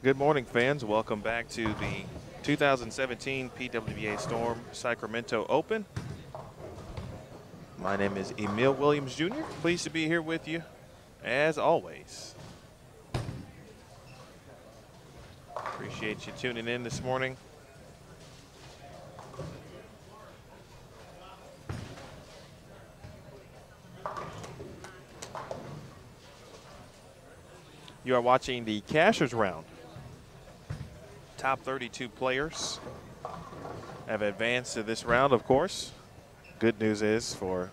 Good morning, fans. Welcome back to the 2017 PWBA Storm Sacramento Open. My name is Emil Williams, Jr. Pleased to be here with you, as always. Appreciate you tuning in this morning. You are watching the Cashers round. Top 32 players have advanced to this round, of course. Good news is for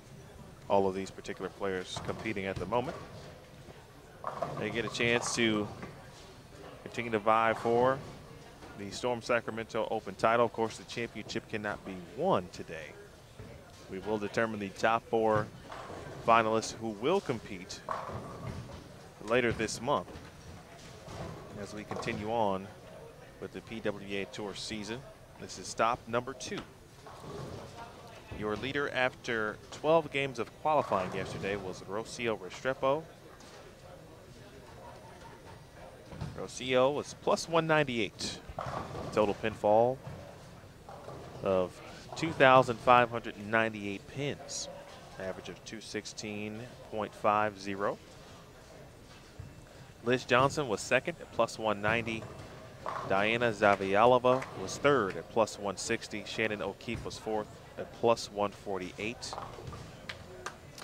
all of these particular players competing at the moment, they get a chance to continue to vie for the Storm Sacramento Open title. Of course, the championship cannot be won today. We will determine the top 4 finalists who will compete later this month as we continue on with the PWBA Tour season. This is stop number 2. Your leader after 12 games of qualifying yesterday was Rocio Restrepo. Rocio was plus 198. Total pinfall of 2,598 pins. Average of 216.50. Liz Johnson was second at plus 190. Diana Zavialova was third at plus 160. Shannon O'Keefe was fourth at plus 148.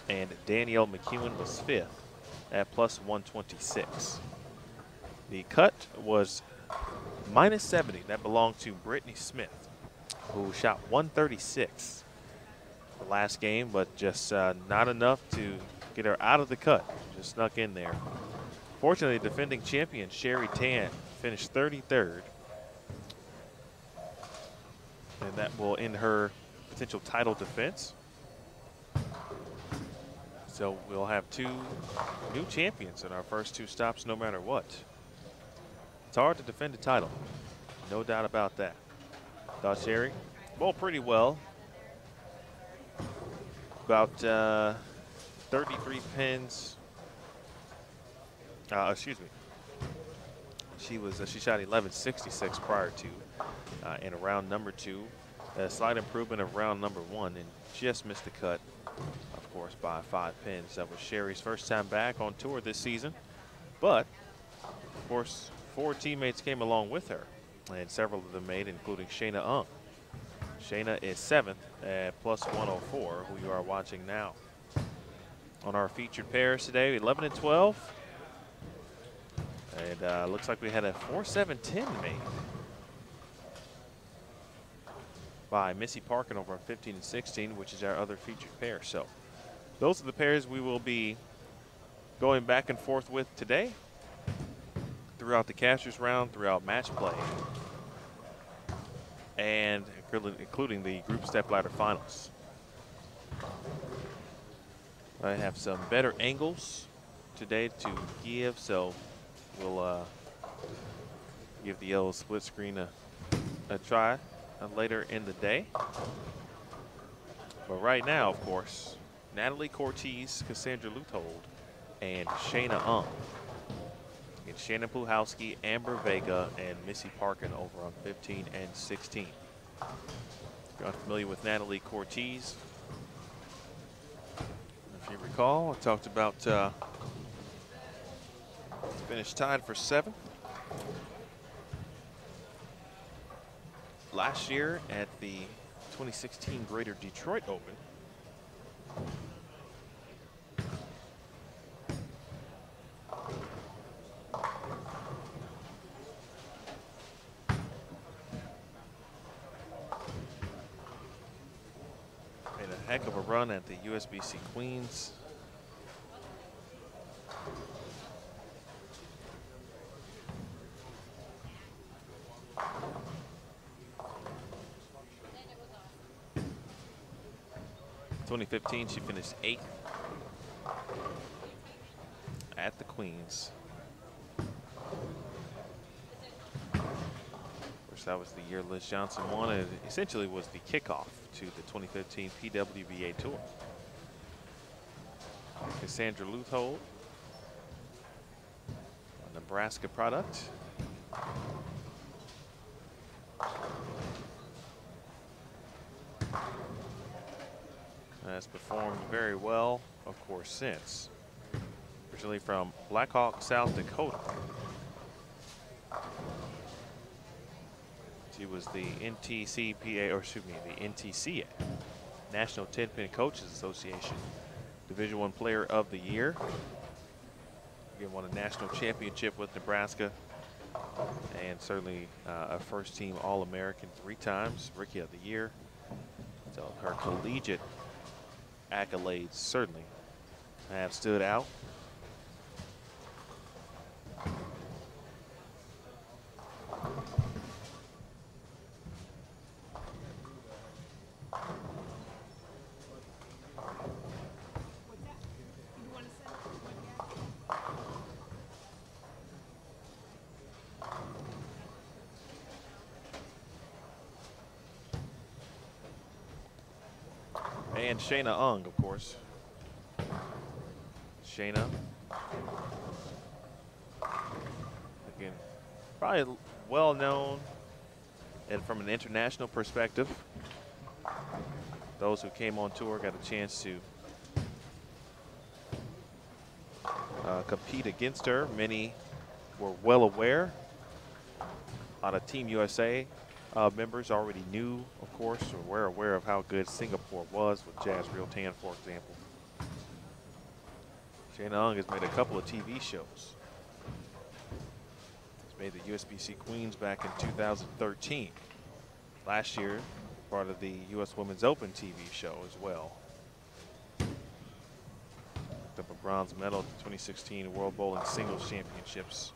And Danielle McEwen was fifth at plus 126. The cut was minus 70. That belonged to Brittany Smith, who shot 136 the last game, but just not enough to get her out of the cut. Just snuck in there. Fortunately, defending champion Sherry Tan finished 33rd, and that will end her potential title defense. So we'll have 2 new champions in our first 2 stops no matter what. It's hard to defend a title, no doubt about that. Thought Sherry bowled pretty well. About 33 pins. Excuse me. She shot 1166 prior to in round number 2. A slight improvement of round number 1, and just missed the cut, of course, by 5 pins. That was Sherry's first time back on tour this season, but of course 4 teammates came along with her, and several of them made, including Shayna Ung. Shayna is 7th at plus 104, who you are watching now. On our featured pairs today, 11 and 12. And looks like we had a 4-7-10 made. by Missy Parkin over on 15 and 16, which is our other featured pair. So those are the pairs we will be going back and forth with today throughout the cashers round, throughout match play, and including the group step ladder finals. I have some better angles today to give, so we'll give the yellow split screen a try later in the day. But right now, of course, Natalie Cortez, Cassandra Luthold, and Shayna Ung. And Shannon Puhowski, Amber Vega, and Missy Parkin over on 15 and 16. If you're unfamiliar with Natalie Cortez, if you recall, I talked about finished tied for 7th last year at the 2016 Greater Detroit Open. Made a heck of a run at the USBC Queens. In 2015, she finished 8th at the Queens. Of course, that was the year Liz Johnson won, and it essentially was the kickoff to the 2015 PWBA Tour. Cassandra Luthold, a Nebraska product. Has performed very well, of course, since. Originally from Black Hawk, South Dakota. She was the NTCPA, or excuse me, the NTCA, National 10-Pin Coaches Association, Division I Player of the Year. Again, won a national championship with Nebraska, and certainly a first-team All-American 3 times, Rookie of the Year. So her collegiate accolades certainly have stood out. And Shayna Ung, of course. Shayna. Again, probably well known, and from an international perspective, those who came on tour got a chance to compete against her. Many were well aware. A lot of Team USA members already knew, of course, or were aware of how good Singapore was with Jazz Real Tan, for example. Shayna Ung has made a couple of TV shows. She's made the USBC Queens back in 2013. Last year, part of the US Women's Open TV show as well. Picked up a bronze medal at the 2016 World Bowling Singles Championships.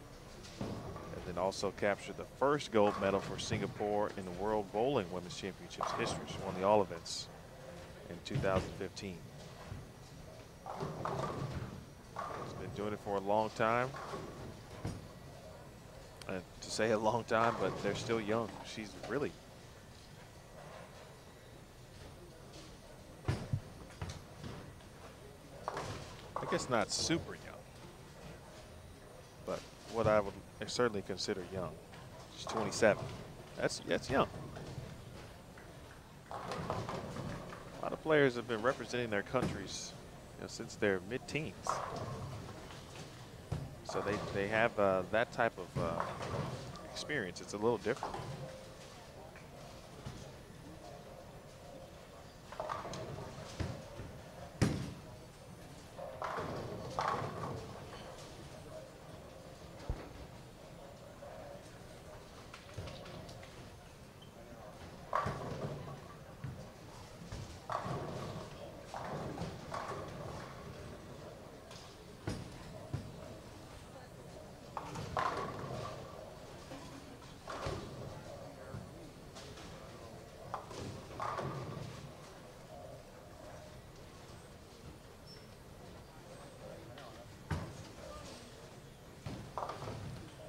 And then also captured the first gold medal for Singapore in the World Bowling Women's Championships history. She won the all events in 2015. She's been doing it for a long time. To say a long time, but they're still young. She's really I guess not super young, but what I would certainly consider young. She's 27. That's young. A lot of players have been representing their countries, since their mid-teens. So they have that type of experience. It's a little different.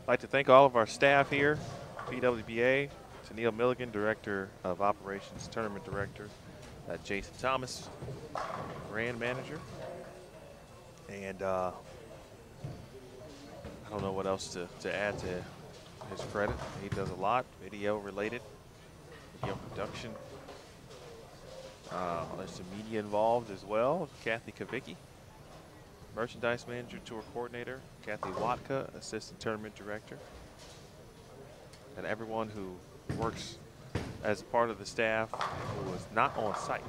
I'd like to thank all of our staff here, PWBA, Neil Milligan, Director of Operations, Tournament Director, Jason Thomas, Brand Manager, and I don't know what else to add to his credit. He does a lot, video related, video production. There's some media involved as well. Kathy Kavicki, Merchandise Manager, Tour Coordinator, Kathy Watka, Assistant Tournament Director, and everyone who works as part of the staff who is not on site.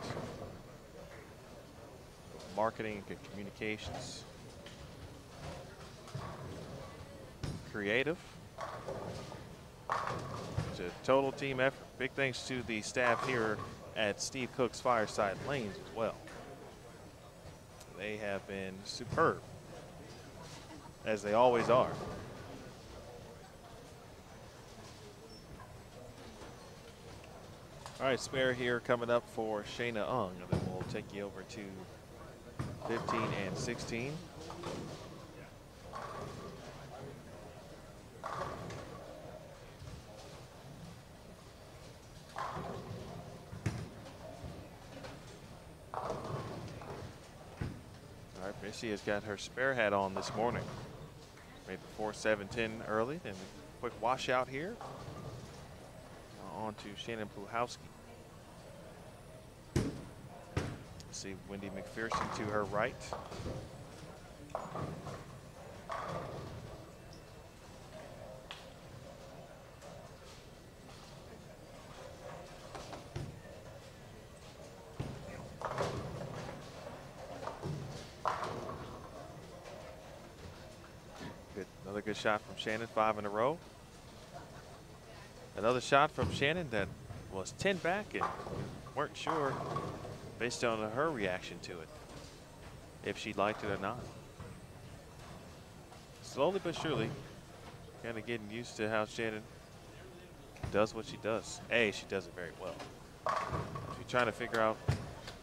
Marketing and communications, creative. It's a total team effort. Big thanks to the staff here at Steve Cook's Fireside Lanes as well. They have been superb, as they always are. All right, spare here coming up for Shayna Ung, and then we'll take you over to 15 and 16. All right, Missy has got her spare hat on this morning. Made the 4.710 early, then a quick washout here. On to Shannon Puhowski. See Wendy McPherson to her right. Another good shot from Shannon, 5 in a row. Another shot from Shannon that was 10 back and weren't sure, based on her reaction to it, if she liked it or not. Slowly but surely, kind of getting used to how Shannon does what she does. She does it very well. If you're trying to figure out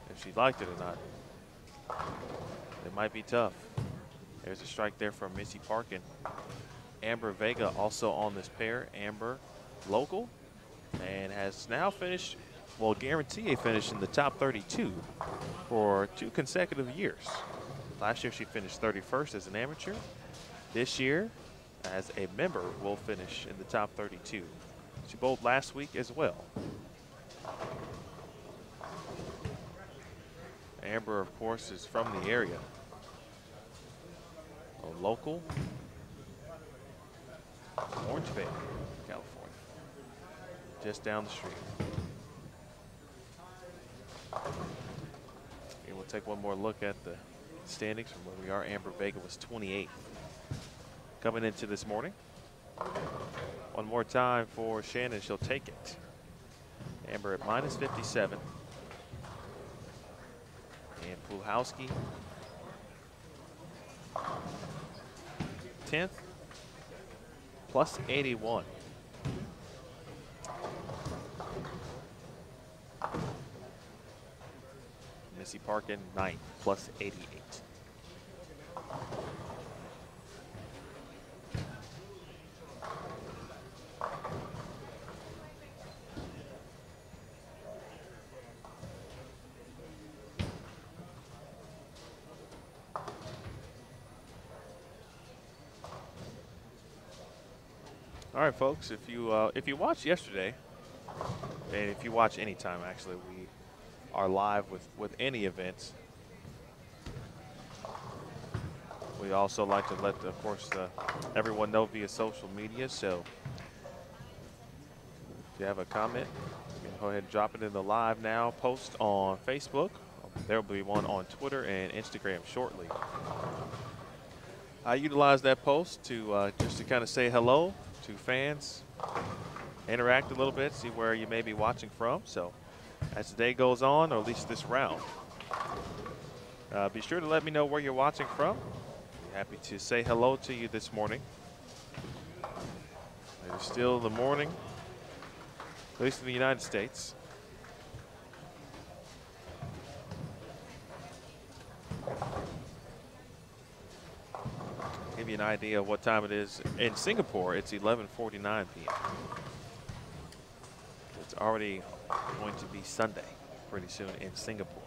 if she liked it or not, it might be tough. There's a strike there from Missy Parkin. Amber Vega also on this pair. Amber, local, and has now finished, well, guarantee a finish in the top 32 for 2 consecutive years. Last year she finished 31st as an amateur. This year, as a member, will finish in the top 32. She bowled last week as well. Amber, of course, is from the area. A local, Orange Bay, California, just down the street. And we'll take one more look at the standings from where we are. Amber Vega was 28th coming into this morning. One more time for Shannon, she'll take it. Amber at -57. And Puhowski 10th, +81. Missy Parkin 9th, +88. All right, folks, if you watched yesterday, and if you watch anytime, actually, we are live with any events. We also like to let, of course, everyone know via social media. So if you have a comment, you can go ahead and drop it in the live now post on Facebook. There will be one on Twitter and Instagram shortly. I utilize that post to just to kind of say hello to fans, interact a little bit, see where you may be watching from. So as the day goes on, or at least this round, be sure to let me know where you're watching from. Happy to say hello to you this morning. It is still the morning, at least in the United States. give you an idea of what time it is in Singapore. It's 11:49 p.m. It's already going to be Sunday pretty soon in Singapore.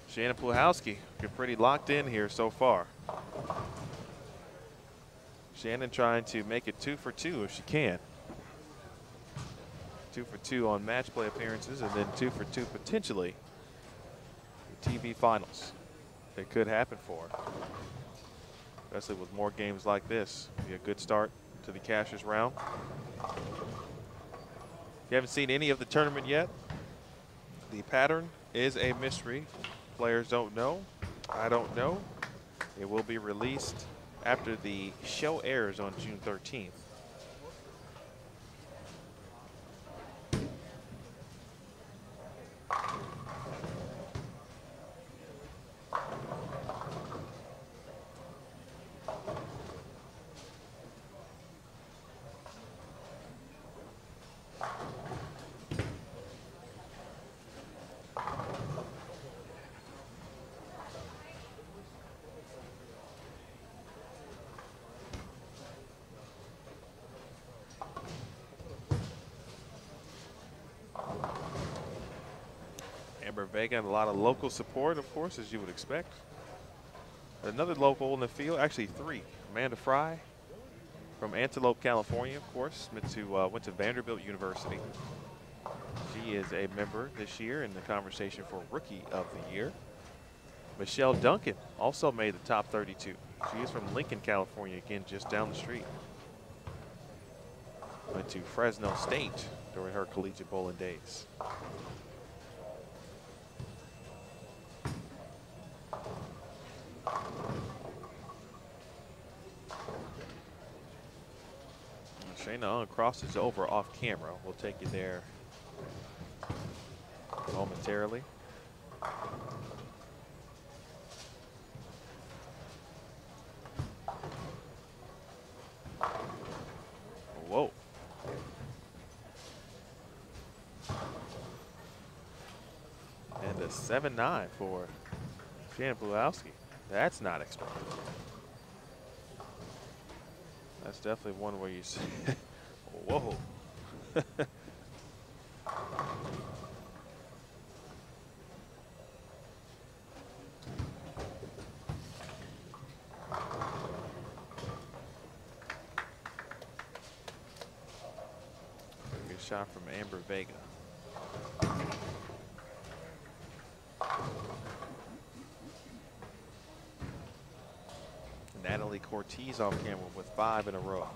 Shannon Pluhowski, you're pretty locked in here so far. Shannon trying to make it 2 for 2 if she can. 2 for 2 on match play appearances, and then 2 for 2 potentially the TV finals. It could happen for her, especially with more games like this. Be a good start to the Cashers round. If you haven't seen any of the tournament yet, the pattern is a mystery. Players don't know. I don't know. It will be released after the show airs on June 13th. Vega and a lot of local support, of course, as you would expect. Another local in the field, actually 3. Amanda Fry from Antelope, California, of course, went to Vanderbilt University. She is a member this year in the conversation for Rookie of the Year. Michelle Duncan also made the top 32. She is from Lincoln, California, again, just down the street. Went to Fresno State during her collegiate bowling days. Shayna Ung crosses over off camera. We'll take you there momentarily. Whoa. And a 7-9 for Shannon Pluhowski. That's not expected. That's definitely one where you say, whoa. Good shot from Amber Vega. Natalie Cortez off camera with 5 in a row.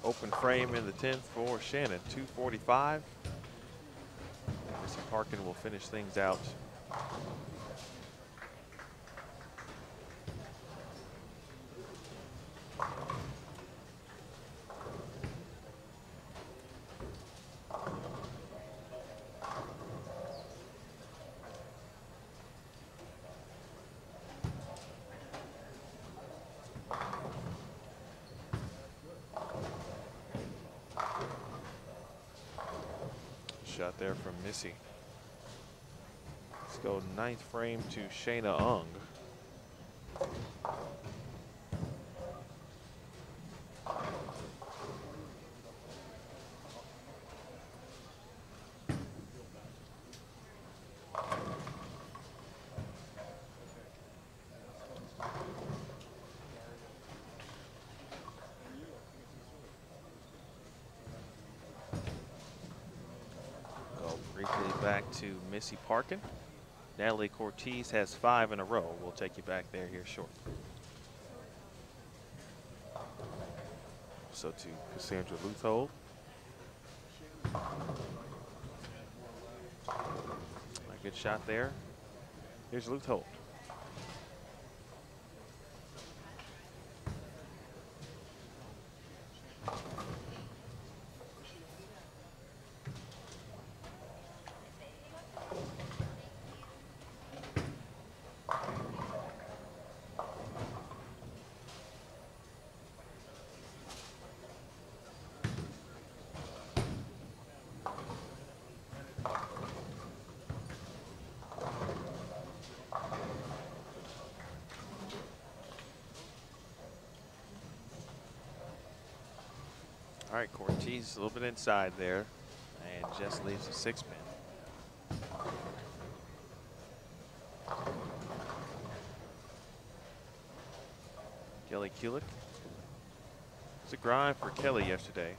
Open frame in the 10th for Shannon, 2:45. Missy Parkin will finish things out. Shot there from Missy. Let's go 9th frame to Shayna Ung. Back to Missy Parkin. Natalie Cortez has 5 in a row. We'll take you back there here shortly. So to Cassandra Luthold. A good shot there. Here's Luthold. All right, Cortez a little bit inside there, and just leaves a 6-man. Kelly Kulik. It's a grind for Kelly yesterday.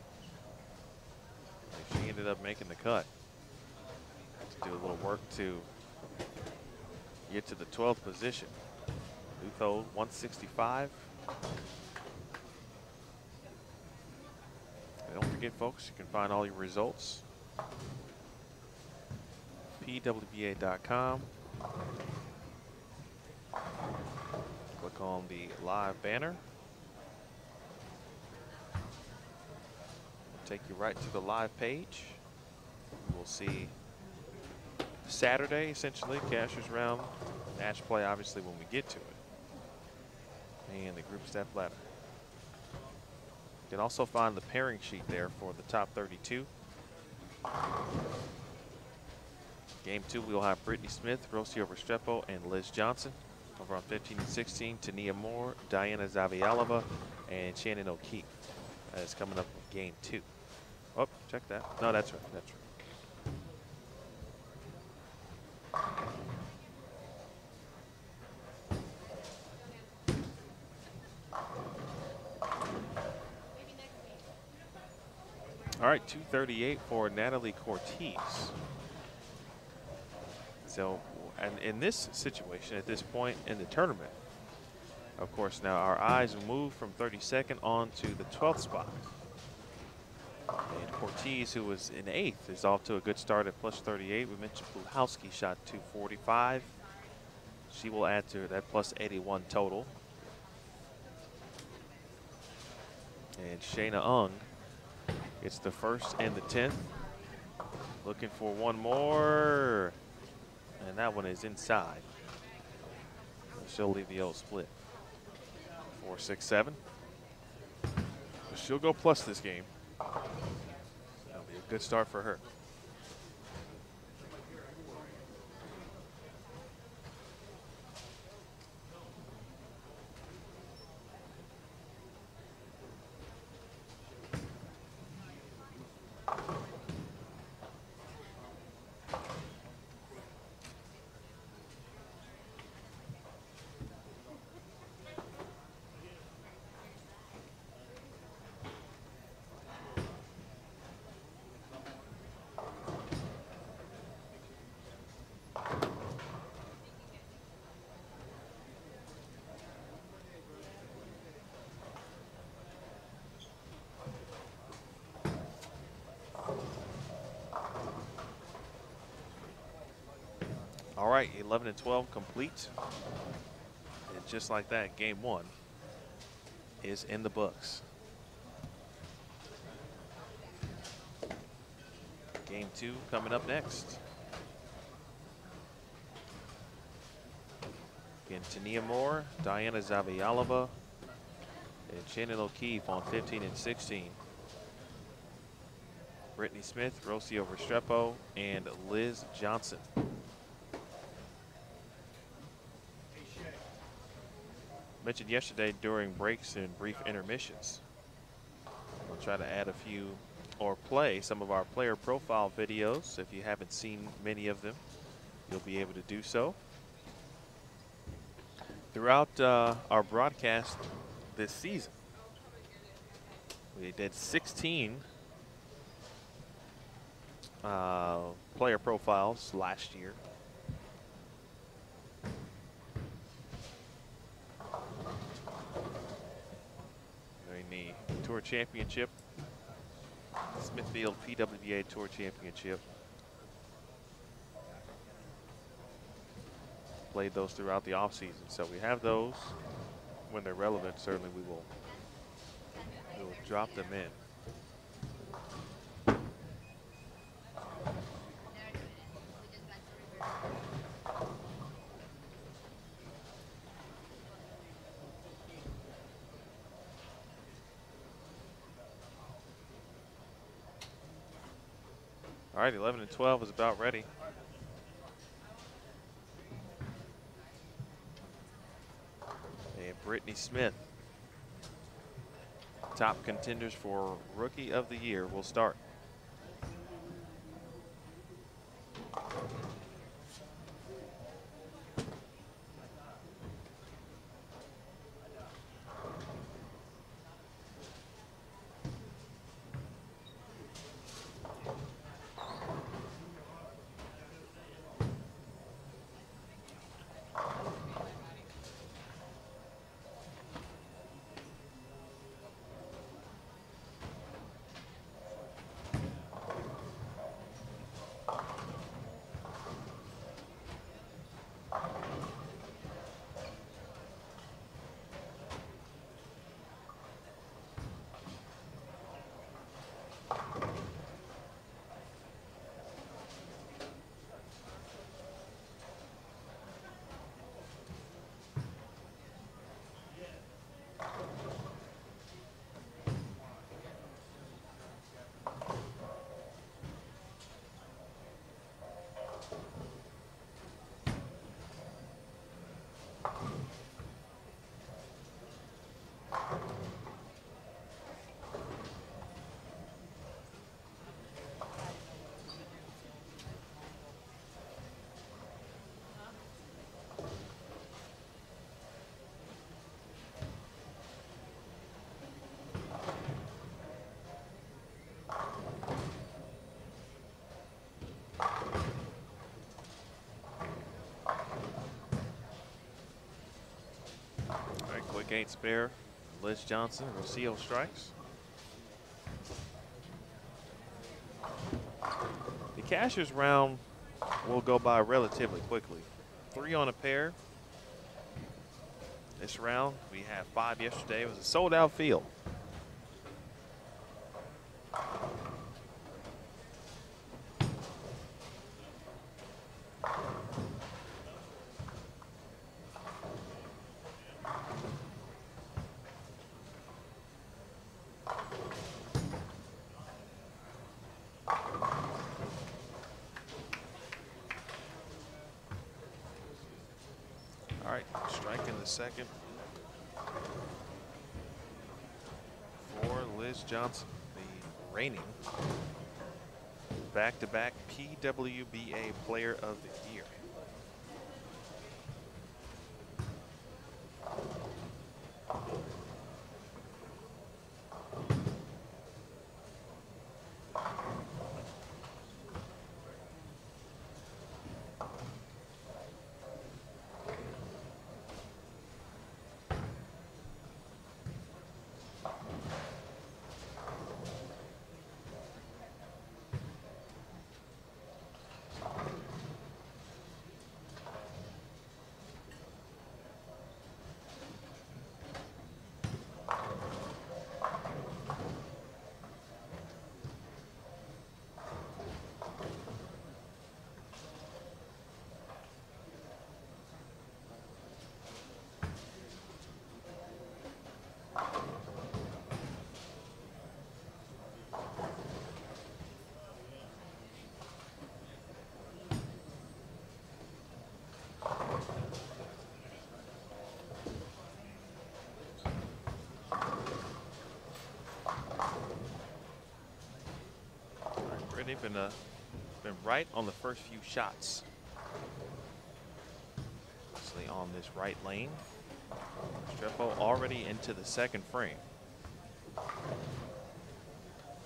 She ended up making the cut. Had to do a little work to get to the 12th position. Lutho 165. And don't forget, folks, you can find all your results. PWBA.com. Click on the live banner. It'll take you right to the live page. We'll see Saturday, essentially, Cashers round. Match play, obviously, when we get to it. And the group step ladder. You can also find the pairing sheet there for the top 32. Game 2, we'll have Brittany Smith, Rocio Restrepo, and Liz Johnson. Over on 15 and 16, Tania Moore, Diana Zavialova, and Shannon O'Keefe. That's coming up with game 2. Oh, check that. No, that's right. That's right. All right, 238 for Natalie Cortez. So, and in this situation, at this point in the tournament, of course, now our eyes move from 32nd on to the 12th spot. And Cortez, who was in 8th, is off to a good start at plus 38. We mentioned Puhalski shot 245. She will add to that plus 81 total. And Shayna Ung gets the 1st and the 10th. Looking for one more. And that one is inside. She'll leave the old split. 4, 6, 7. She'll go plus this game. That'll be a good start for her. All right, 11 and 12 complete. And just like that, game 1 is in the books. Game 2 coming up next. Again, Tania Moore, Diana Zavialova, and Shannon O'Keefe on 15 and 16. Brittany Smith, Rocio Restrepo, and Liz Johnson. Mentioned yesterday during breaks and brief intermissions, we'll try to add a few or play some of our player profile videos. If you haven't seen many of them, you'll be able to do so. Throughout our broadcast this season, we did 16 player profiles last year. Tour Championship, Smithfield PWBA Tour Championship. Played those throughout the offseason, so we have those. When they're relevant, certainly we will drop them in. All right, 11 and 12 is about ready. And Brittany Smith, top contenders for Rookie of the Year will start. Quick 8 spare. Liz Johnson, Rocio strikes. The cashier's round will go by relatively quickly. 3 on a pair. This round, we had 5 yesterday. It was a sold-out field. All right, strike in the second for Liz Johnson, the reigning back-to-back PWBA Player of the Year. Brittany been right on the first few shots. Mostly on this right lane. Strepo already into the second frame.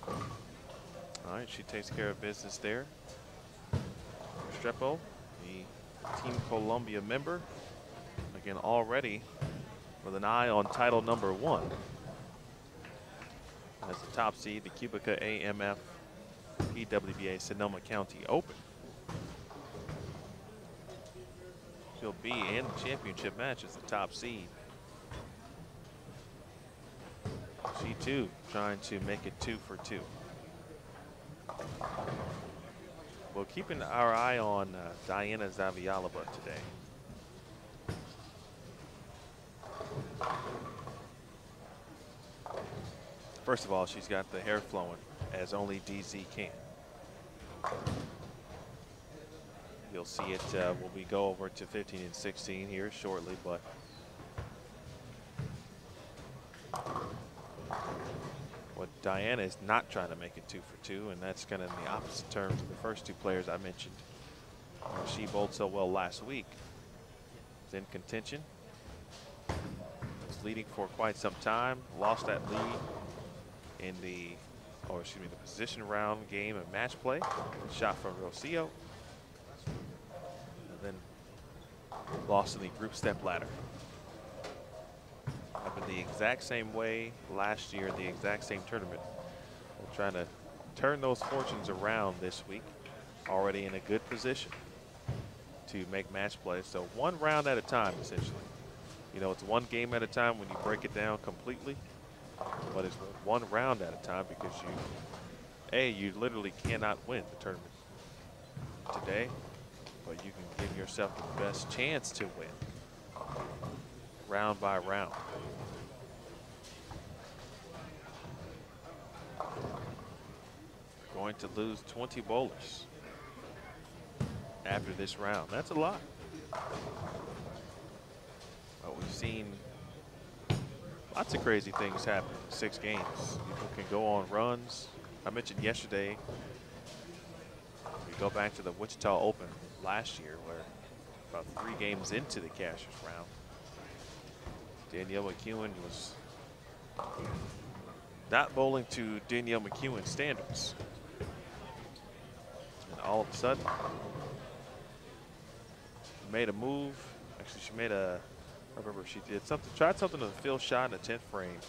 All right, she takes care of business there. Strepo, the Team Columbia member, again already with an eye on title number 1. As the top seed, the Cubica AMF PWBA Sonoma County Open. She'll be in the championship match as the top seed. She too trying to make it 2 for 2. Well, keeping our eye on Diana Zavialaba today. First of all, she's got the hair flowing as only DZ can. You'll see it when we go over to 15 and 16 here shortly, but Diana is not trying to make it 2 for 2, and that's kind of in the opposite terms of the first two players I mentioned. She bowled so well last week. Was in contention. Was leading for quite some time. Lost that lead in the, or excuse me, the position round game of match play. Shot from Rocio. And then lost in the group step ladder. Happened the exact same way last year in the exact same tournament. We're trying to turn those fortunes around this week. Already in a good position to make match play. So one round at a time, essentially. You know, it's one game at a time when you break it down completely, but it's one round at a time because you literally cannot win the tournament today, but you can give yourself the best chance to win round by round. Going to lose 20 bowlers after this round. That's a lot. But we've seen lots of crazy things happen in 6 games. People can go on runs. I mentioned yesterday, we go back to the Wichita Open last year where about 3 games into the Cashers round, Danielle McEwen was not bowling to Danielle McEwen standards. And all of a sudden, made a move. Actually, she made a, I remember she did something, tried something to the field shot in the 10th frame.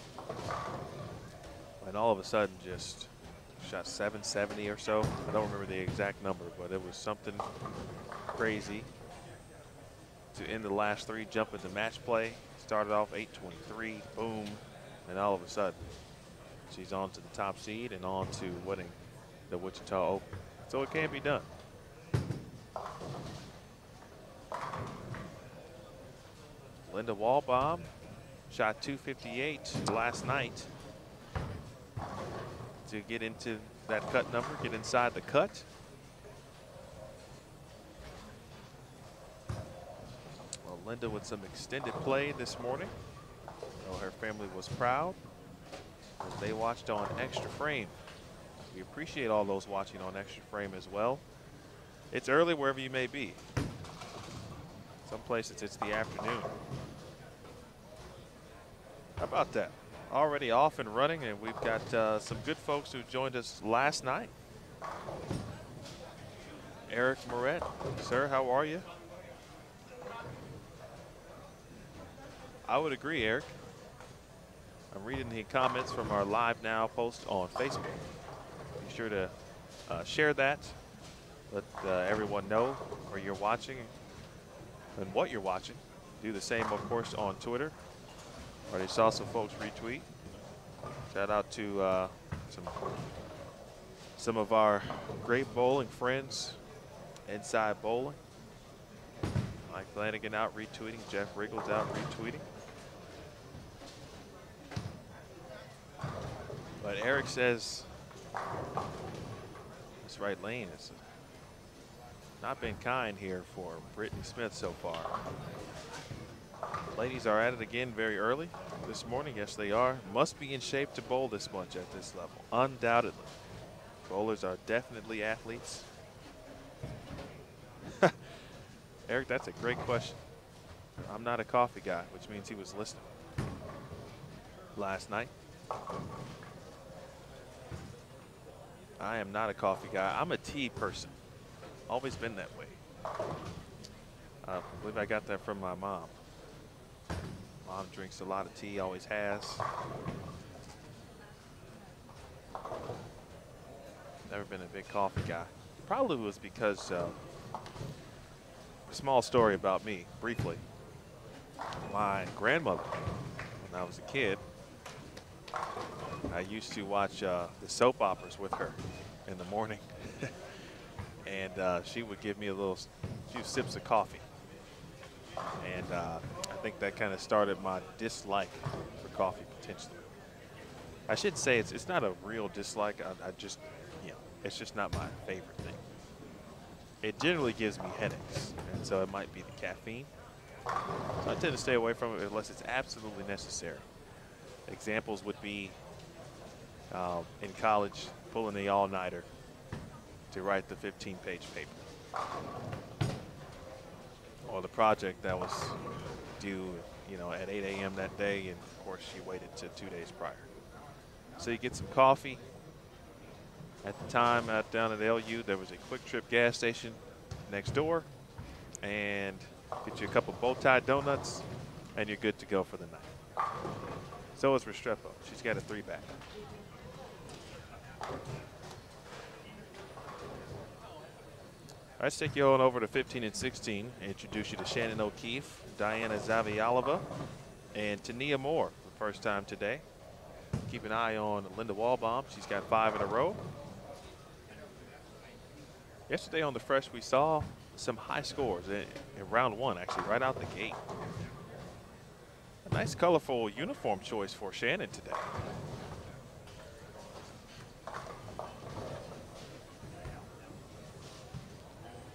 And all of a sudden just shot 770 or so. I don't remember the exact number, but it was something crazy to end the last 3, jump into match play. Started off 823, boom, and all of a sudden she's on to the top seed and on to winning the Wichita Open. So it can be done. Linda Walbaum shot 258 last night to get into that cut number, get inside the cut. Well, Linda with some extended play this morning. Well, her family was proud as they watched on Extra Frame. We appreciate all those watching on Extra Frame as well. It's early wherever you may be. Some places it's the afternoon. How about that? Already off and running, and we've got some good folks who joined us last night. Eric Moret, sir, how are you? I would agree, Eric. I'm reading the comments from our Live Now post on Facebook. Be sure to share that. Let everyone know where you're watching and what you're watching. Do the same, of course, on Twitter. Already saw some folks retweet. Shout out to some of our great bowling friends, Inside Bowling. Mike Flanagan out retweeting. Jeff Riggles out retweeting. But Eric says this right lane has not been kind here for Brittany Smith so far. Ladies are at it again very early this morning. Yes, they are. Must be in shape to bowl this much at this level. Undoubtedly. Bowlers are definitely athletes. Eric, that's a great question. I'm not a coffee guy, which means he was listening last night. I am not a coffee guy. I'm a tea person. Always been that way. I believe I got that from my mom. Mom drinks a lot of tea, always has. Never been a big coffee guy. Probably was because a small story about me, briefly. My grandmother, when I was a kid, I used to watch the soap operas with her in the morning. And she would give me a few sips of coffee. And I think that kind of started my dislike for coffee potentially. I should say it's not a real dislike. I just, you know, it's just not my favorite thing. It generally gives me headaches, and so it might be the caffeine. So I tend to stay away from it unless it's absolutely necessary. Examples would be in college, pulling the all-nighter to write the 15-page paper. Or the project that was due, at 8 a.m. that day, and of course she waited to 2 days prior. So you get some coffee. At the time, out down at LU, there was a Quick Trip gas station next door, and get you a couple bow-tie donuts, and you're good to go for the night. So is Restrepo. She's got a 3-pack. Let's take you on over to 15 and 16. Introduce you to Shannon O'Keefe, Diana Zavialova, and Tania Moore for the first time today. Keep an eye on Linda Walbaum. She's got 5 in a row. Yesterday on the Fresh, we saw some high scores in round 1, actually, right out the gate. A nice, colorful uniform choice for Shannon today.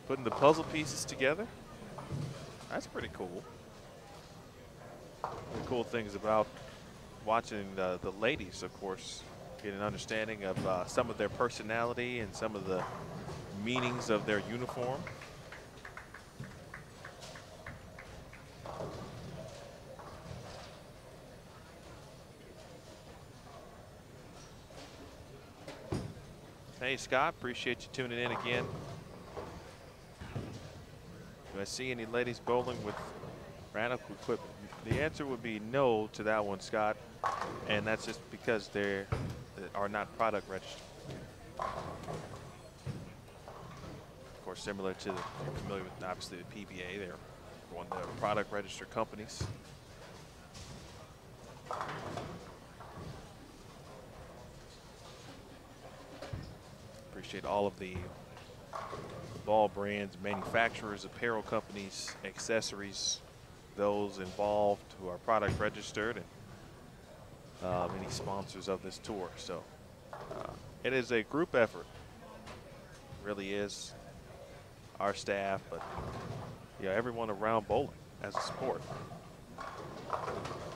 Putting the puzzle pieces together. That's pretty cool. The cool things about watching the ladies, of course, get an understanding of some of their personality and some of the meanings of their uniform. Hey, Scott, appreciate you tuning in again. Do I see any ladies bowling with radical equipment? The answer would be no to that one, Scott, and that's just because they are not product registered. Of course, similar to, you're familiar with, obviously, the PBA. They're one of the product registered companies. Appreciate all of the ball brands, manufacturers, apparel companies, accessories, those involved who are product registered, and many sponsors of this tour. So it is a group effort. It really is. Our staff, but everyone around bowling as a sport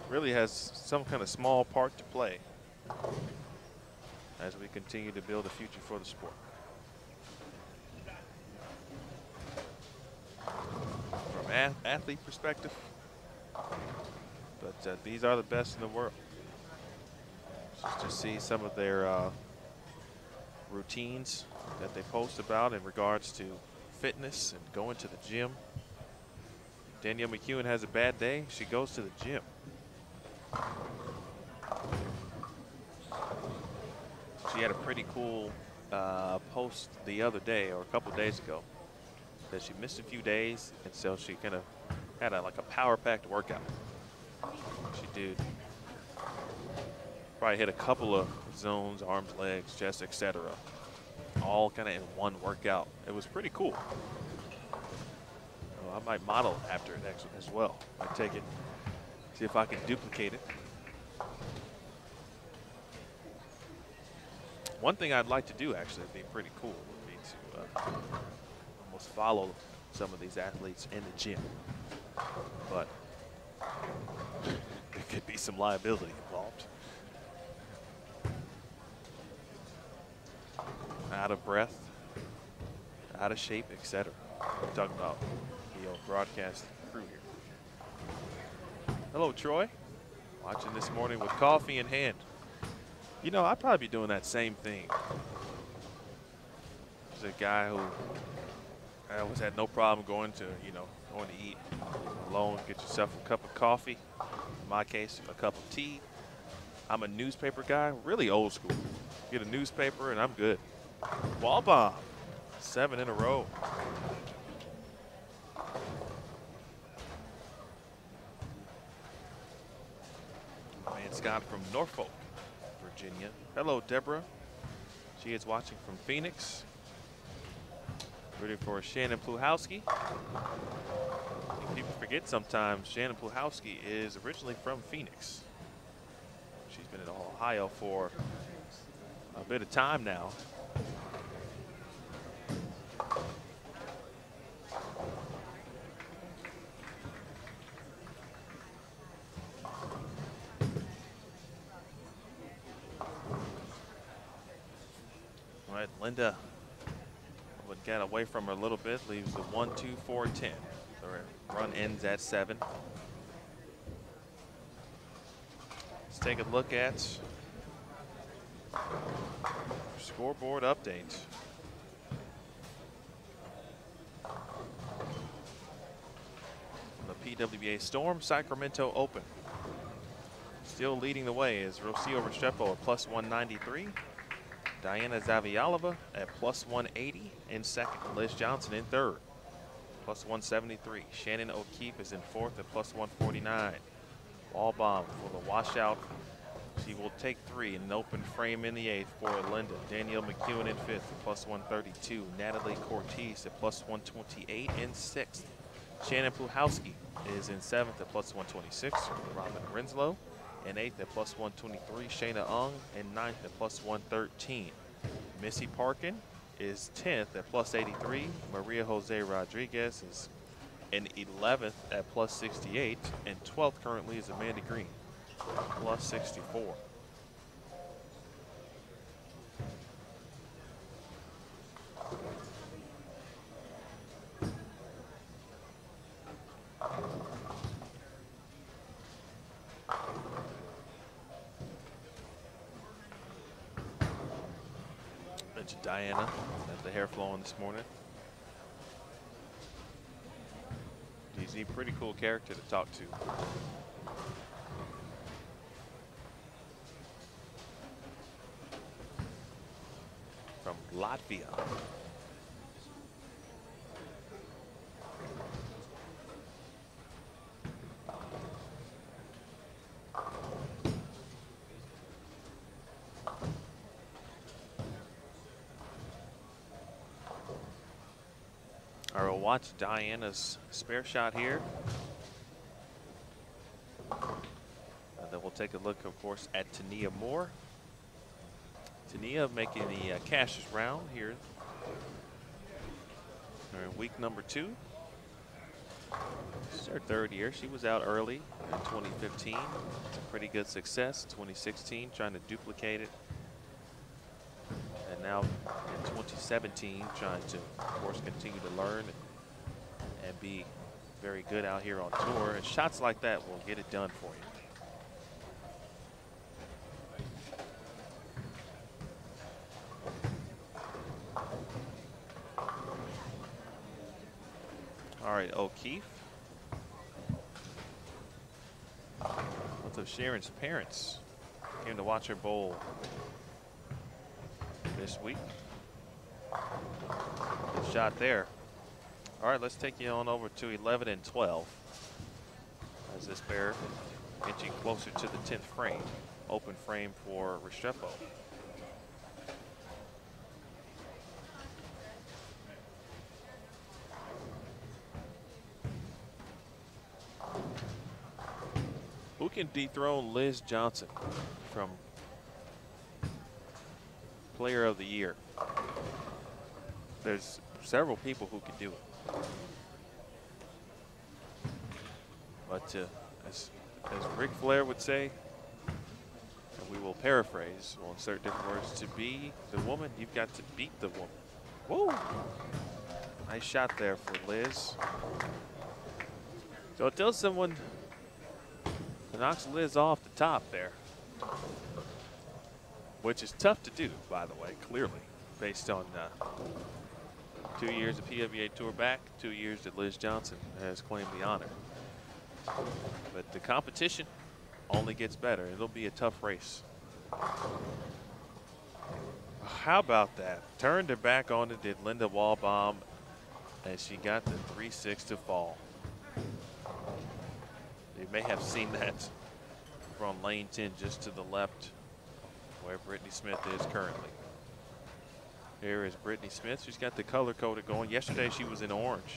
really has some kind of small part to play as we continue to build a future for the sport. From an athlete perspective, but these are the best in the world. Just to see some of their routines that they post about in regards to fitness and going to the gym. Danielle McEwen has a bad day, she goes to the gym. She had a pretty cool post the other day, or a couple days ago, that she missed a few days, and so she kind of had like a power-packed workout. She did probably hit a couple of zones, arms, legs, chest, etc., all kind of in one workout. It was pretty cool. I might model after it as well. I take it, see if I can duplicate it. One thing I'd like to do, actually, would be pretty cool, would be to almost follow some of these athletes in the gym. But there could be some liability involved. Out of breath, out of shape, etc. We're talking about the broadcast crew here. Hello, Troy. Watching this morning with coffee in hand. I'd probably be doing that same thing. There's a guy who I always had no problem going to eat alone. Get yourself a cup of coffee. In my case, a cup of tea. I'm a newspaper guy, really old school. Get a newspaper and I'm good. Walbaum, 7 in a row. Man, Scott from Norfolk, Virginia. Hello, Deborah. She is watching from Phoenix. Rooting for Shannon Pluhowski. People forget sometimes Shannon Pluhowski is originally from Phoenix. She's been in Ohio for a bit of time now. right, Linda would get away from her a little bit, leaves the 1, 2, 4, 10. The run ends at 7. Let's take a look at scoreboard update. The PWBA Storm Sacramento Open. Still leading the way is Rocio Restrepo at plus 193. Diana Zavialova at plus 180 in second. Liz Johnson in third, plus 173. Shannon O'Keefe is in fourth at plus 149. Wallbaum for the washout. She will take 3 in an open frame in the 8th for Linda. Danielle McEwen in 5th at plus 132. Natalie Cortez at plus 128 in 6th. Shannon Puhowski is in 7th at plus 126. Robin Renslow in 8th at plus 123. Shayna Ung in 9th at plus 113. Missy Parkin is 10th at plus 83. Maria Jose Rodriguez is in 11th at plus 68. And 12th currently is Amanda Green, plus 64. Mentioned Diana, has the hair flowing this morning. DZ, pretty cool character to talk to. From Latvia. All right, we'll watch Diana's spare shot here. And then we'll take a look, of course, at Tania Moore. Tania making the cashier's round here. They're in week number 2. This is her 3rd year. She was out early in 2015. It's a pretty good success. 2016, trying to duplicate it. And now in 2017, trying to, of course, continue to learn and be very good out here on tour. And shots like that will get it done for you. All right, O'Keefe. Both of Sharon's parents came to watch her bowl this week. Good shot there. All right, let's take you on over to 11 and 12 as this pair inching closer to the 10th frame. Open frame for Restrepo. Who can dethrone Liz Johnson from Player of the Year? There's several people who can do it. But as Ric Flair would say, and we will paraphrase, we'll insert different words, to be the woman, you've got to beat the woman. Whoa! Nice shot there for Liz. So it tells someone who knocks Liz off the top there, which is tough to do, by the way, clearly, based on 2 years of PWBA Tour back, 2 years that Liz Johnson has claimed the honor. But the competition only gets better. It'll be a tough race. How about that? Turned her back on it, did Linda Wallbaum, and she got the 3-6 to fall. You may have seen that from lane 10 just to the left where Brittany Smith is currently. Here is Brittany Smith. She's got the color coded going. Yesterday she was in orange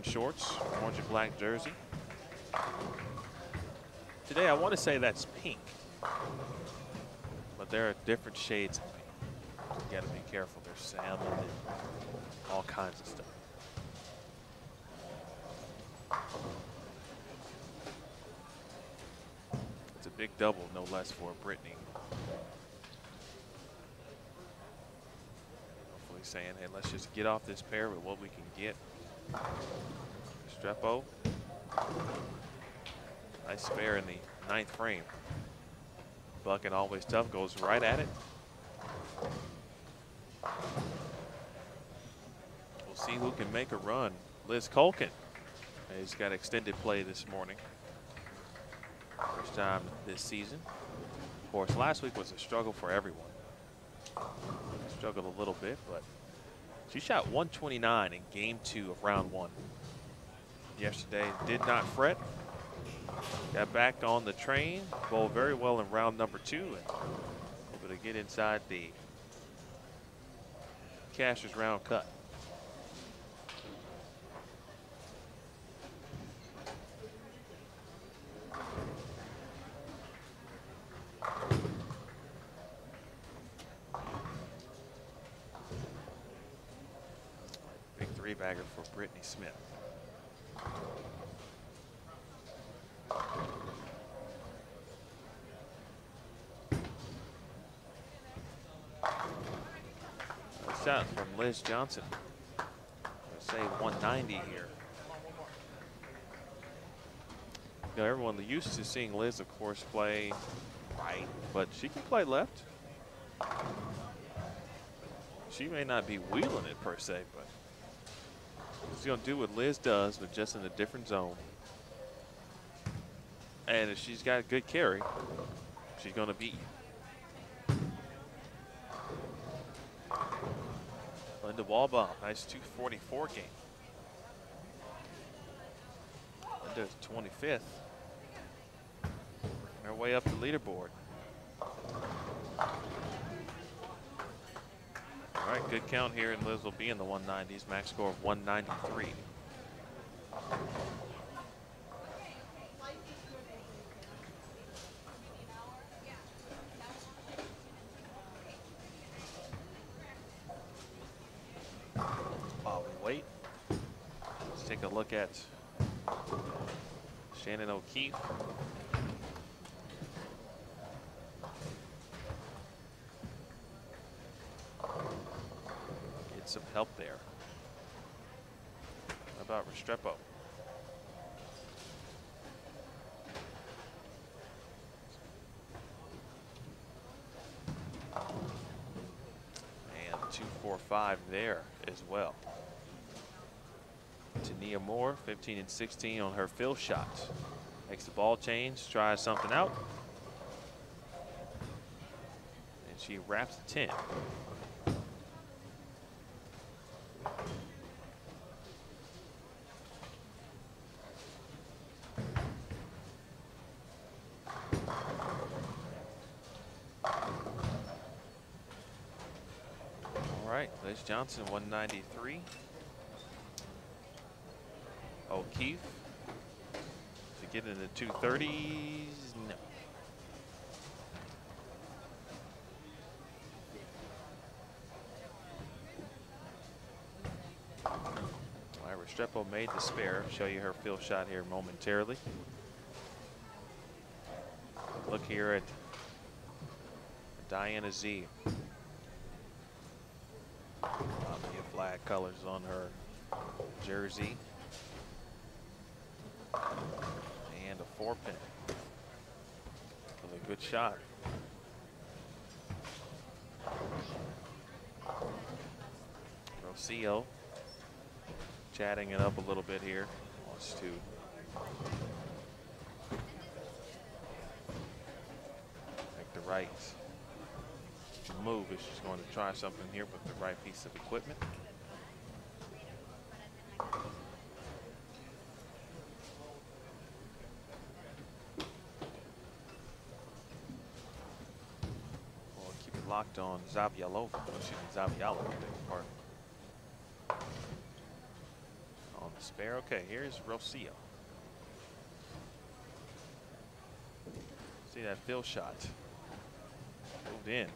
shorts, orange and black jersey. Today I want to say that's pink, but there are different shades of pink. You got to be careful. There's salmon and all kinds of stuff. It's a big double, no less, for Brittany. saying, hey, let's just get off this pair with what we can get. Restrepo. Nice spare in the 9th frame. Bucket always tough, goes right at it. We'll see who can make a run. Liz Culkin has got extended play this morning. First time this season. Of course, last week was a struggle for everyone. Struggled a little bit, but she shot 129 in game 2 of round 1. Yesterday, did not fret. Got back on the train, bowled very well in round number 2, and able to get inside the Cashers round cut. Big 3-bagger for Brittany Smith. Shot from Liz Johnson. Let's say 190 here. You know, everyone used to seeing Liz, of course, play right, but she can play left. She may not be wheeling it per se, but she's going to do what Liz does, but just in a different zone. And if she's got a good carry, she's going to beat you. Linda Walbaum, nice 244 game. Linda's 25th. Working her way up the leaderboard. All right, good count here, and Liz will be in the 190s. Max score of 193. Look at Shannon O'Keefe. Get some help there. How about Restrepo? And 245 there as well. Tania Moore, 15 and 16 on her fill shots. Makes the ball change, tries something out. And she wraps the 10. All right, Liz Johnson, 193. O'Keefe to get in the 230s, no. All right, Restrepo made the spare. Show you her field shot here momentarily. Look here at Diana Z. Flag colors on her jersey. And a 4-pin. Really good shot. Rocio chatting it up a little bit here. Wants to make the right move if she's going to try something here with the right piece of equipment. Locked on Zavialova. Zavialova, beg your pardon. On the spare. Okay, here's Rocio. See that fill shot. Moved in.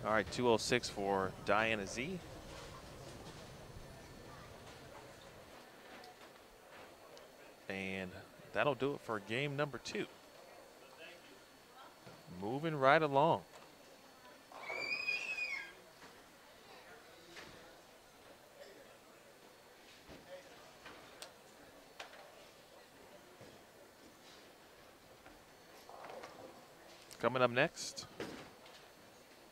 All right, 206 for Diana Z. And that'll do it for game number 2. Moving right along. Coming up next,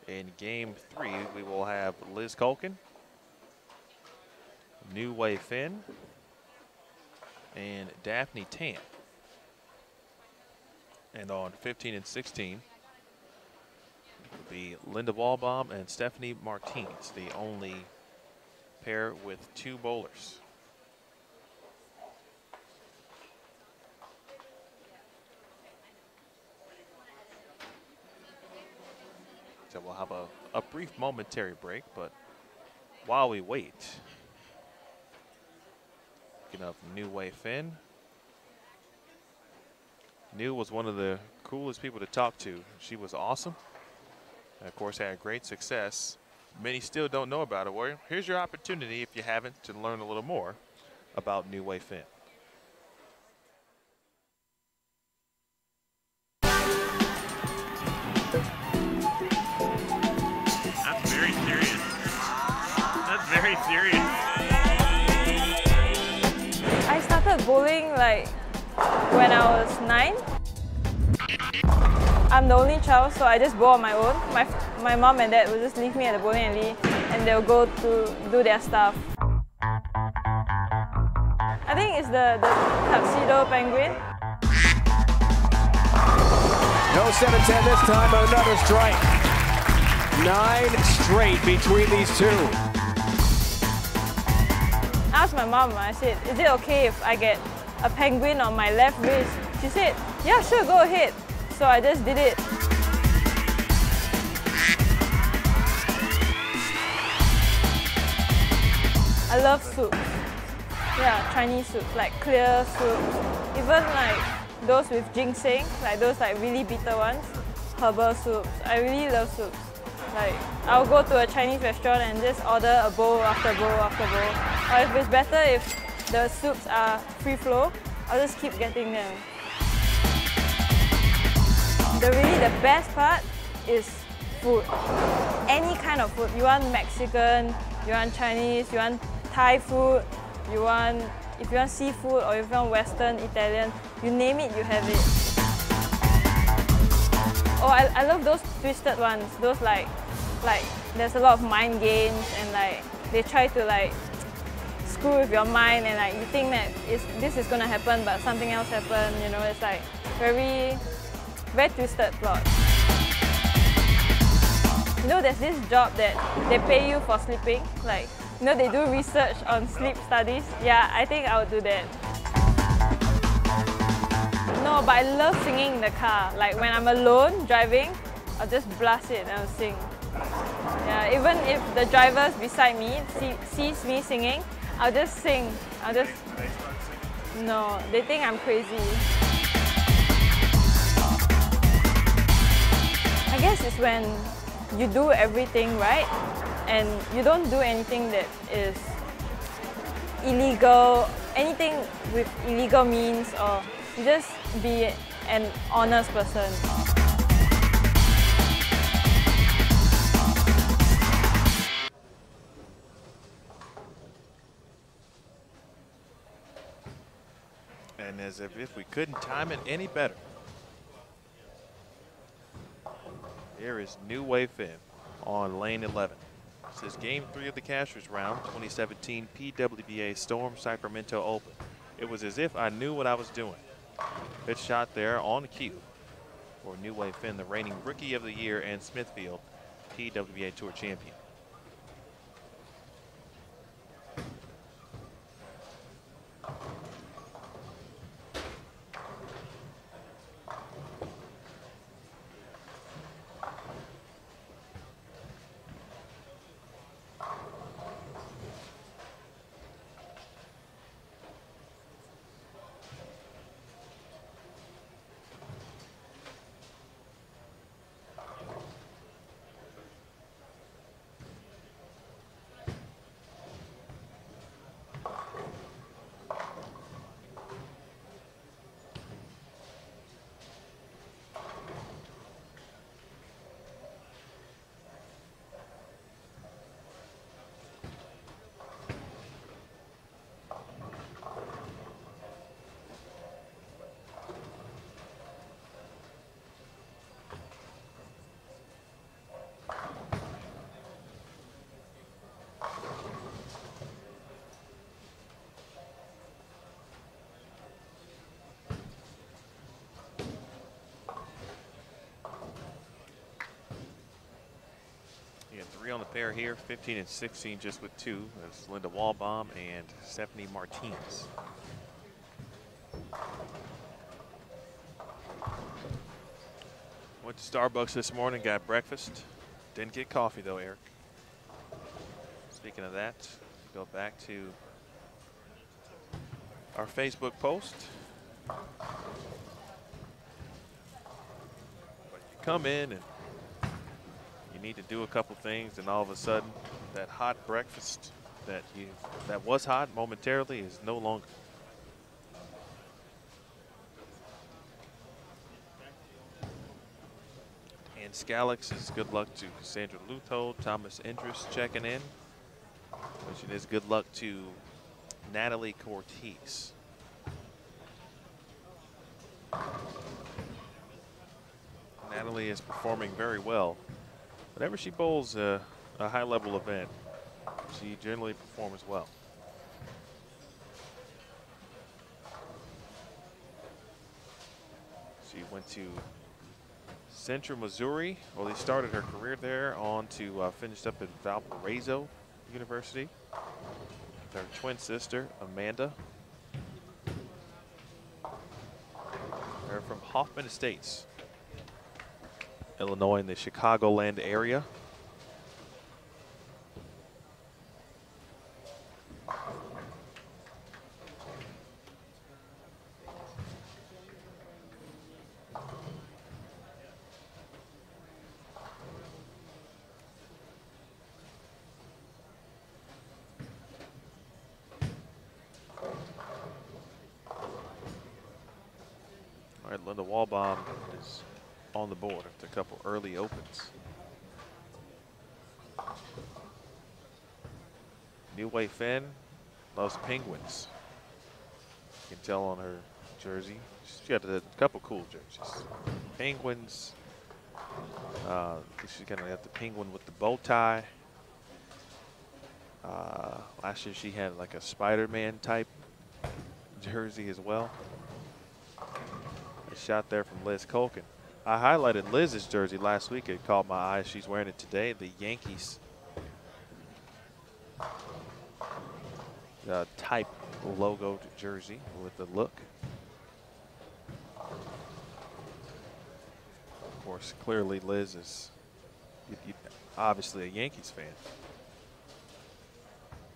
in game 3, we will have Liz Culkin, New Wei Finn, and Daphne Tan. And on 15 and 16, will be Linda Walbaum and Stephanie Martins, the only pair with 2 bowlers. So we'll have a brief momentary break, but while we wait, looking up New Wei Finn. New was one of the coolest people to talk to. She was awesome. And of course, had great success. Many still don't know about it. Well, here's your opportunity, if you haven't, to learn a little more about New Wei Finn. That's very serious. That's very serious. I started bowling like when I was 9. I'm the only child, so I just bowl on my own. My mom and dad will just leave me at the bowling alley and they'll go to do their stuff. I think it's the tuxedo penguin. No 7-10 this time, but another strike. 9 straight between these two. I asked my mom, I said, is it okay if I get a penguin on my left wrist? She said, yeah, sure, go ahead. So I just did it. I love soups. Yeah, Chinese soups, like clear soups. Even like those with ginseng, like those like really bitter ones. Herbal soups. I really love soups. Like, I'll go to a Chinese restaurant and just order a bowl after bowl after bowl. Or if it's better if the soups are free flow, I'll just keep getting them. The best part is food. Any kind of food. You want Mexican, you want Chinese, you want Thai food, if you want seafood, or if you want Western, Italian, you name it, you have it. Oh, I love those twisted ones. Those like there's a lot of mind games and like they try to like screw with your mind and like you think that this is gonna happen but something else happened, you know, it's like very twisted plot. You know, there's this job that they pay you for sleeping, like, you know, they do research on sleep studies. Yeah, I think I would do that. No, but I love singing in the car. Like when I'm alone driving, I'll just blast it and I'll sing. Yeah, even if the drivers beside me sees me singing, I'll just sing. No, they think I'm crazy. I guess it's when you do everything right and you don't do anything that is illegal, anything with illegal means, or you just be an honest person. And as if we couldn't time it any better, here is New Wei Finn on lane 11. This is game 3 of the Cashers round, 2017 PWBA Storm Sacramento Open. It was as if I knew what I was doing. Good shot there on cue for New Wei Finn, the reigning Rookie of the Year and Smithfield PWBA Tour champion. 3 on the pair here, 15 and 16 just with 2. That's Linda Walbaum and Stephanie Martinez. Went to Starbucks this morning, got breakfast. Didn't get coffee though, Eric. Speaking of that, go back to our Facebook post. But you come in and you need to do a couple things, and all of a sudden that hot breakfast that was hot momentarily is no longer. And Scalix is good luck to Cassandra Luthold. Thomas Indris checking in. Wishing his good luck to Natalie Cortez. Natalie is performing very well. Whenever she bowls a high-level event, she generally performs well. She went to Central Missouri. Well, he started her career there, on to finished up at Valparaiso University. Her twin sister, Amanda. They're from Hoffman Estates, Illinois, in the Chicagoland area. All right, Linda Walbaum is on the board after a couple early opens. New Way Finn loves penguins. You can tell on her jersey. She's got a couple cool jerseys. Penguins. She's gonna have the penguin with the bow tie. Last year she had like a Spider-Man type jersey as well. A shot there from Liz Colkin. I highlighted Liz's jersey last week. It caught my eye. She's wearing it today. The Yankees type logo jersey with the look. Of course, clearly Liz is obviously a Yankees fan,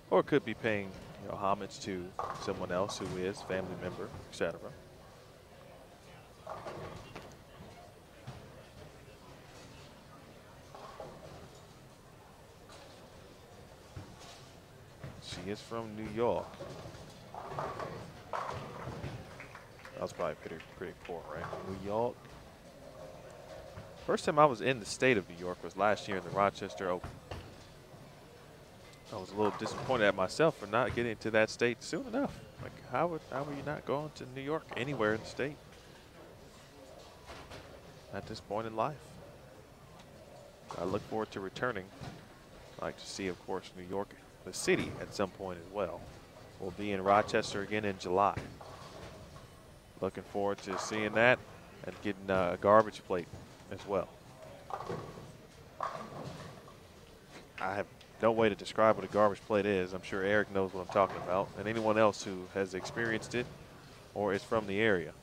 or could be paying homage to someone else who is family member, etc. She is from New York. That was probably pretty poor, right? New York. First time I was in the state of New York was last year in the Rochester Open. I was a little disappointed at myself for not getting to that state soon enough. Like, how were you not going to New York, anywhere in the state at this point in life? I look forward to returning. I'd like to see, of course, New York, the city, at some point as well. We'll be in Rochester again in July. Looking forward to seeing that and getting a garbage plate as well. I have no way to describe what a garbage plate is. I'm sure Eric knows what I'm talking about, and anyone else who has experienced it or is from the area.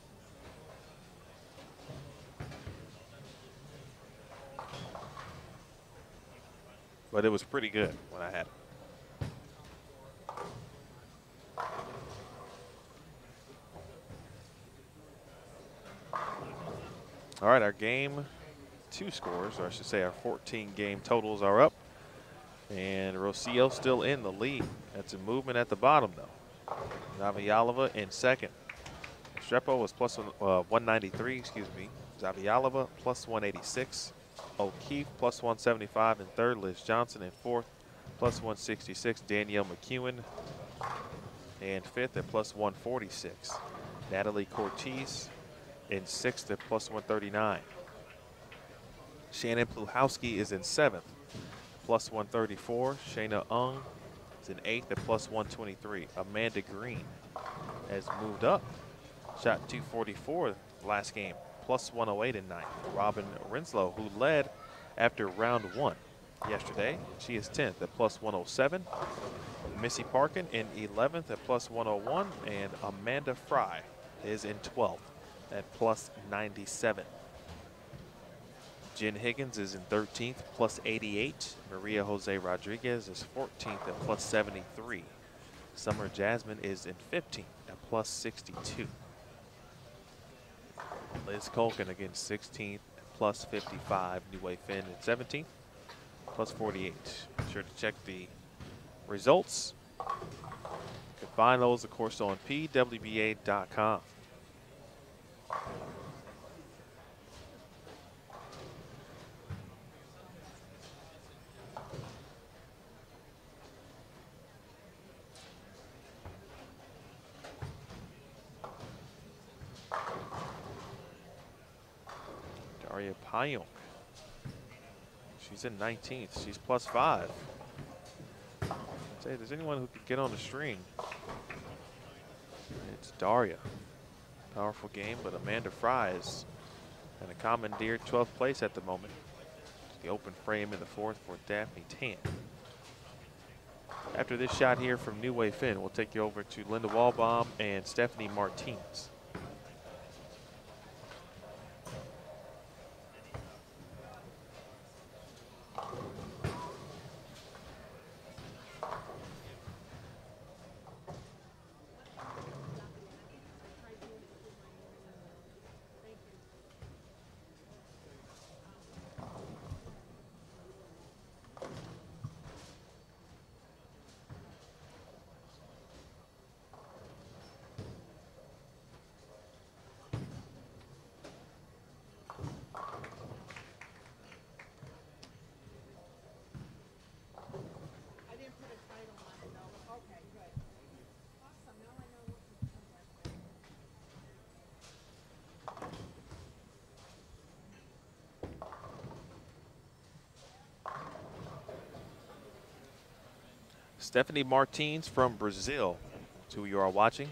But it was pretty good when I had it. All right, our game 2 scores, or I should say our 14 game totals are up. And Rocio still in the lead. That's a movement at the bottom, though. Zavialova in second. Strepo was plus 193, excuse me. Zavialova plus 186. O'Keefe plus 175 in third. Liz Johnson in fourth, plus 166. Danielle McEwen in fifth at plus 146. Natalie Cortez in sixth at plus 139. Shannon Pluhowski is in seventh, plus 134. Shayna Ung is in eighth at plus 123. Amanda Green has moved up. Shot 244 last game, plus 108 in ninth. Robin Renslow, who led after round 1, yesterday. She is 10th at plus 107. Missy Parkin in 11th at plus 101. And Amanda Fry is in 12th at plus 97. Jen Higgins is in 13th, plus 88. Maria Jose Rodriguez is 14th at plus 73. Summer Jasmine is in 15th at plus 62. Liz Colkin again 16th, plus 55. New Wei Finn at 17th, plus 48. Be sure to check the results. You can find those, of course, on PWBA.com. Daria Payunk. She's in 19th. She's plus 5. Say, if there's anyone who could get on the string, it's Daria. Powerful game, but Amanda Fry is in a commandeered 12th place at the moment. The open frame in the 4th for Daphne Tan. After this shot here from New Wei Finn, we'll take you over to Linda Walbaum and Stephanie Martins. Stephanie Martins from Brazil, that's who you are watching.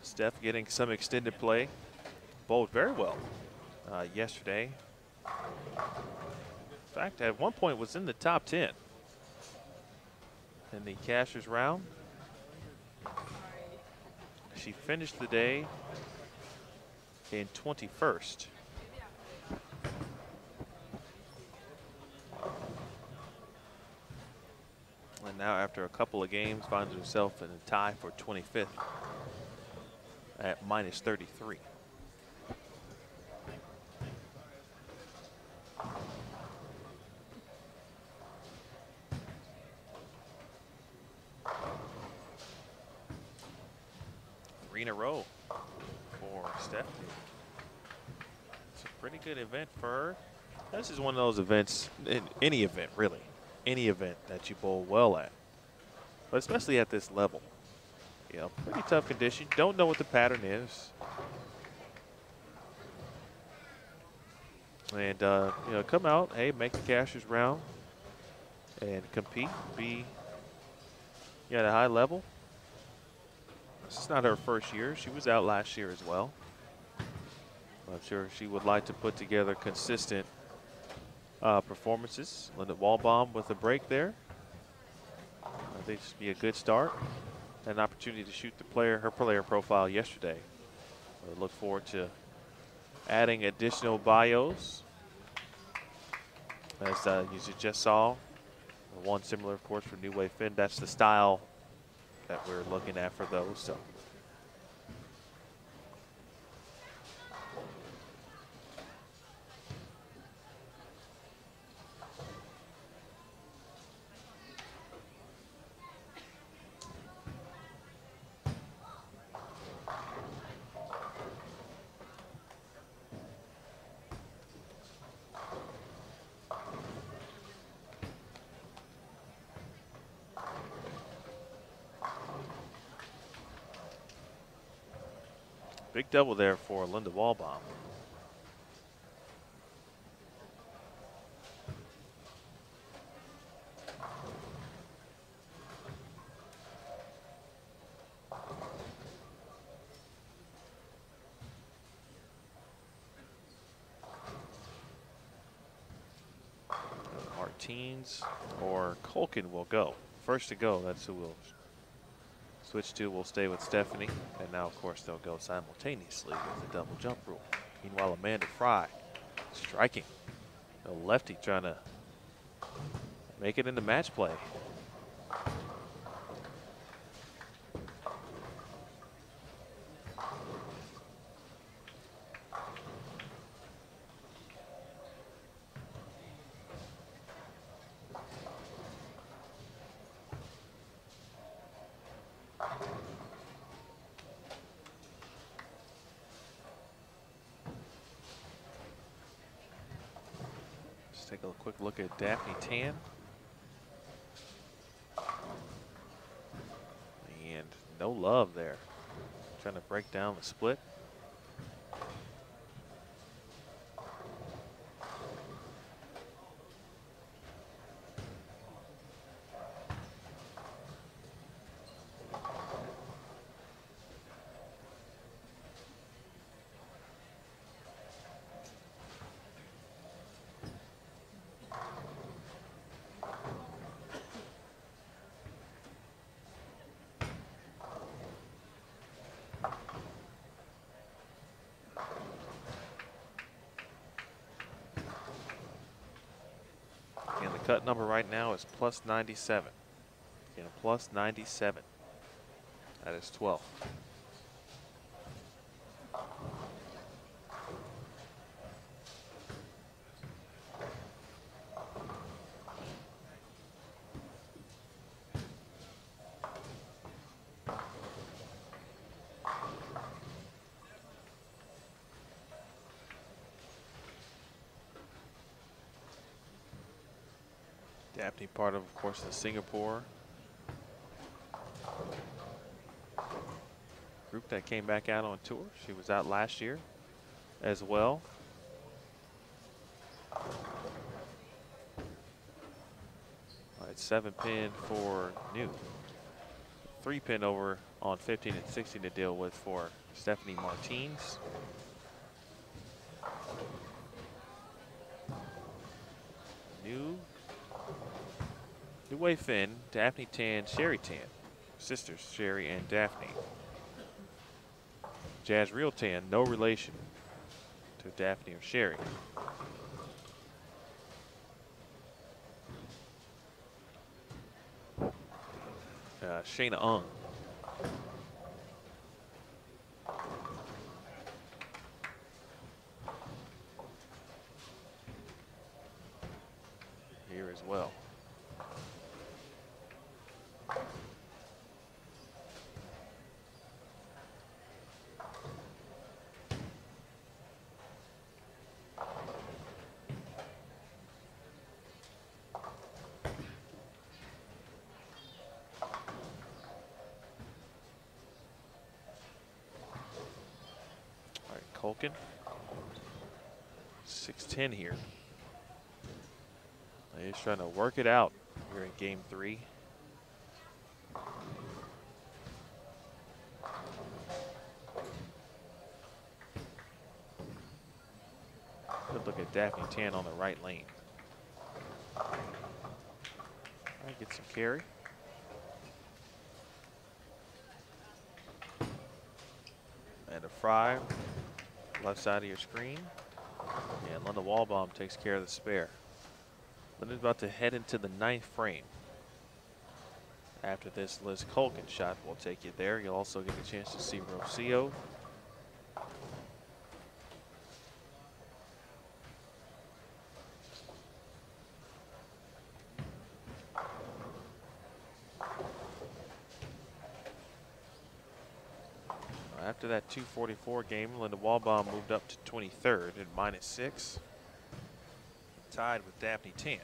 Steph getting some extended play. Bowled very well yesterday. In fact, at one point was in the top 10 in the cashers round. She finished the day in 21st. And now, after a couple of games, finds herself in a tie for 25th at minus 33. Three in a row for Stephanie. It's a pretty good event for her. This is one of those events, in any event really, any event that you bowl well at, but especially at this level. You know, pretty tough condition. Don't know what the pattern is. And, you know, come out, hey, make the cashers round and compete, be at a high level. This is not her first year. She was out last year as well. I'm sure she would like to put together consistent performances. Linda Walbaum with a break there. I think this would be a good start. An opportunity to shoot her player profile yesterday. I look forward to adding additional bios. As you just saw, one similar, of course, for New Wei Finn. That's the style that we're looking at for those. So. Big double there for Linda Walbaum. Martins or Culkin will go. First to go, that's who we'll switch to. We'll stay with Stephanie. And now, of course, they'll go simultaneously with the double jump rule. Meanwhile, Amanda Fry striking. A lefty trying to make it into match play. Take a quick look at Daphne Tan. And no love there. Trying to break down the split. Cut number right now is plus 97. Again, plus 97. That is 12. Daphne, part of course, the Singapore group that came back out on tour. She was out last year as well. All right, 7-pin for New. 3-pin over on 15 and 16 to deal with for Stephanie Martins. New Wei Finn, Daphne Tan, Sherry Tan. Sisters Sherry and Daphne. Jazreel Tan, no relation to Daphne or Sherry. Shayna Ung. Here as well. Culkin, 6'10" here. He's trying to work it out here in game 3. Good look at Daphne Tan on the right lane. All right, get some carry. And a Fry. Left side of your screen. And Linda Walbaum takes care of the spare. Linda's about to head into the 9th frame. After this Liz Culkin shot will take you there. You'll also get a chance to see Rocio. After that 244 game, Linda Walbaum moved up to 23rd at -6. Tied with Daphne Tan.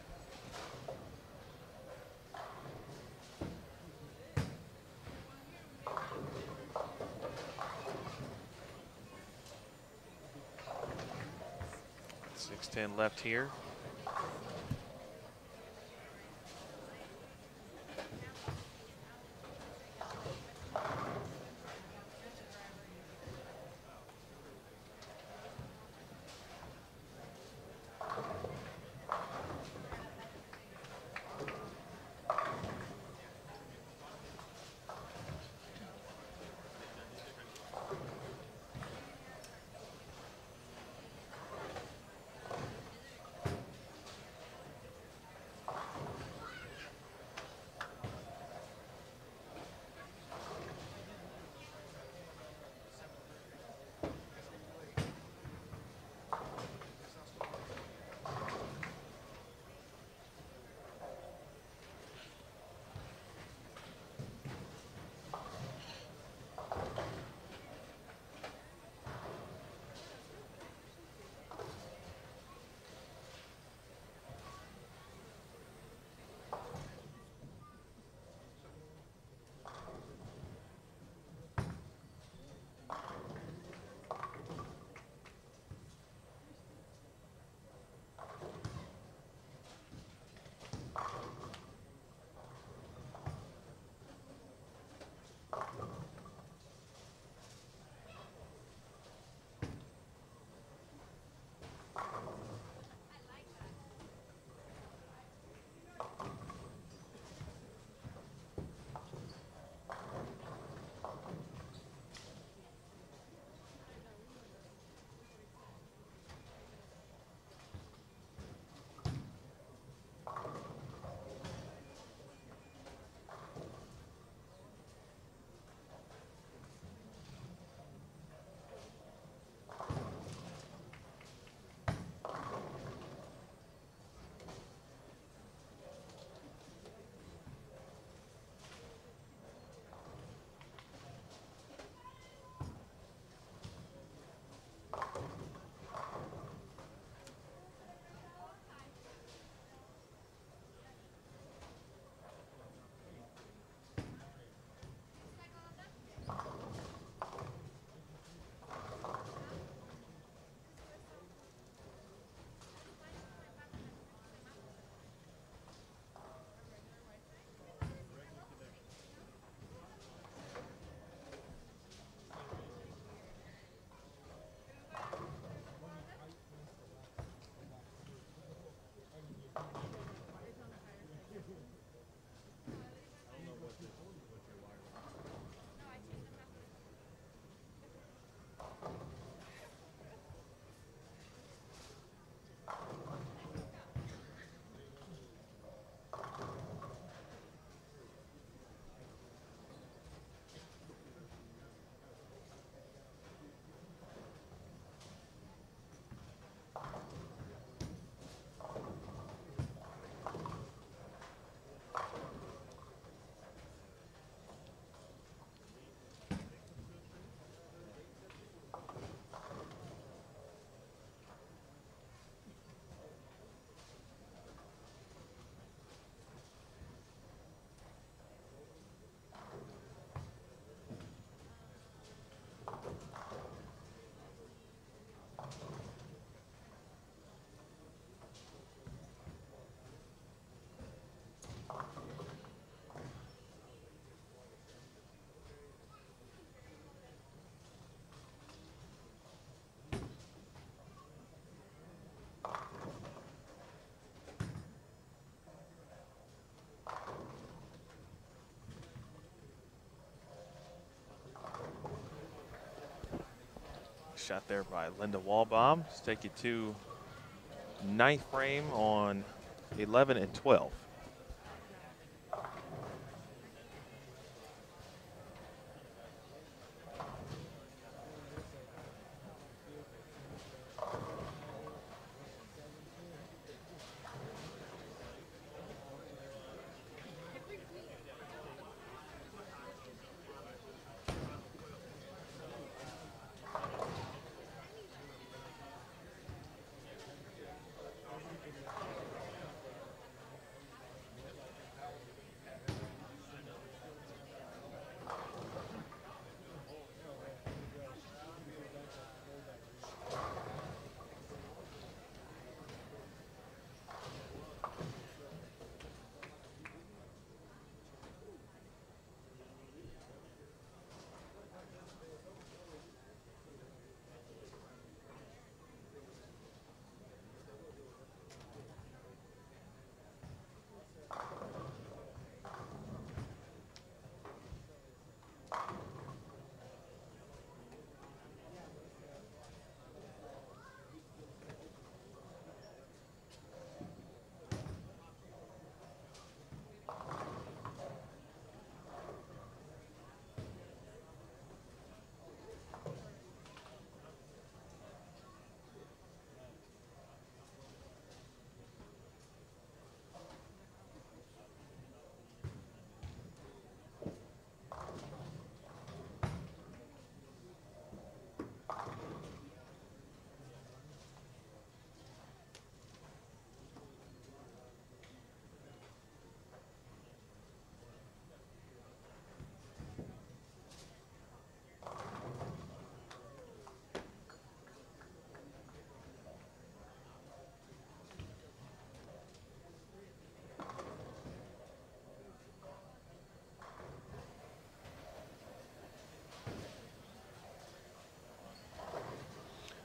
.610 left here. shot there by Linda Walbaum. Let's take you to ninth frame on 11 and 12.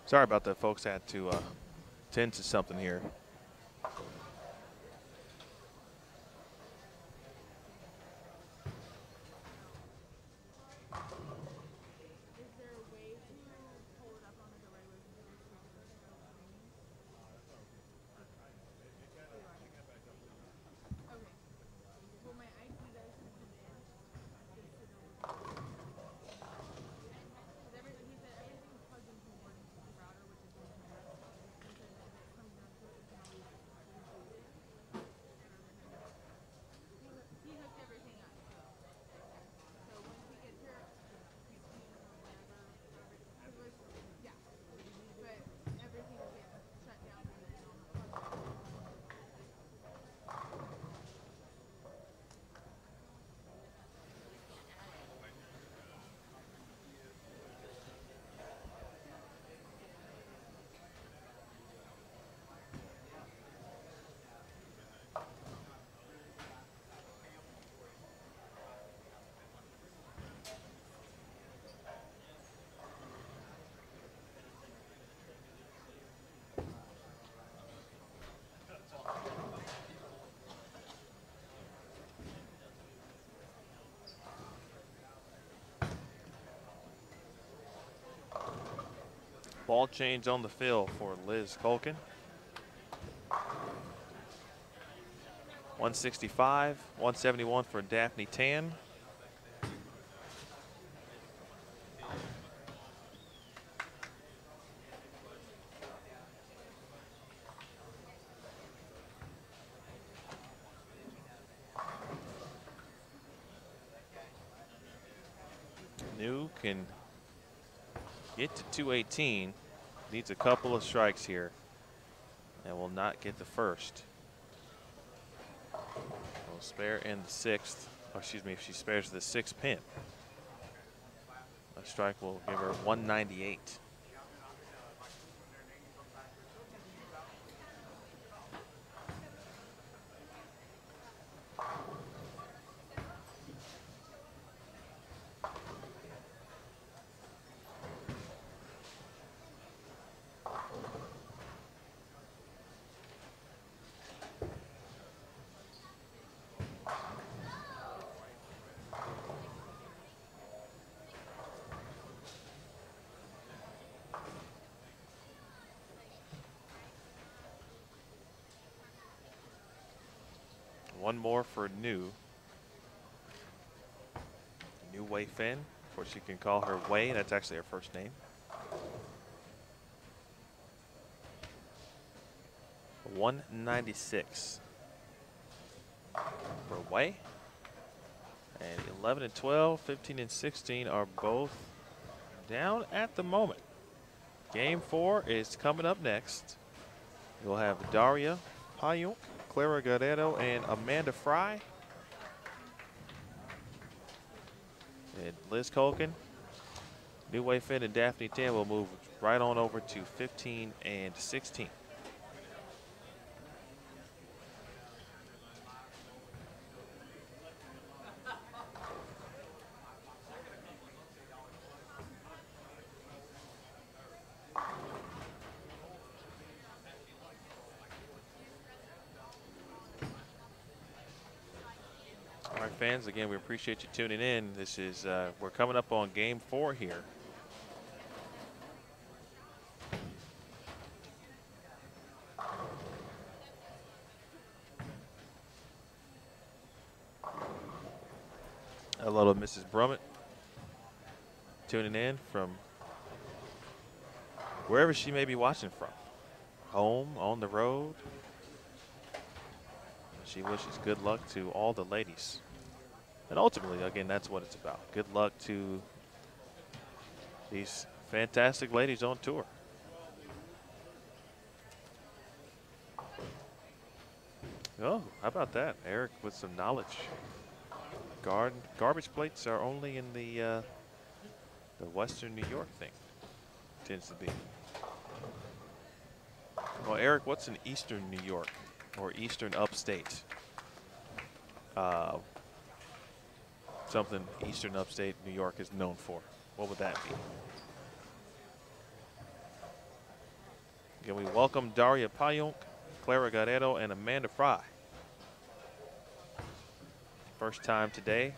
Sorry about that, folks. Had to tend to something here. Ball change on the field for Liz Culkin. 165, 171 for Daphne Tan. New can get to 218. Needs a couple of strikes here and will not get the first. Will spare in the sixth. Oh, excuse me, if she spares the sixth pin. A strike will give her 198. One more for New. New Wei Fin. Of course, you can call her Wei. That's actually her first name. 196 for Wei. And 11 and 12, 15 and 16 are both down at the moment. Game 4 is coming up next. You'll have Daria Payunk, Clara Guerrero, and Amanda Fry. And Liz Colkin, New Wei Fin, and Daphne Tan will move right on over to 15 and 16. All right, fans, again, we appreciate you tuning in. This is, we're coming up on game 4 here. Hello to Mrs. Brummett, tuning in from wherever she may be watching from. Home, on the road. She wishes good luck to all the ladies. And ultimately, again, that's what it's about. Good luck to these fantastic ladies on tour. Oh, how about that? Eric with some knowledge. Garbage plates are only in the Western New York thing. Tends to be. Well, Eric, what's in Eastern New York or Eastern Upstate? Something Eastern Upstate New York is known for. What would that be? Again, we welcome Daria Payunk, Clara Guerrero, and Amanda Fry. First time today.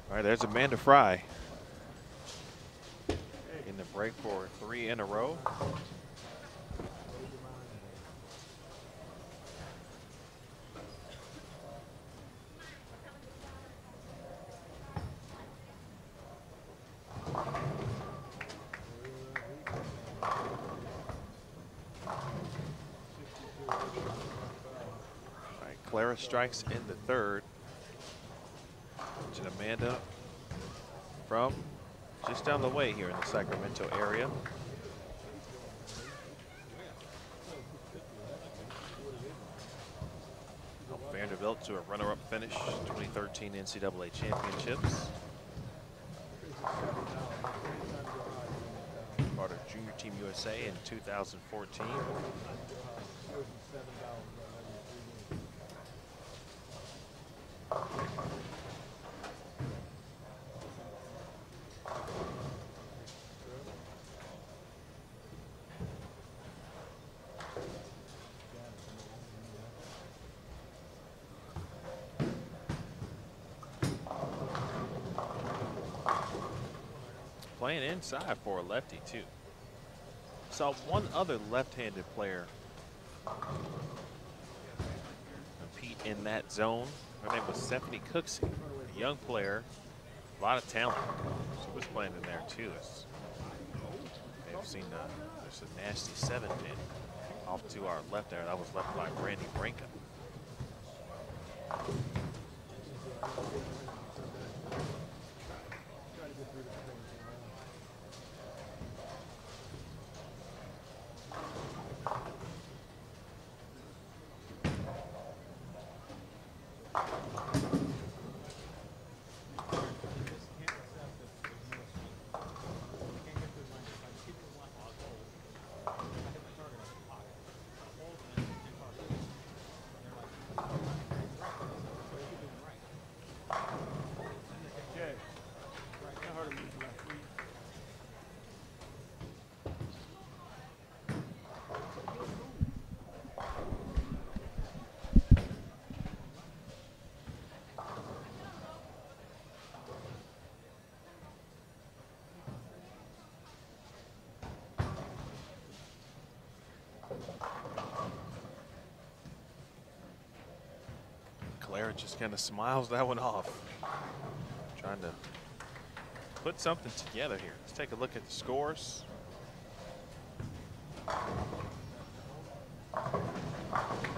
All right, there's Amanda Fry in the break for 3 in a row. All right, Clara strikes in the third. And Amanda from just down the way here in the Sacramento area. Vanderbilt to a runner-up finish, 2013 NCAA championships. Part of Junior Team USA in 2014. Playing inside for a lefty, too. Saw one other left-handed player compete in that zone. Her name was Stephanie Cooksey, a young player, a lot of talent. She was playing in there, too. They've seen there's a nasty 7-pin off to our left there. That was left by Brandy Branca. Clara just kind of smiles that one off. Trying to put something together here. Let's take a look at the scores.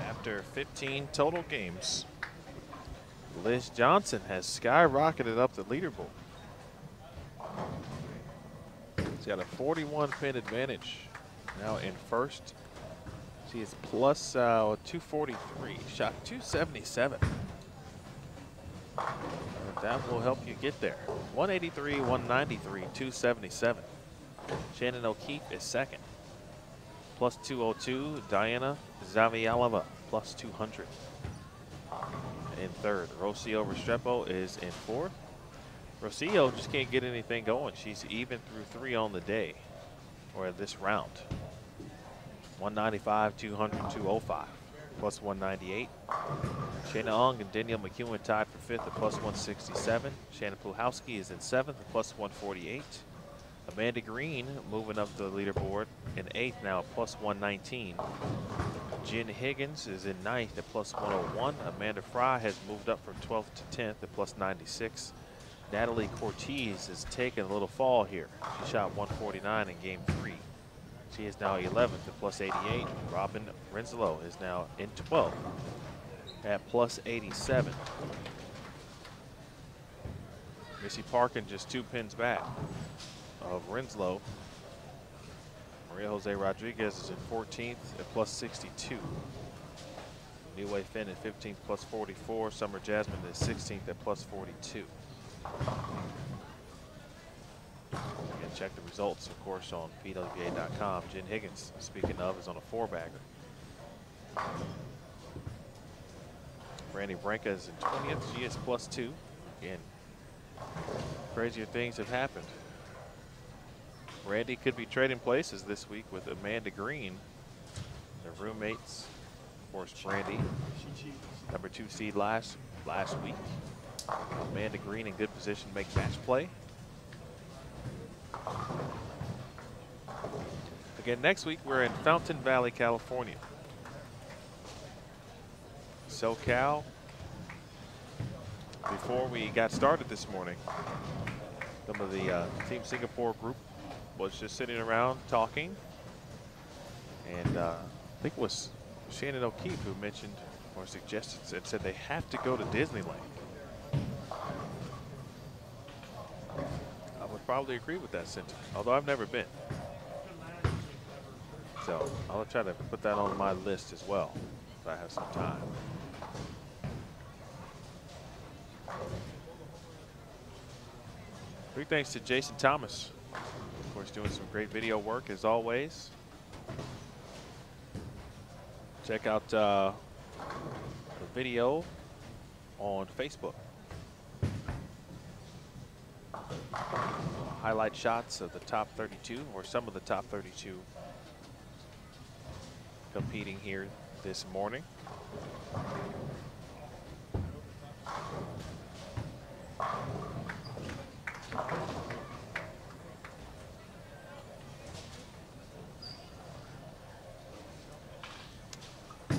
After 15 total games, Liz Johnson has skyrocketed up the leaderboard. She's got a 41-pin advantage now in first. She is plus 243, shot 277. And that will help you get there. 183, 193, 277. Shannon O'Keefe is second. Plus 202, Diana Zavialova, plus 200. In third, Rocio Restrepo is in fourth. Rocio just can't get anything going. She's even through 3 on the day, or this round. 195, 200, 205. plus 198. Shayna Ong and Danielle McEwen tied for 5th at plus 167. Shannon Puhowski is in 7th at plus 148. Amanda Green moving up the leaderboard in 8th now at plus 119. Jen Higgins is in 9th at plus 101. Amanda Fry has moved up from 12th to 10th at plus 96. Natalie Cortez has taken a little fall here. She shot 149 in game 3. She is now 11th at plus 88. Robin Renslow is now in 12th at plus 87. Missy Parkin just 2 pins back of Renslow. Maria Jose Rodriguez is in 14th at plus 62. New Way Finn at 15th plus 44. Summer Jasmine is 16th at plus 42. And check the results, of course, on PWBA.com. Jen Higgins, speaking of, is on a 4-bagger. Brandy Branca is in 20th. She is plus 2. Again, crazier things have happened. Randy could be trading places this week with Amanda Green. Their roommates, of course, Brandy, number 2 seed last week. Amanda Green in good position to make match play. Again, next week we're in Fountain Valley, California. SoCal. Before we got started this morning, some of the Team Singapore group was just sitting around talking, and I think it was Shannon O'Keefe who mentioned or suggested and said they have to go to Disneyland. I would probably agree with that sentiment, although I've never been. So I'll try to put that on my list as well if I have some time. Big thanks to Jason Thomas, of course, doing some great video work as always. Check out the video on Facebook. Highlight shots of the top 32, or some of the top 32 competing here this morning.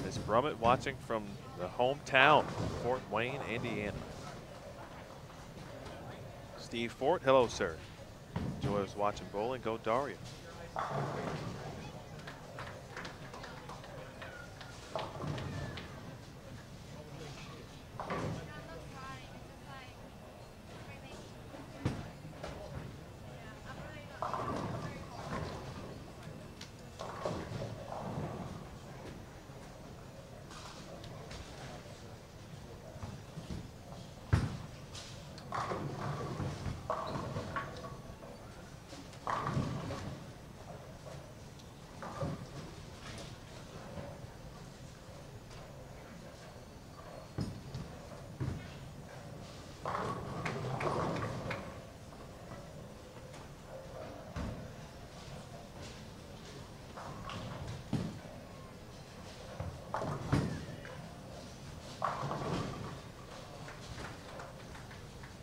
Miss Brummett watching from the hometown, Fort Wayne, Indiana. Steve Fort, hello, sir. Enjoy us watching bowling. Go Daria.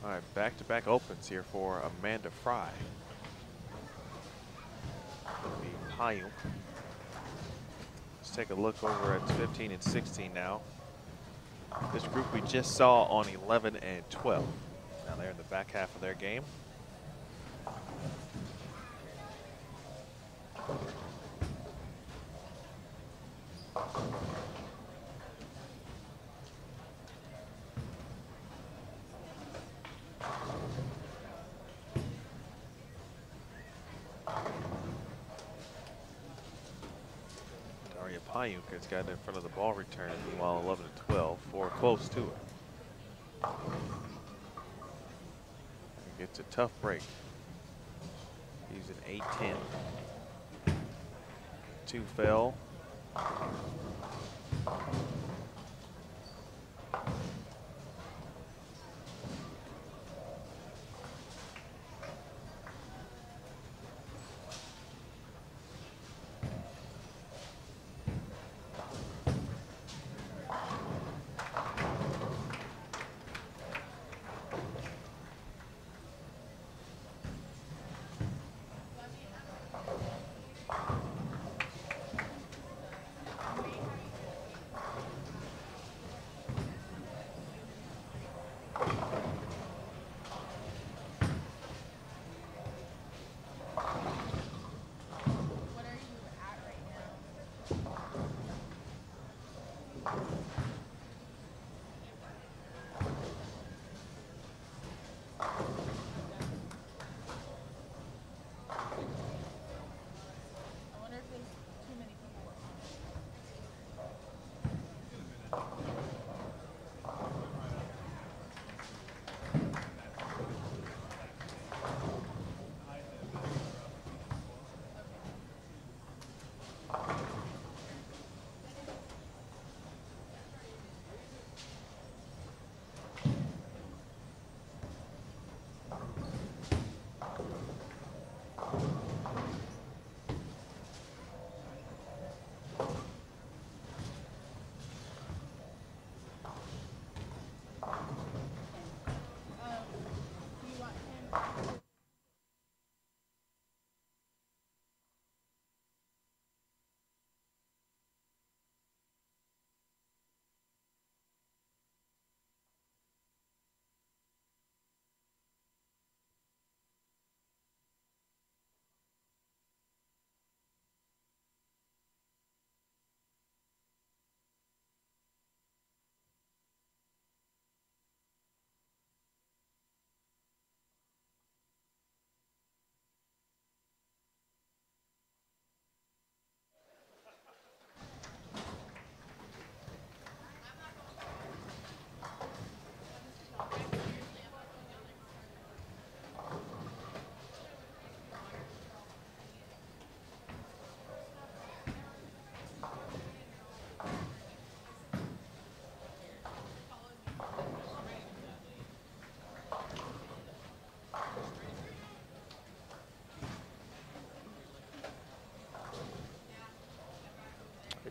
All right, back-to-back opens here for Amanda Fry. The Payuk. Let's take a look over at 15 and 16 now. This group we just saw on 11 and 12. Now they're in the back half of their game. Payuk has gotten in front of the ball return, meanwhile 11 and 12, 4 close to it. He gets a tough break. He's an 8-10. 2 fell.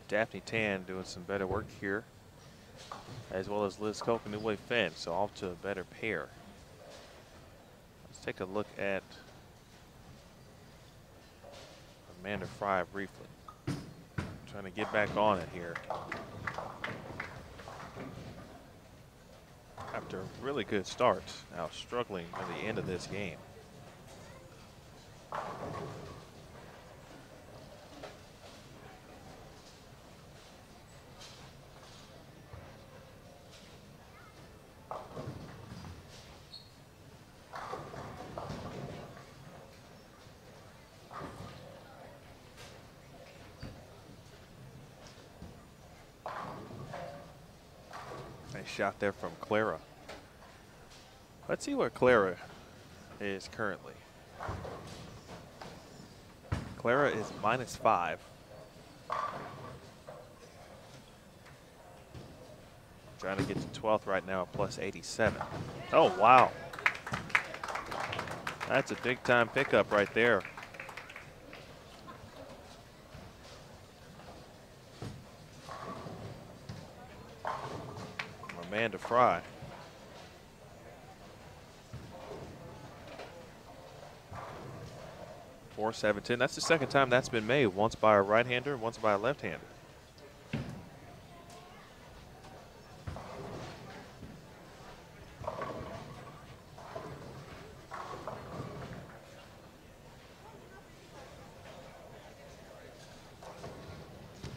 Daphne Tan doing some better work here, as well as Liz Koch and Uwe Finn. So off to a better pair. Let's take a look at Amanda Fry briefly. Trying to get back on it here. After a really good start, now struggling at the end of this game. Nice shot there from Clara. Let's see where Clara is currently. Clara is -5. Trying to get to 12th right now at +87. Oh, wow. That's a big time pickup right there. Amanda Fry. .417. That's the second time that's been made. Once by a right-hander and once by a left-hander.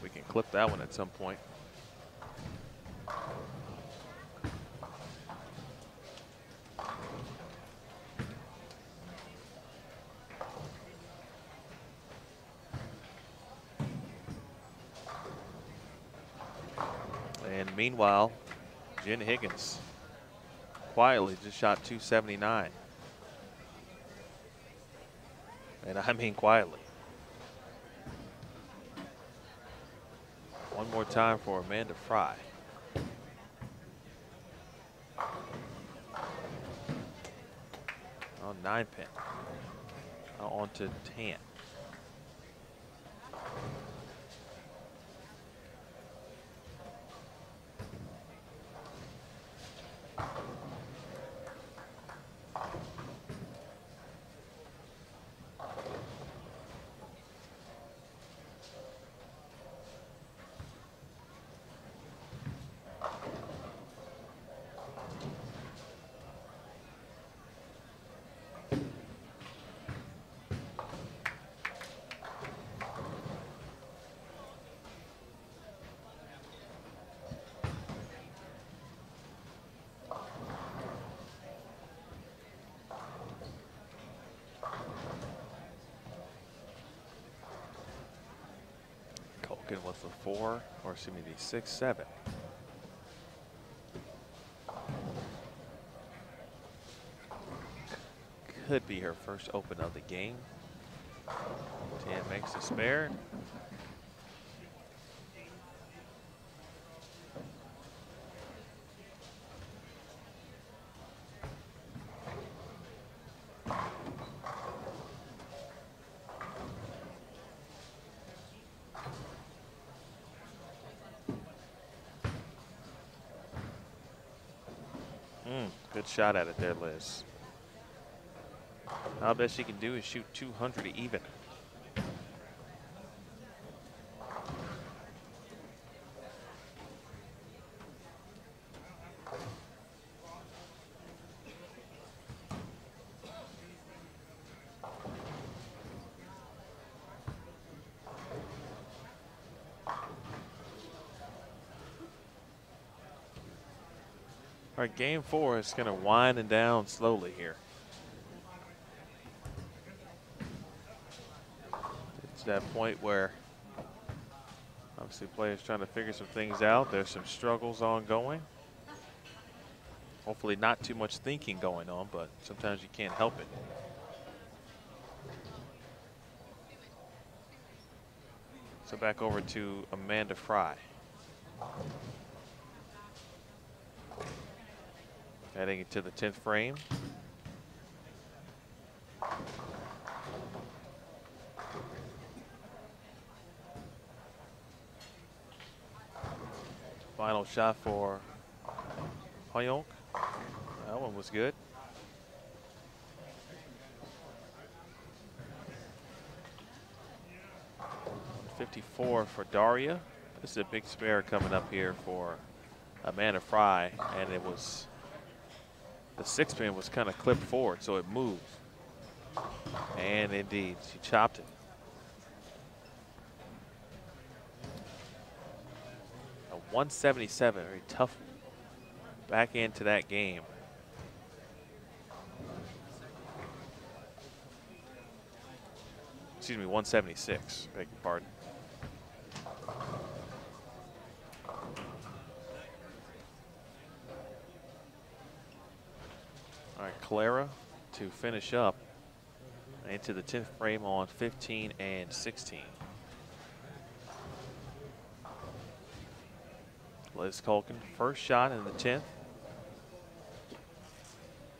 We can clip that one at some point. And meanwhile, Jen Higgins quietly just shot .279. And I mean quietly. One more time for Amanda Fry. Oh, 9-pin. Now on to Tan. With the 4, or excuse me, the 6-7. Could be her first open of the game. Tan makes a spare. Good shot at it there, Liz. All best she can do is shoot 200 even. All right, game 4 is going to wind and down slowly here. It's that point where obviously players trying to figure some things out. There's some struggles ongoing. Hopefully not too much thinking going on, but sometimes you can't help it. So back over to Amanda Fry. Heading into the 10th frame. shot for Hoyonk. That one was good. .54 for Daria. This is a big spare coming up here for Amanda Fry, and it was the 6-pin was kind of clipped forward, so it moved. And indeed, she chopped it. A 177, very tough back into that game. Excuse me, 176, beg your pardon. All right, Clara to finish up into the 10th frame on 15 and 16. Liz Culkin, first shot in the 10th.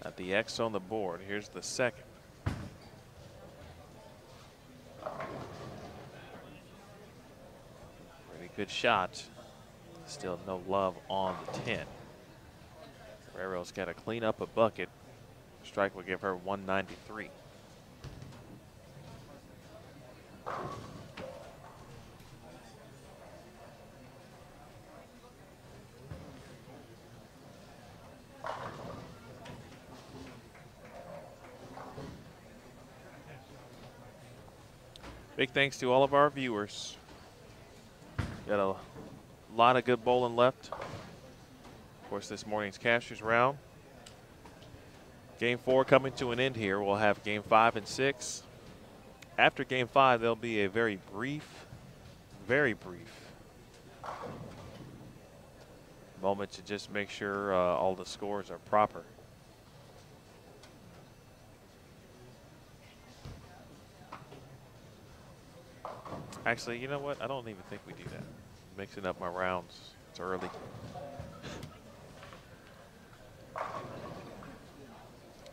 At the X on the board. Here's the second. Pretty good shot. Still no love on the 10. Guerrero's got to clean up a bucket. Strike will give her 193. Big thanks to all of our viewers. Got a lot of good bowling left. Of course, this morning's Cashers round. Game 4 coming to an end here. We'll have game 5 and 6. After game 5, there'll be a very brief moment to just make sure all the scores are proper. Actually, you know what? I don't even think we do that. Mixing up my rounds. It's early.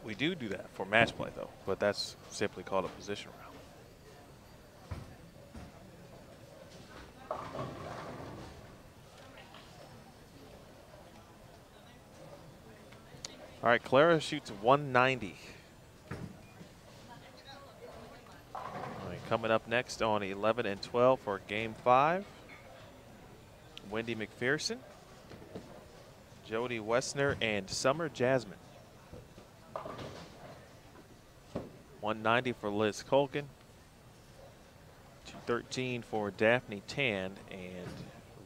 We do that for match play, though, but that's simply called a position round. All right, Clara shoots 190. Coming up next on 11 and 12 for game 5. Wendy McPherson, Jody Wessner, and Summer Jasmine. 190 for Liz Culkin. 213 for Daphne Tan, and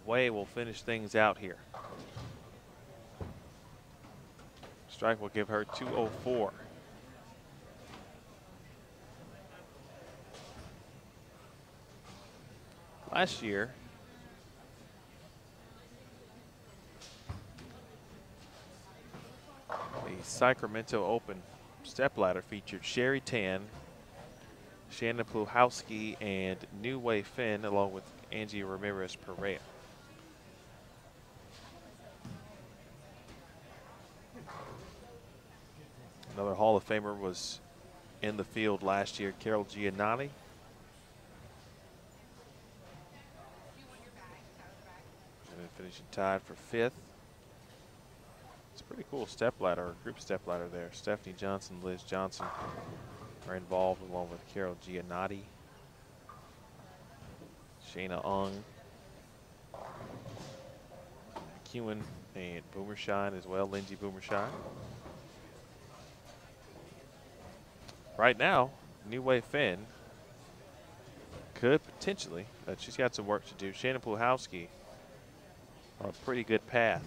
Way will finish things out here. Strike will give her 204. Last year, the Sacramento Open stepladder featured Sherry Tan, Shannon Pluhowski, and New Wei Finn, along with Angie Ramirez Perea. Another Hall of Famer was in the field last year, Carol Giannotti. Finishing tied for 5th. It's a pretty cool stepladder, or group stepladder there. Stephanie Johnson, Liz Johnson are involved, along with Carol Giannotti, Shayna Ung, Kewen, and Boomershine as well, Lindsay Boomershine. Right now, New Wei Finn could potentially, but she's got some work to do. Shannon Pluhowski on a pretty good path.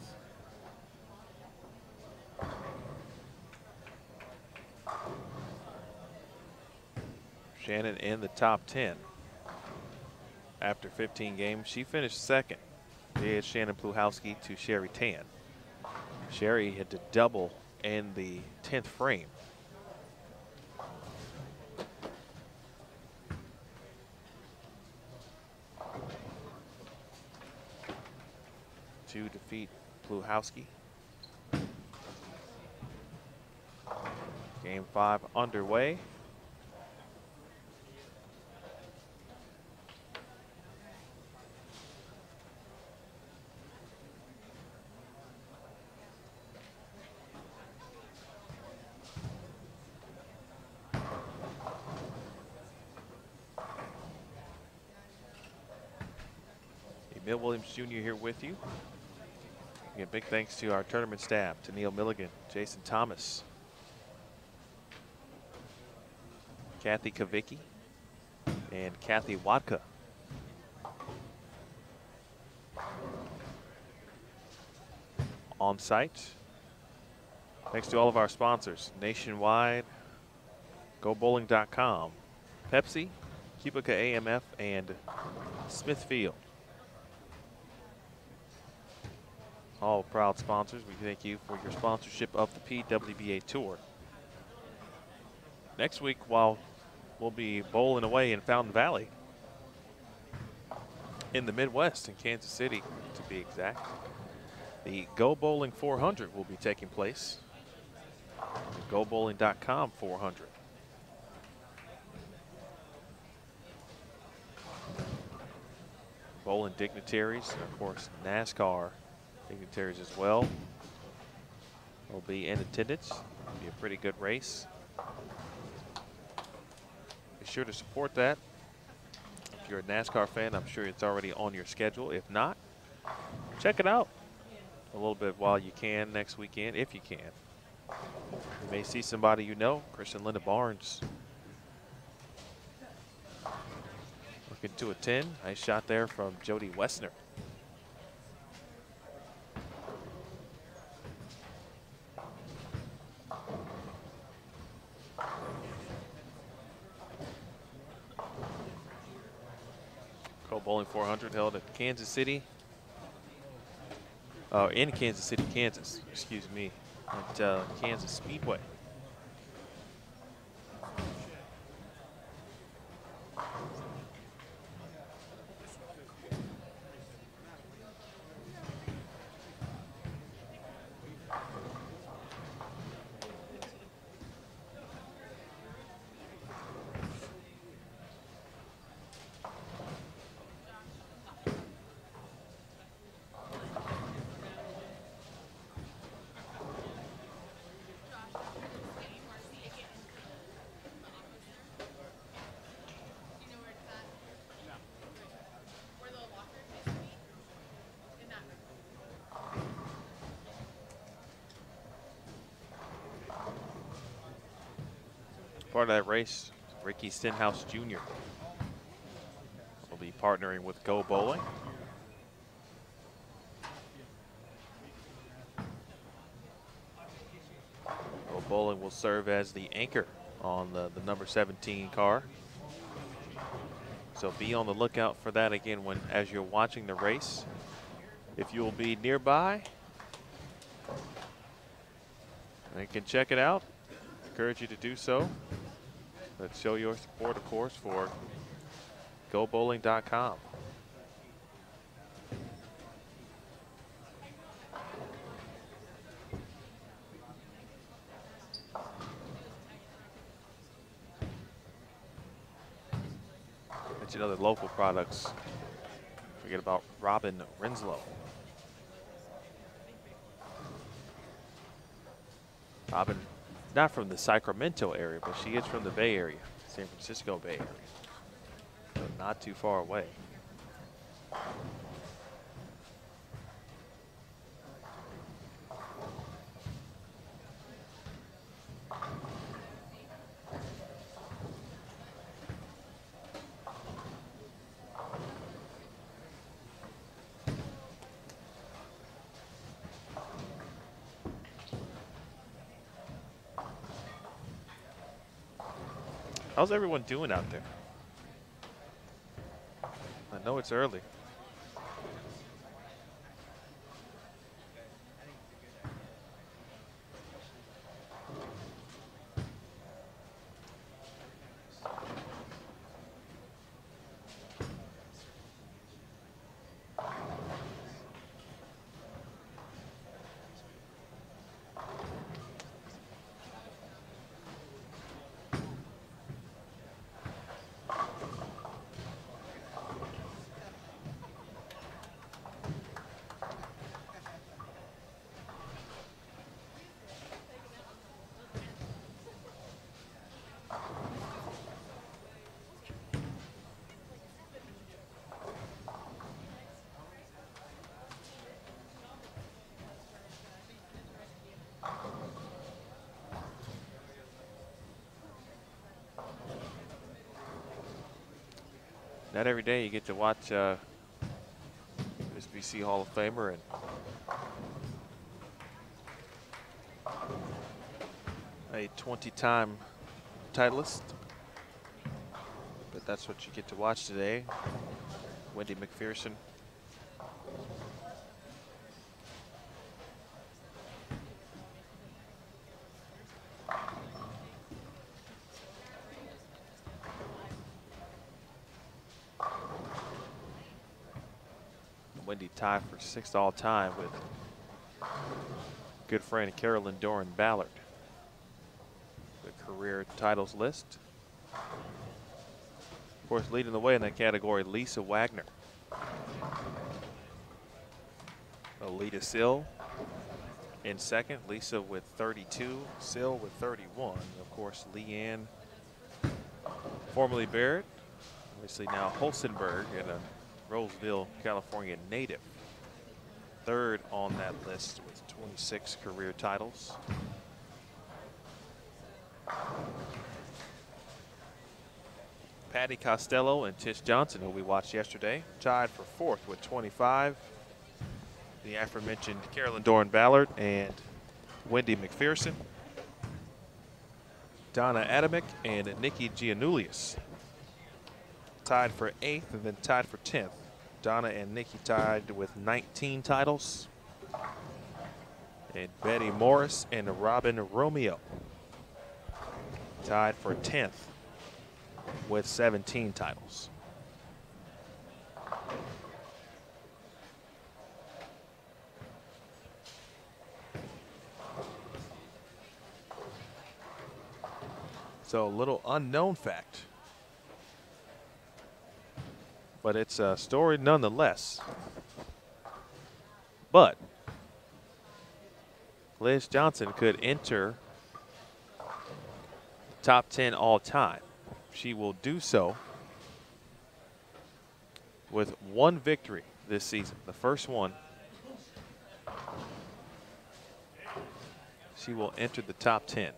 Shannon in the top 10 after 15 games. She finished 2nd. They had Shannon Pluhowski to Sherry Tan. Sherry had to double in the 10th frame. To defeat Pluhowski. Game 5 underway. Milt Williams Jr. here with you. Again, big thanks to our tournament staff, to Neil Milligan, Jason Thomas, Kathy Kavicki, and Kathy Watka. On site. Thanks to all of our sponsors, Nationwide, GoBowling.com, Pepsi, Cubica AMF, and Smithfield. All proud sponsors. We thank you for your sponsorship of the PWBA Tour. Next week, while we'll be bowling away in Fountain Valley, in the Midwest, in Kansas City, to be exact, the Go Bowling 400 will be taking place. The GoBowling.com 400. Bowling dignitaries, and of course, NASCAR dignitaries as well will be in attendance. It'll be a pretty good race. Be sure to support that. If you're a NASCAR fan, I'm sure it's already on your schedule. If not, check it out a little bit while you can next weekend, if you can. You may see somebody you know. Christian Linda Barnes looking to a 10. Nice shot there from Jody Wessner. Go Bowling 400 held at Kansas City. In Kansas City, Kansas, excuse me, at Kansas Speedway. Part of that race, Ricky Stenhouse Jr. will be partnering with Go Bowling. Go Bowling will serve as the anchor on the number 17 car. So be on the lookout for that again as you're watching the race. If you'll be nearby and can check it out, encourage you to do so. Let's show your support, of course, for GoBowling.com. Mention other local products. Forget about Robin Renslow. Robin, not from the Sacramento area, but she is from the Bay Area, San Francisco Bay Area. So not too far away. How's everyone doing out there? I know it's early. Not every day you get to watch USBC Hall of Famer and a 20-time titleist. But that's what you get to watch today. Wendy McPherson. Wendy tied for 6th all-time with good friend Carolyn Doran Ballard. The career titles list. Of course, leading the way in that category, Lisa Wagner. Alita Sill in second. Lisa with 32, Sill with 31. Of course, Leanne, formerly Barrett, obviously now Holstenberg, and a Roseville, California native. Third on that list with 26 career titles. Patty Costello and Tish Johnson, who we watched yesterday, tied for 4th with 25. The aforementioned Carolyn Doran Ballard and Wendy McPherson. Donna Adamick and Nikki Giannoulias tied for 8th and then tied for 10th. Donna and Nikki tied with 19 titles. And Betty Morris and Robin Romeo tied for 10th with 17 titles. So a little unknown fact, but it's a story nonetheless. But Liz Johnson could enter the top 10 all time. She will do so with 1 victory this season, the first one. She will enter the top 10.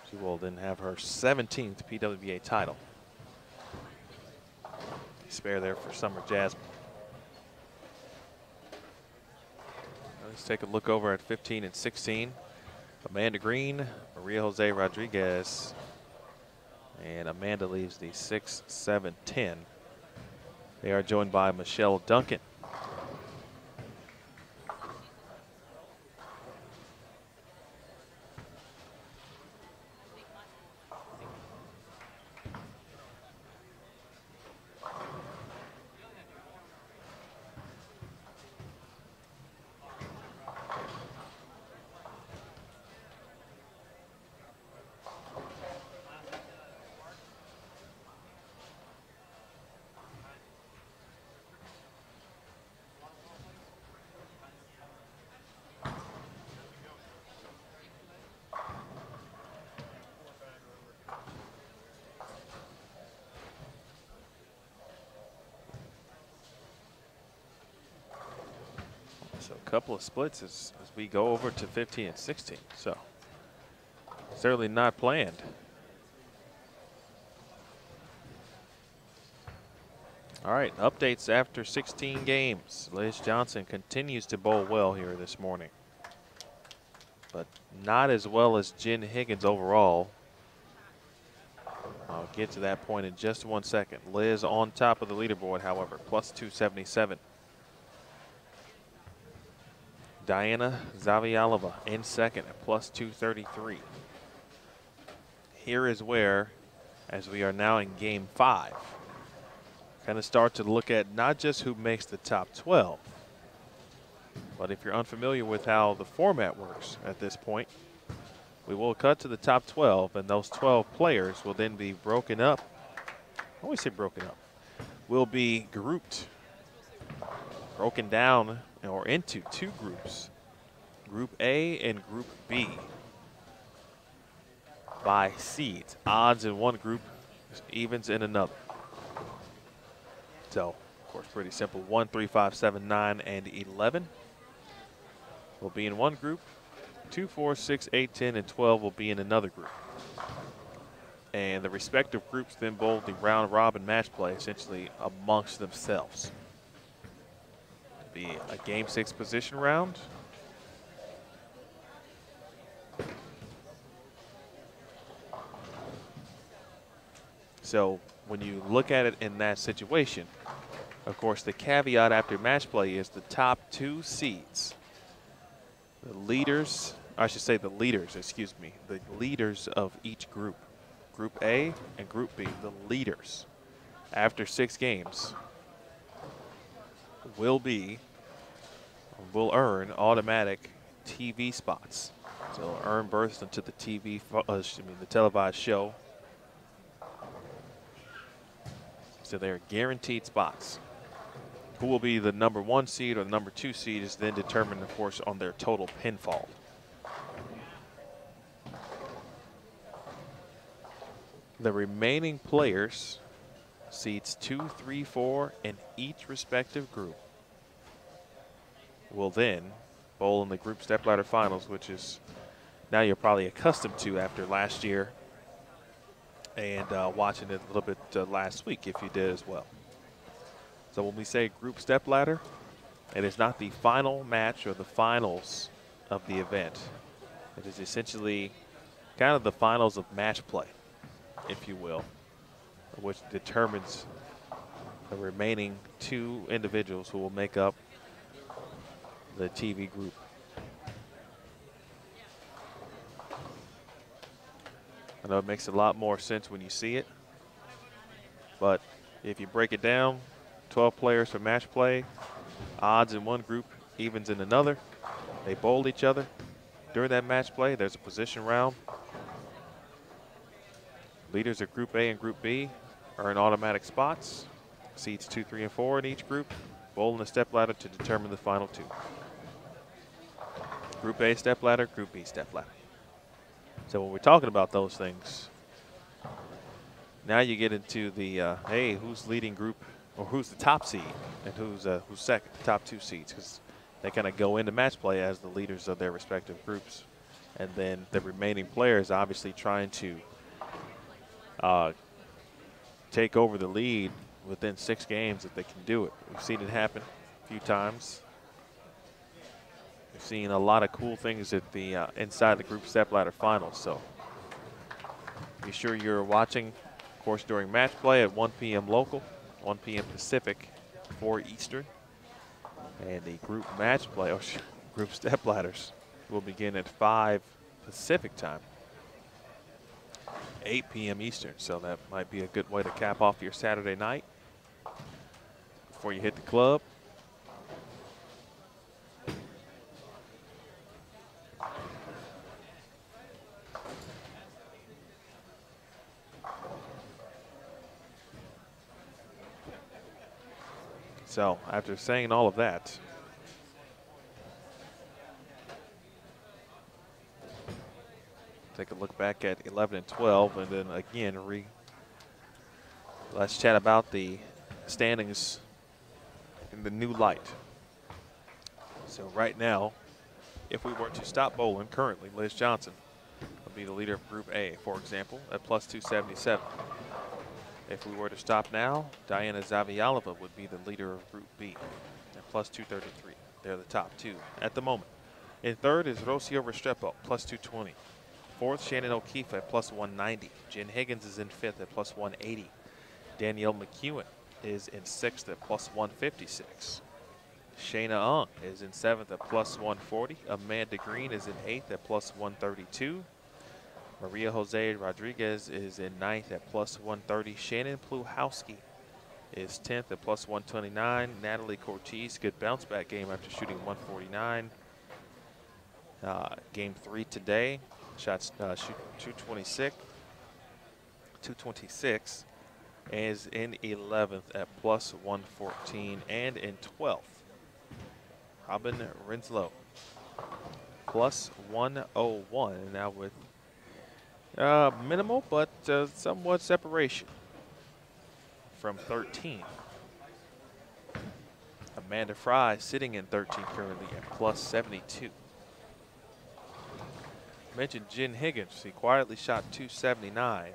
She will then have her 17th PWBA title. Spare there for Summer Jasmine. Let's take a look over at 15 and 16. Amanda Green, Maria Jose Rodriguez, and Amanda leaves the 6, 7, 10. They are joined by Michelle Duncan. So a couple of splits as we go over to 15 and 16. So certainly not planned. All right, updates after 16 games. Liz Johnson continues to bowl well here this morning, but not as well as Jen Higgins overall. I'll get to that point in just 1 second. Liz on top of the leaderboard, however, plus 277. Diana Zavialova in second at plus 233. Here is where, as we are now in game 5, kind of start to look at not just who makes the top 12, but if you're unfamiliar with how the format works at this point, we will cut to the top 12, and those 12 players will then be broken up. I always say broken up. Will be grouped, broken down, or into 2 groups, Group A and Group B, by seeds. Odds in one group, evens in another. So, of course, pretty simple. 1, 3, 5, 7, 9, and 11 will be in one group. 2, 4, 6, 8, 10, and 12 will be in another group. And the respective groups then bowl the round robin match play essentially amongst themselves. It'll be a game 6 position round. So when you look at it in that situation, of course, the caveat after match play is the top 2 seeds. The leaders, I should say the leaders, excuse me, the leaders of each group. Group A and Group B, the leaders, after 6 games, will earn automatic TV spots. So they'll earn berths into the the televised show. So they're guaranteed spots. Who will be the number 1 seed or the number 2 seed is then determined, of course, on their total pinfall. The remaining players, seeds 2, 3, 4 in each respective group, will then bowl in the group stepladder finals, which is now you're probably accustomed to after last year and watching it a little bit last week if you did as well. So when we say group stepladder, it is not the final match or the finals of the event. It is essentially kind of the finals of match play, if you will, which determines the remaining 2 individuals who will make up the TV group. I know it makes a lot more sense when you see it, but if you break it down, 12 players for match play, odds in one group, evens in another. They bowl each other. During that match play, there's a position round. Leaders of Group A and Group B earn automatic spots. Seeds 2, 3, and 4 in each group bowl in the stepladder to determine the final 2. Group A stepladder, Group B stepladder. So when we're talking about those things, now you get into the, hey, who's leading group, or who's the top seed, and who's second, the top 2 seeds, because they kind of go into match play as the leaders of their respective groups. And then the remaining players obviously trying to take over the lead within 6 games if they can do it. We've seen it happen a few times. We've seen a lot of cool things at the inside the group stepladder finals. So be sure you're watching, of course, during match play at 1 p.m. local, 1 p.m. Pacific, 4 Eastern. And the group match play, or group stepladders, will begin at 5 Pacific time, 8 p.m. Eastern. So that might be a good way to cap off your Saturday night before you hit the club. So after saying all of that, take a look back at 11 and 12, and then again, let's chat about the standings in the new light. So right now, if we were to stop bowling currently, Liz Johnson would be the leader of Group A, for example, at plus 277. If we were to stop now, Diana Zavialova would be the leader of Group B at plus 233. They're the top 2 at the moment. In third is Rocio Restrepo, plus 220. Fourth, Shannon O'Keefe at plus 190. Jen Higgins is in fifth at plus 180. Danielle McEwen is in sixth at plus 156. Shayna Ung is in seventh at plus 140. Amanda Green is in eighth at plus 132. Maria Jose Rodriguez is in ninth at plus 130. Shannon Pluhowski is 10th at plus 129. Natalie Cortez, good bounce back game after shooting 149. Game 3 today, shoot 226, is in 11th at plus 114, and in 12th, Robin Renslow, plus 101, and now with minimal but somewhat separation from 13. Amanda Fry sitting in 13 currently at plus 72. Mentioned Jen Higgins. He quietly shot 279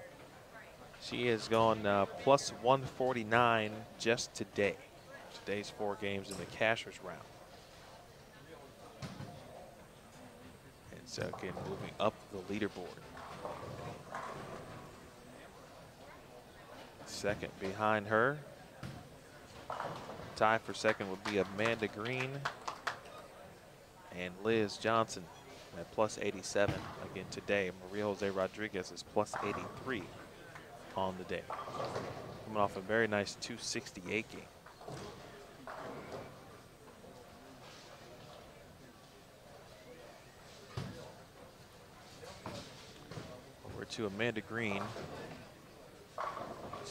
She has gone plus 149 just today. Today's 4 games in the cashers round. And so again, moving up the leaderboard. Second behind her. Tie for second would be Amanda Green and Liz Johnson at plus 87 again today. Maria Jose Rodriguez is plus 83 on the day. Coming off a very nice 268 game. Over to Amanda Green.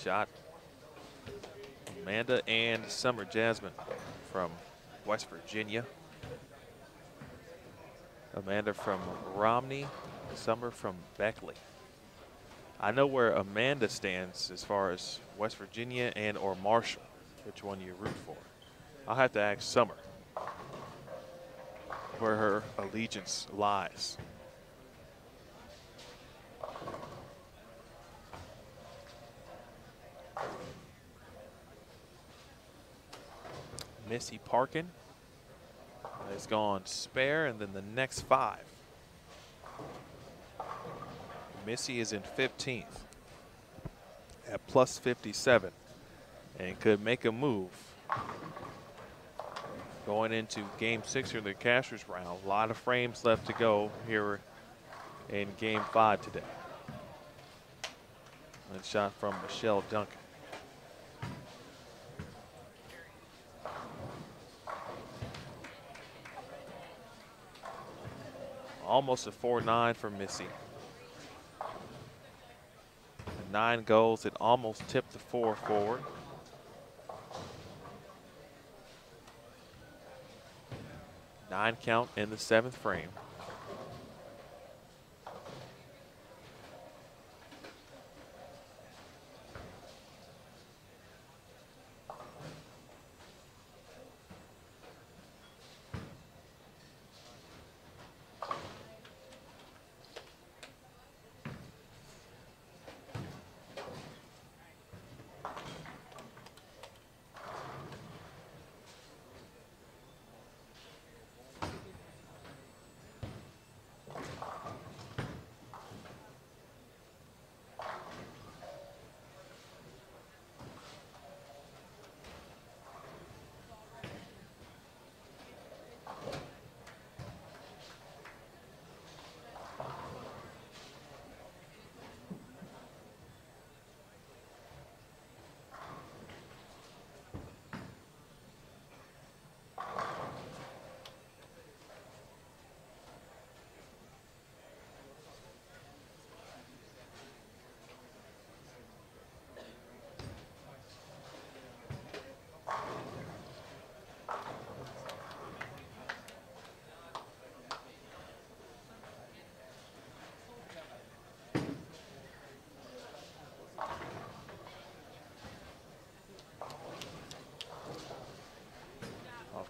Shot. Amanda and Summer Jasmine from West Virginia. Amanda from Romney, Summer from Beckley. I know where Amanda stands as far as West Virginia and or Marshall, which one you root for. I'll have to ask Summer where her allegiance lies. Missy Parkin has gone spare, and then the next 5. Missy is in 15th at plus 57 and could make a move going into game 6 of the cashers round. A lot of frames left to go here in game 5 today. And shot from Michelle Duncan. Almost a 4-9 for Missy. 9 goals, it almost tipped the 4 forward. Nine count in the 7th frame.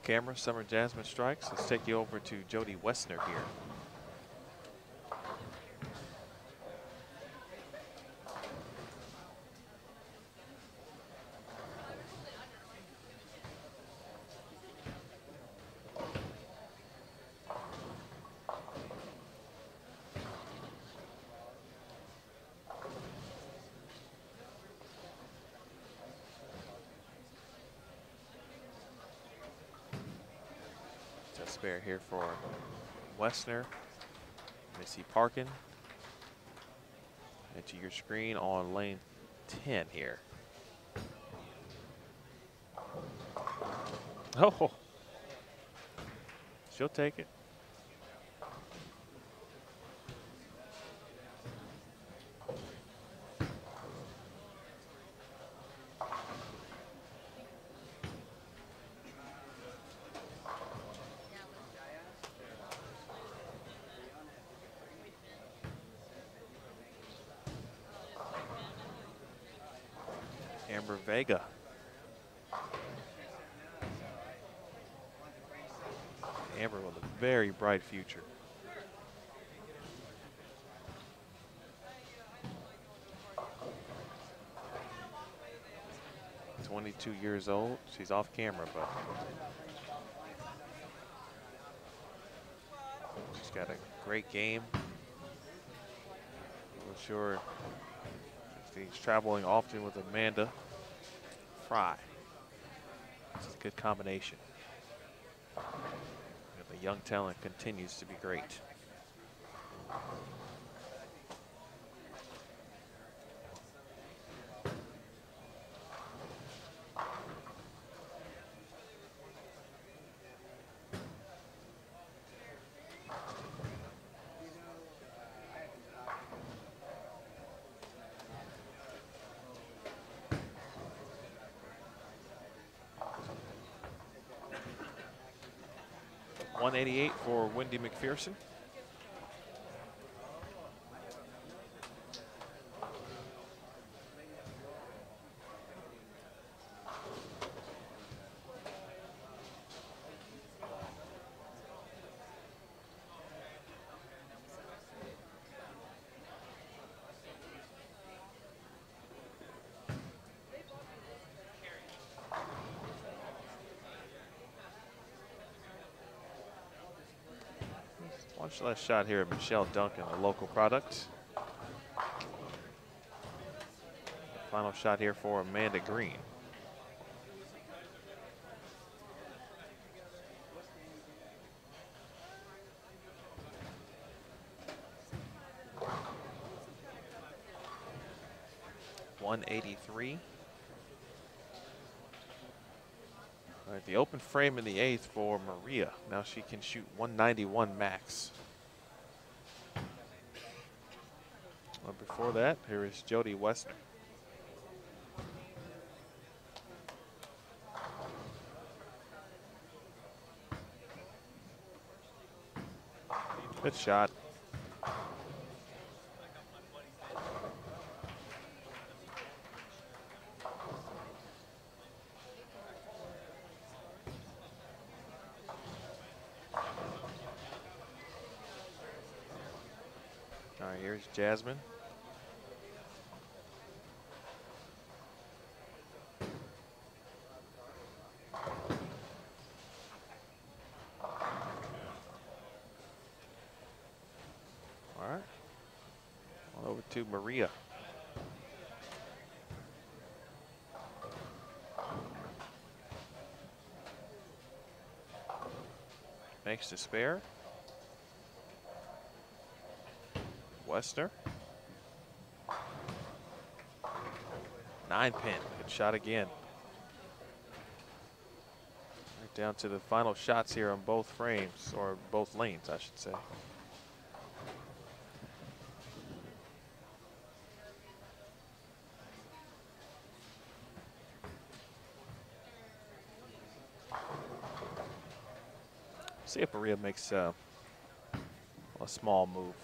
Camera, Summer Jasmine strikes. Let's take you over to Jody Wessner here. Spare here for Wessner, Missy Parkin. And to your screen on lane 10 here. Oh, she'll take it. Vega. Amber with a very bright future. 22 years old. She's off camera, but she's got a great game. I'm sure she's traveling often with Amanda Fry. It's a good combination. And the young talent continues to be great. .188 for Wendy McPherson. Watch last shot here of Michelle Duncan, a local product. Final shot here for Amanda Green. .183. All right, the open frame in the 8th for Maria. Now she can shoot 191 max. Well, before that, here is Jody Westner. Good shot. All right, here's Jasmine. All right. On over to Maria. Makes the spare. Westner. 9-pin. Good shot again. Right down to the final shots here on both frames, or both lanes, I should say. See if Maria makes a small move.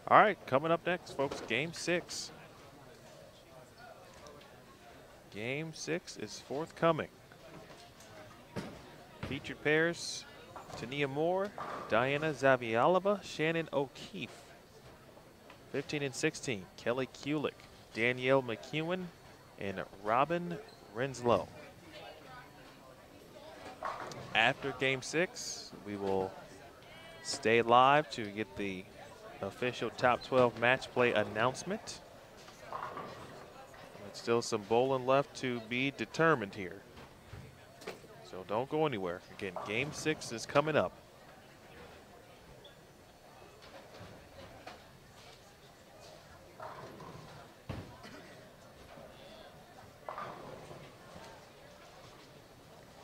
All right, coming up next, folks, Game 6. Game 6 is forthcoming. Featured pairs, Tania Moore, Diana Zavialova, Shannon O'Keefe. 15 and 16, Kelly Kulick, Danielle McEwen, and Robin Renslow. After Game 6, we will stay live to get the official top 12 match play announcement. And still some bowling left to be determined here. So don't go anywhere. Again, Game 6 is coming up.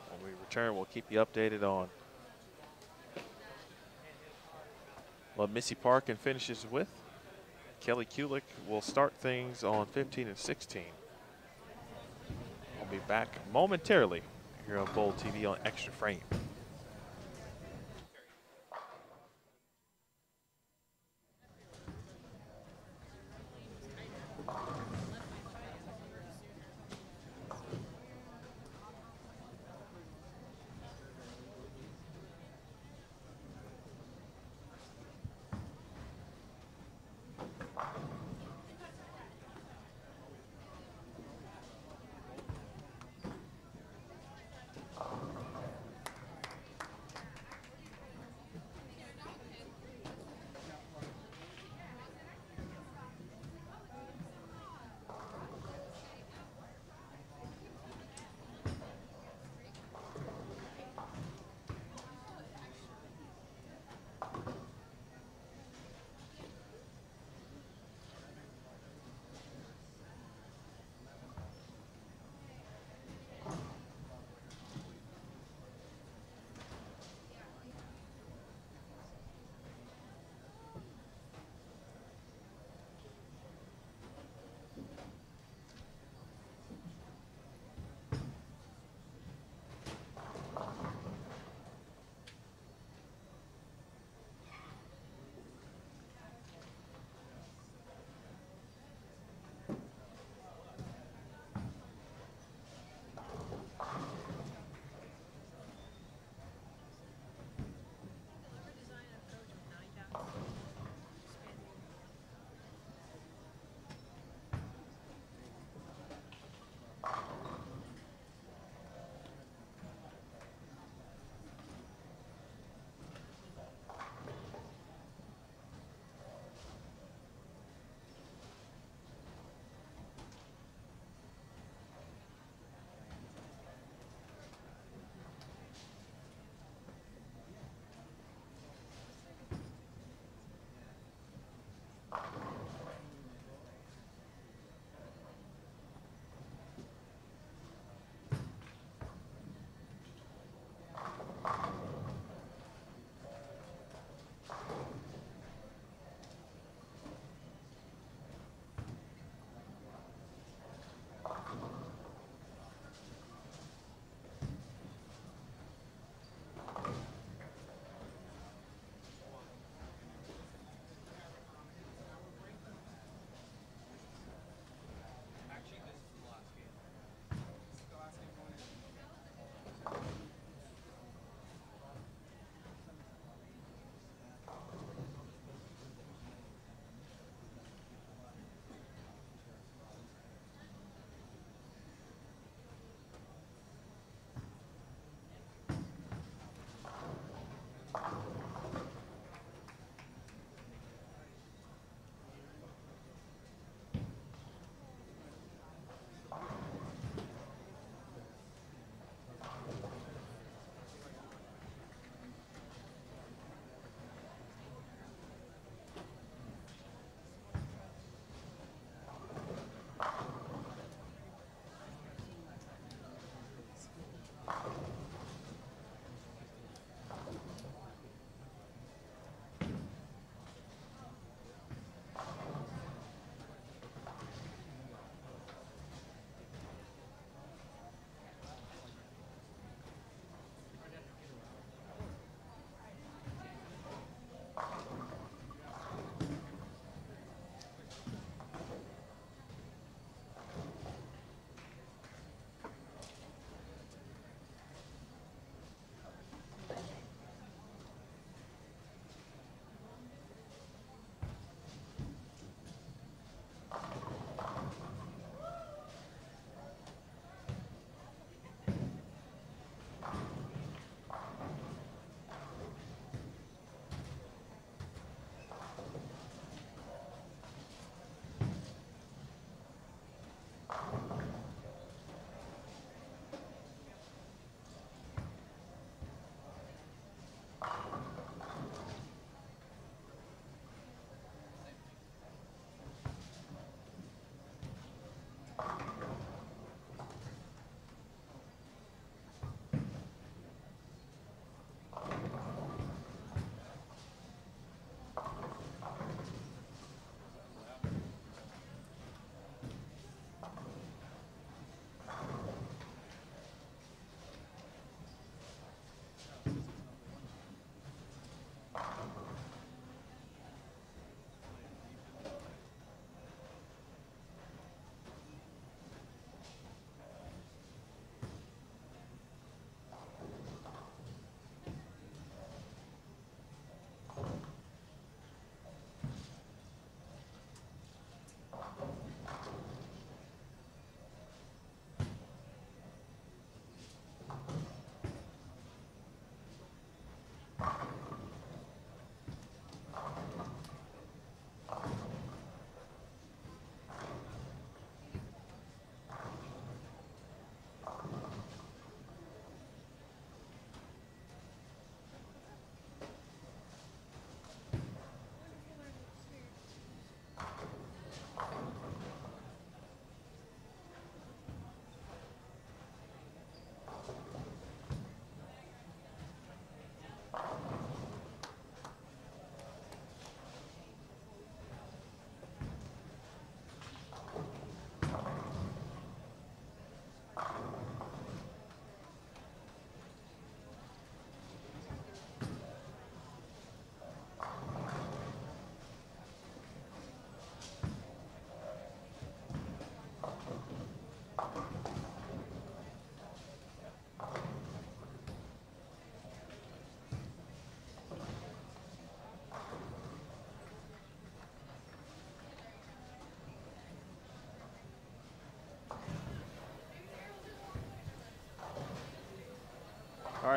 When we return, we'll keep you updated on what Missy Parkin finishes with. Kelly Kulick will start things on 15 and 16. I'll be back momentarily here on Bowl TV on Extra Frame.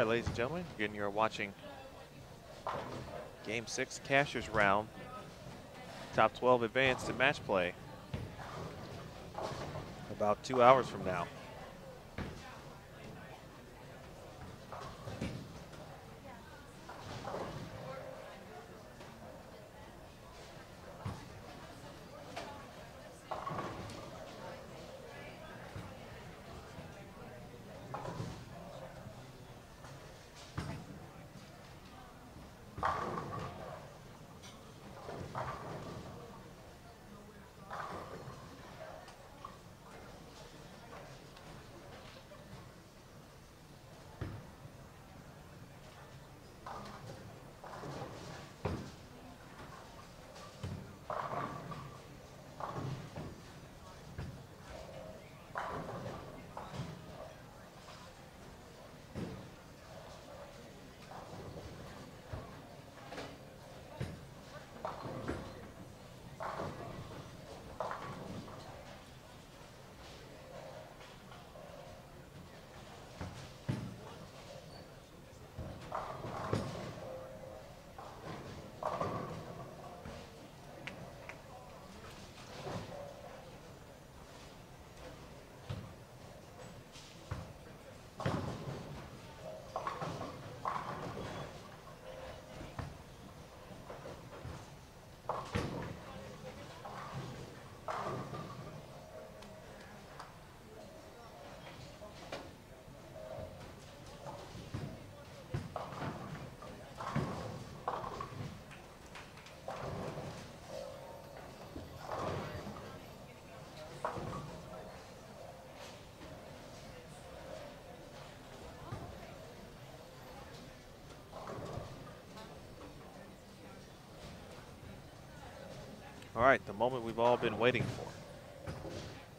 right, ladies and gentlemen, again, you're watching Game 6 Cashers round. Top 12 advance to match play about 2 hours from now. All right, the moment we've all been waiting for.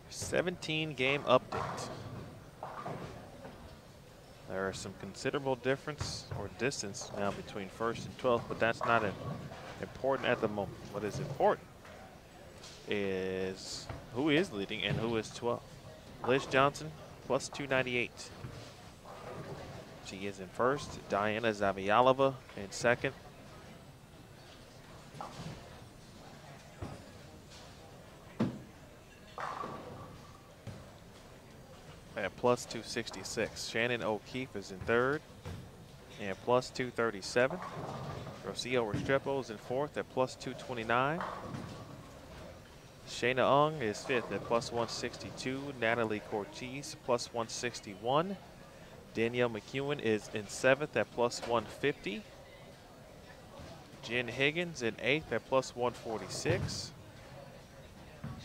17 game update. There are some considerable difference or distance now between first and 12th, but that's not important at the moment. What is important is who is leading and who is 12th. Liz Johnson plus 298. She is in first. Diana Zavialova in second. At plus 266. Shannon O'Keefe is in third and plus 237. Rocio Restrepo is in fourth at plus 229. Shayna Ung is fifth at plus 162. Natalie Cortez plus 161. Danielle McEwen is in seventh at plus 150. Jen Higgins in eighth at plus 146.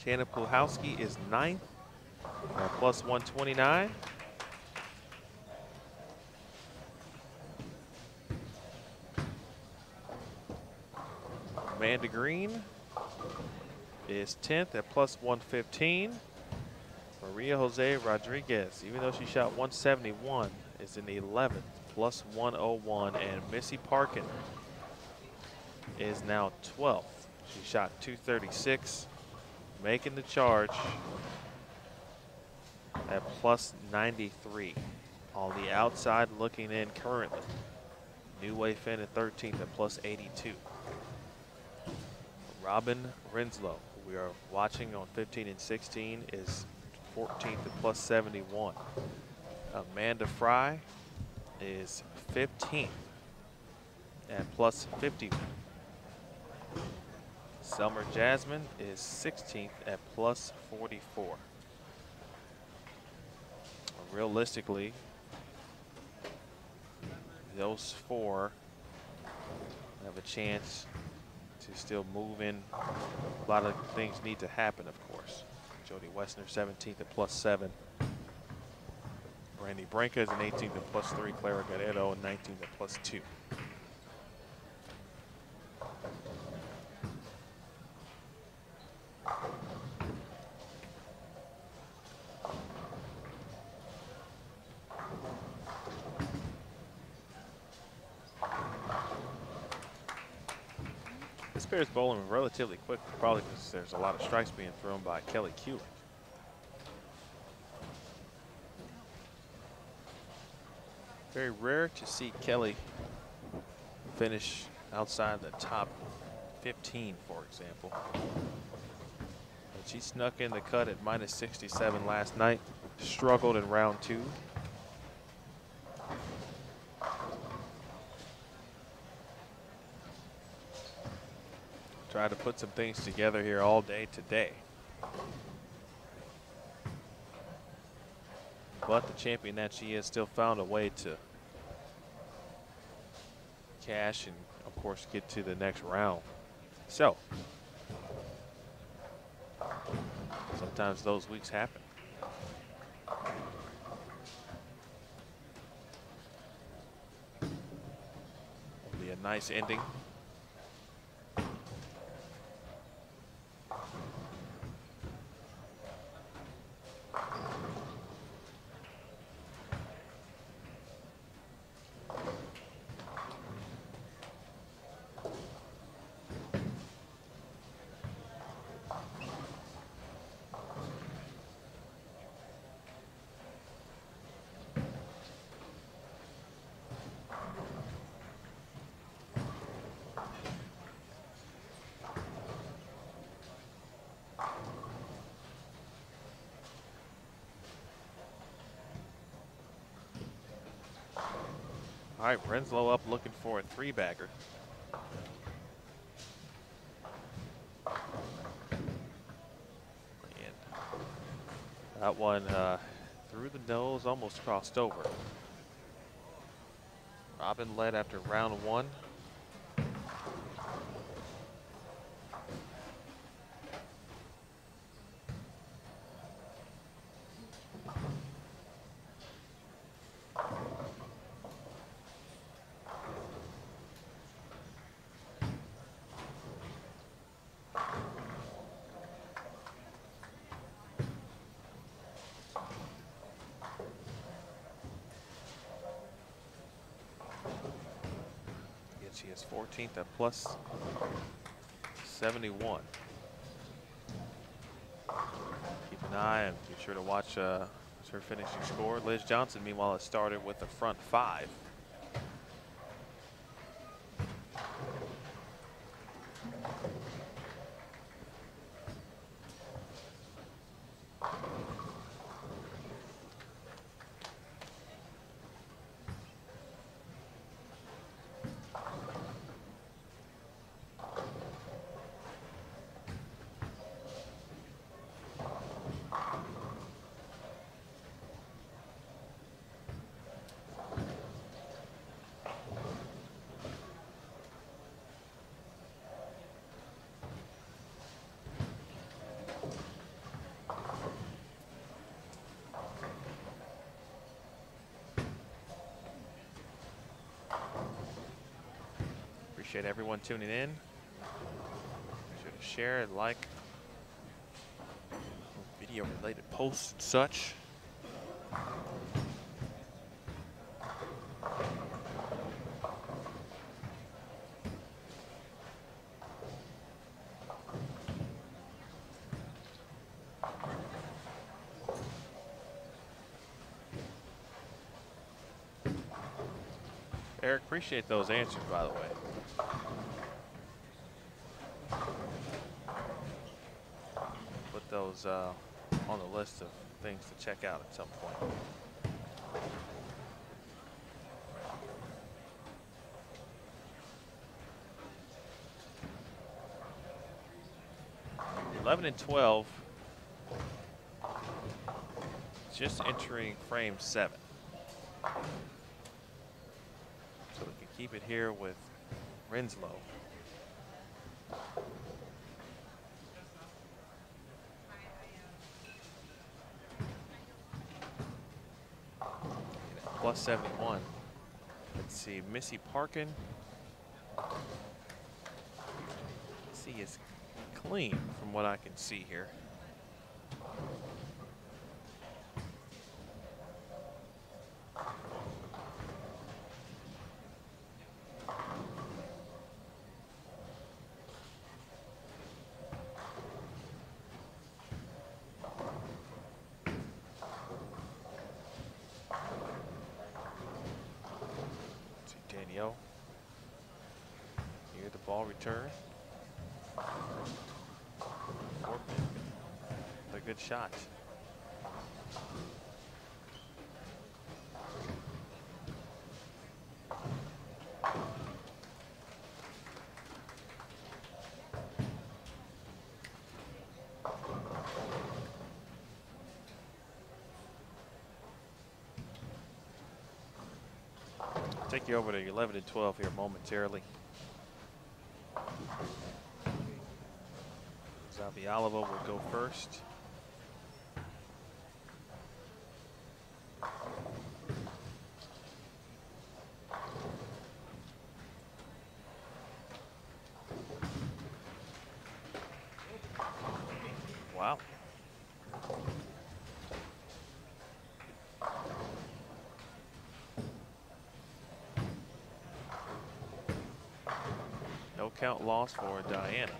Shannon Puhowski is ninth at plus 129. Amanda Green is 10th at plus 115. Maria Jose Rodriguez, even though she shot 171, is in 11th, plus 101. And Missy Parkin is now 12th. She shot 236, making the charge at plus 93. On the outside looking in currently. New Wei Finn at 13th at plus 82. Robin Renslow, who we are watching on 15 and 16, is 14th at plus 71. Amanda Fry is 15th at plus 51. Selmer Jasmine is 16th at plus 44. Realistically, those four have a chance to still move in. A lot of things need to happen, of course. Jody Wessner, 17th at plus 7. Brandy Branca is an 18th at plus 3. Clara Guerrero, 19th at plus 2. This pair is bowling relatively quick, probably because there's a lot of strikes being thrown by Kelly Kulick. Very rare to see Kelly finish outside the top 15, for example. But she snuck in the cut at -67 last night. Struggled in round 2. Tried to put some things together here all day today. But the champion that she is still found a way to cash and, of course, get to the next round. So, sometimes those weeks happen. It'll be a nice ending. All right, Renslow up looking for a 3-bagger. And that one through the nose, almost crossed over. Robin led after round 1. She is 14th at +71. Keep an eye and be sure to watch her finishing score. Liz Johnson, meanwhile, has started with the front 5. Appreciate everyone tuning in. Be sure to share and like video related posts and such. Eric, appreciate those answers, by the way. Put those on the list of things to check out at some point. $11 and 12. Just entering frame 7. So we can keep it here with Renslow. +71. Let's see, Missy Parkin. Missy is clean from what I can see here. ball return. A good shot. Take you over to 11 and 12 here momentarily. Zavialova will go first. Wow. No count loss for Diana.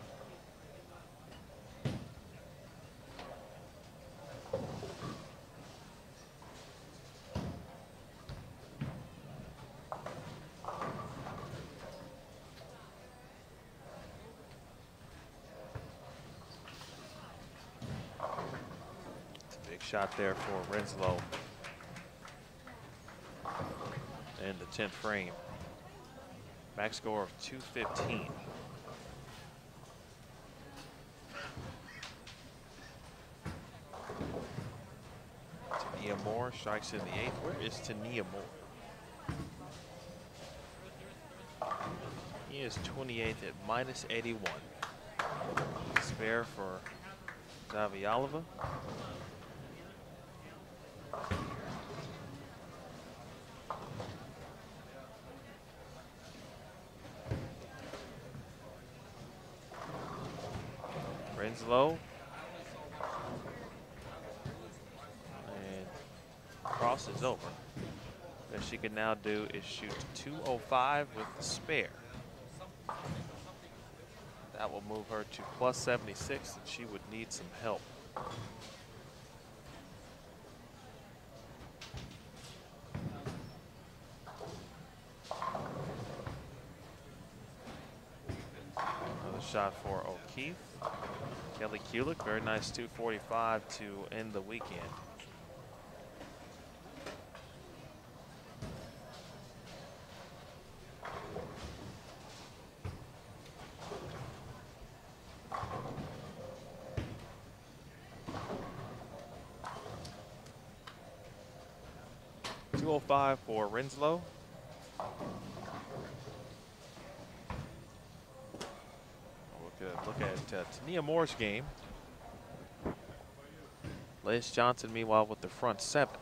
Shot there for Renslow in the 10th frame. Max score of 215. Tania Moore strikes in the 8th. Where is Tania Moore? He is 28th at minus 81. Spare for Zavialova. Renslow. And cross is over. What she can now do is shoot 205 with the spare. That will move her to plus 76, and she would need some help. Another shot for O'Keefe. Kelly Kulik, very nice 245 to end the weekend. .205 for Renslow. Look at Tania Moore's game. Liz Johnson, meanwhile, with the front 7.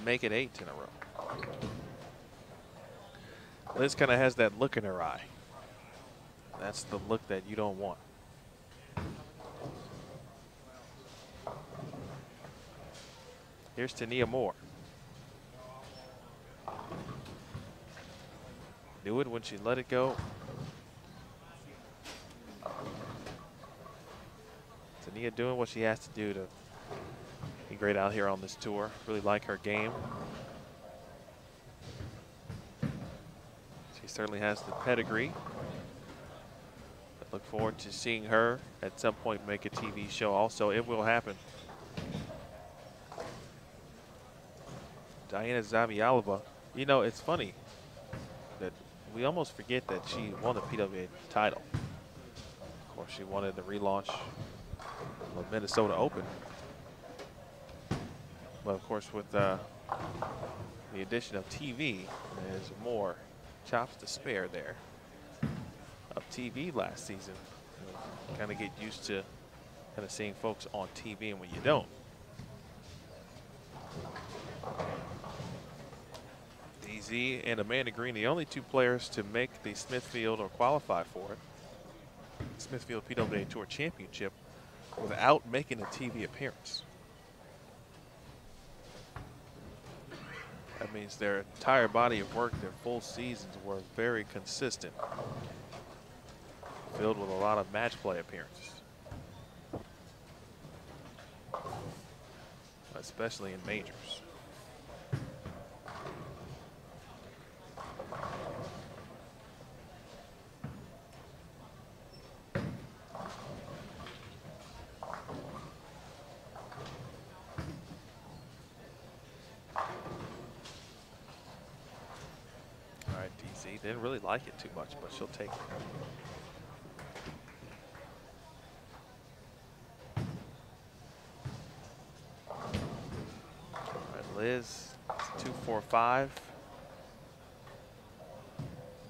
Make it 8 in a row. Liz kind of has that look in her eye. That's the look that you don't want. Here's Tania Moore. Knew it when she let it go. Tania doing what she has to do to be great out here on this tour. Really like her game. She certainly has the pedigree. Look forward to seeing her at some point make a TV show also. It will happen. Diana Zavialova, you know, it's funny that we almost forget that she won the PWBA title. Of course, she wanted the relaunch of Minnesota Open. But of course, with the addition of TV, there's more chops to spare there. Of TV last season, you kind of get used to kind of seeing folks on TV, and when you don't. DZ and Amanda Green, the only 2 players to make the Smithfield or qualify for it, Smithfield PWBA Tour Championship, without making a TV appearance. That means their entire body of work, their full seasons were very consistent, filled with a lot of match play appearances. especially in majors. All right, DZ didn't really like it too much, but she'll take it. Liz, 2-4-5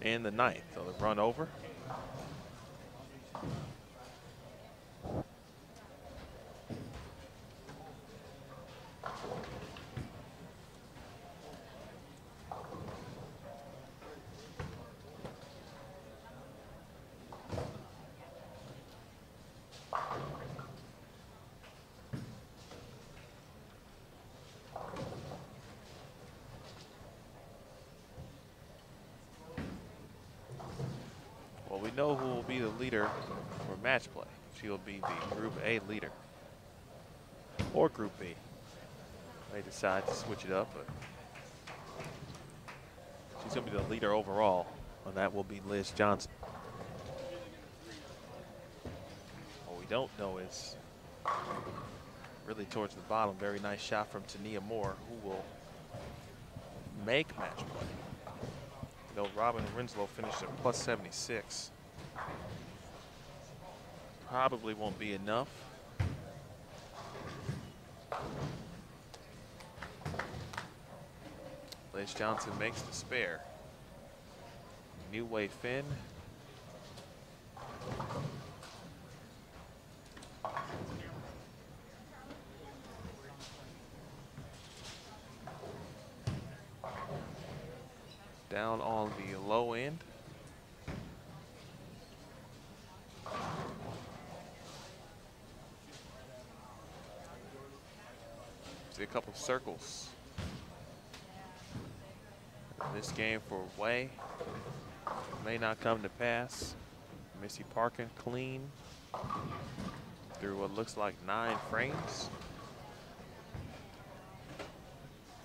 in the ninth. So the run over. Well, we know who will be the leader for match play. She will be the Group A leader. Or Group B. They decide to switch it up, but she's going to be the leader overall, and that will be Liz Johnson. What we don't know is really towards the bottom, very nice shot from Tania Moore, who will make match play. You know, Robin Rinslow finished at plus 76. Probably won't be enough. Liz Johnson makes the spare. New Way Finn. Down on the low end. See a couple of circles. This game for Way may not come to pass. Missy Parkin clean through what looks like 9 frames.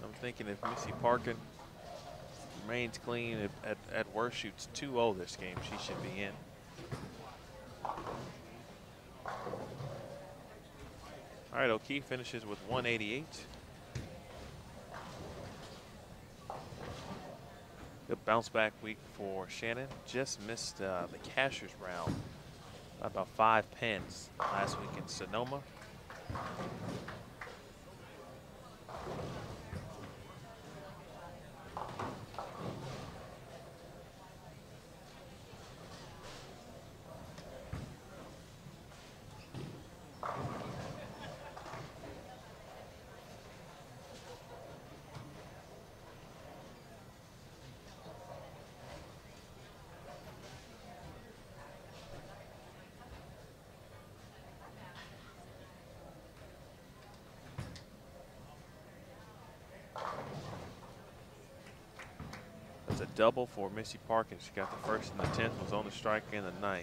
I'm thinking if Missy Parkin remains clean, at worst shoots 2-0 this game, she should be in. All right, O'Keefe finishes with 188. Good bounce back week for Shannon. Just missed the cashier's round by about 5 pins last week in Sonoma. A double for Missy Parkin. She got the first and the 10th, was on the strike in the 9th.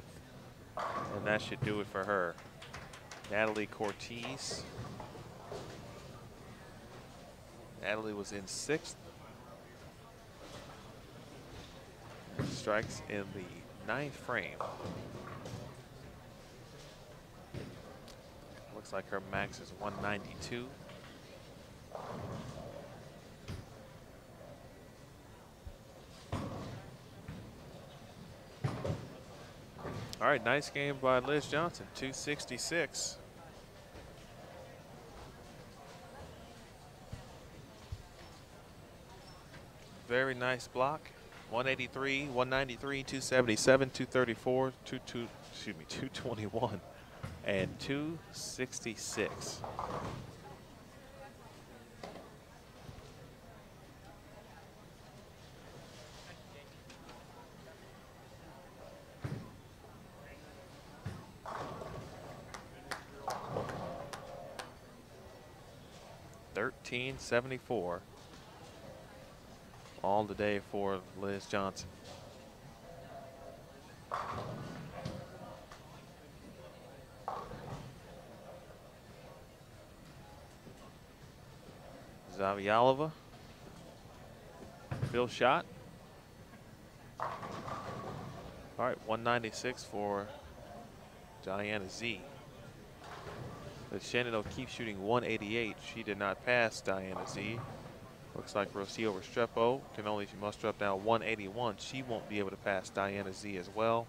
And that should do it for her. Natalie Cortez. Natalie was in 6th. Strikes in the 9th frame. Looks like her max is 192. All right, nice game by Liz Johnson, 266. Very nice block. 183, 193, 277, 234, 221, and 266. $13.74 all today for Liz Johnson. Zavialova. Field shot. All right, 196 for Diana Z. But Shannon O'Keefe shooting 188. She did not pass Diana Z. Looks like Rocio Restrepo can only muster up now 181. She won't be able to pass Diana Z as well.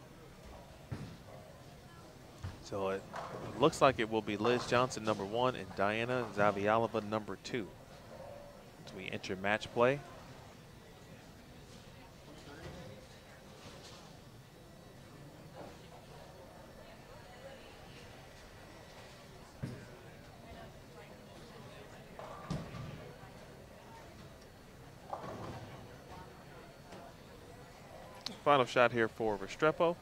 So it looks like it will be Liz Johnson #1 and Diana Zavialova #2 as we enter match play. Final shot here for Restrepo.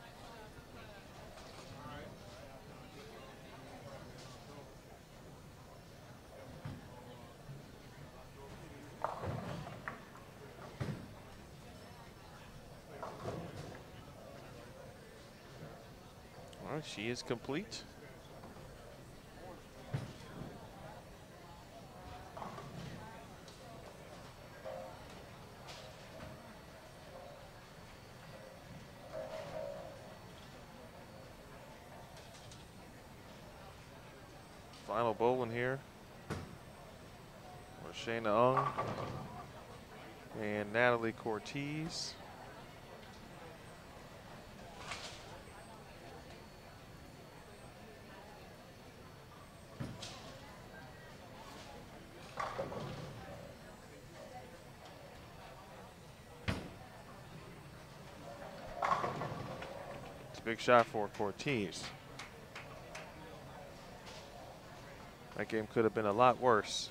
All right, she is complete. Final bowling here for Shayna Ung and Natalie Cortez. It's a big shot for Cortez. That game could have been a lot worse.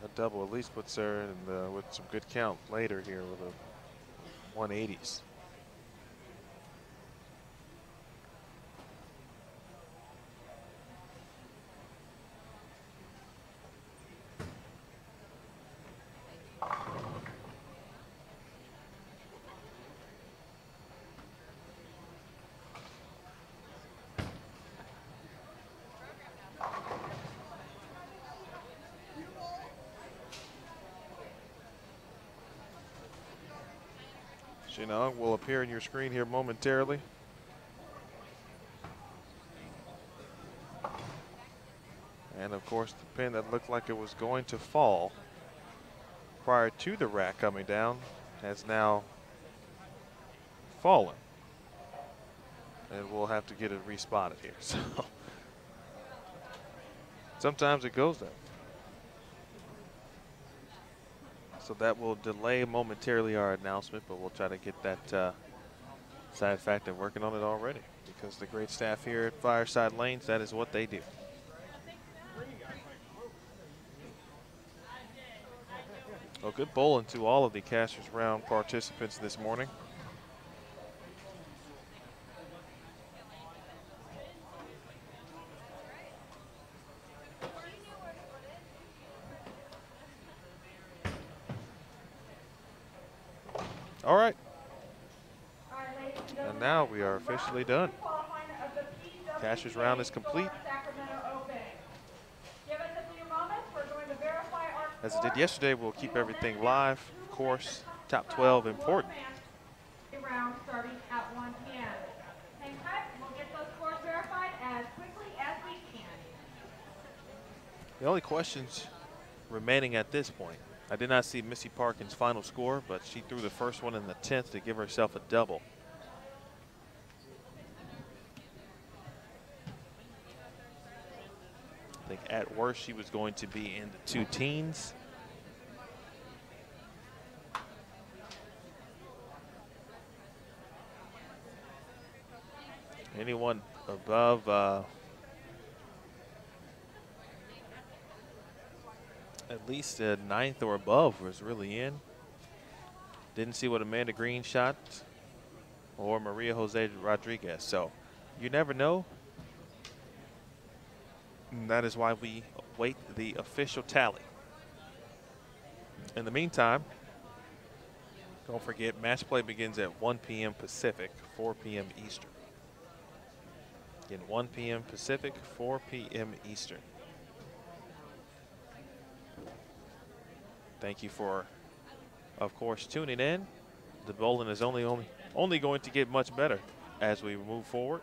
A double at least puts her in with some good count later here with the 180s. Shayna Ung will appear on your screen here momentarily. And of course the pin that looked like it was going to fall prior to the rack coming down has now fallen. And we'll have to get it respotted here. So sometimes it goes there. So that will delay momentarily our announcement, but we'll try to get that side fact and working on it already, because the great staff here at Fireside Lanes, that is what they do. Well, good bowling to all of the Cashers Round participants this morning. All right. And now we are officially done. Cashers Round is complete. As it did yesterday, we'll keep everything live. Of course, top 12 important. Round starting at 1 p.m. Hang tight, we'll get those scores verified as quickly as we can. The only questions remaining at this point. I did not see Missy Parkin's final score, but she threw the first one in the 10th to give herself a double. I think at worst she was going to be in the 2 teens. Anyone above at least a 9th or above was really in. Didn't see what Amanda Green shot or Maria Jose Rodriguez. So you never know. And that is why we wait the official tally. In the meantime, don't forget match play begins at 1 p.m. Pacific, 4 p.m. Eastern. Again, 1 p.m. Pacific, 4 p.m. Eastern. Thank you for, of course, tuning in. The bowling is only going to get much better as we move forward.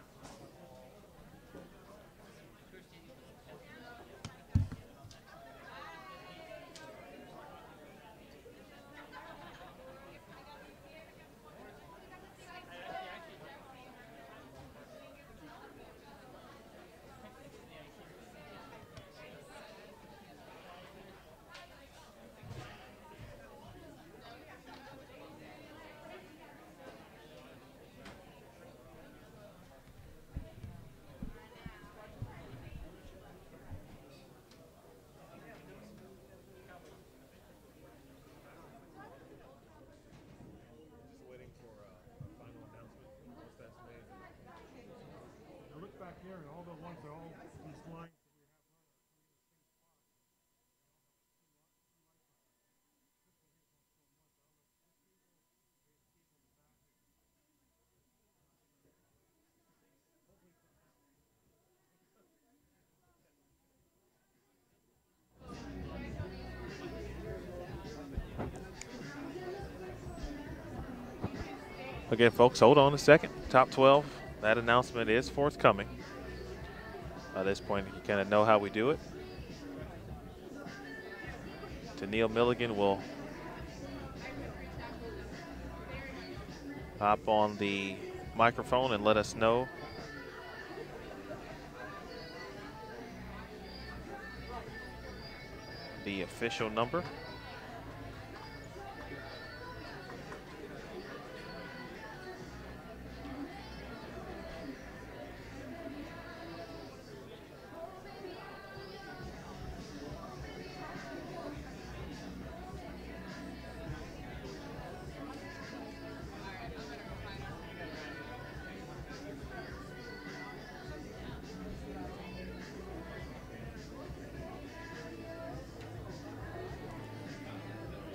Again, folks, hold on a second. Top 12, that announcement is forthcoming. At this point, you kind of know how we do it. Neil Milligan will hop on the microphone and let us know the official number.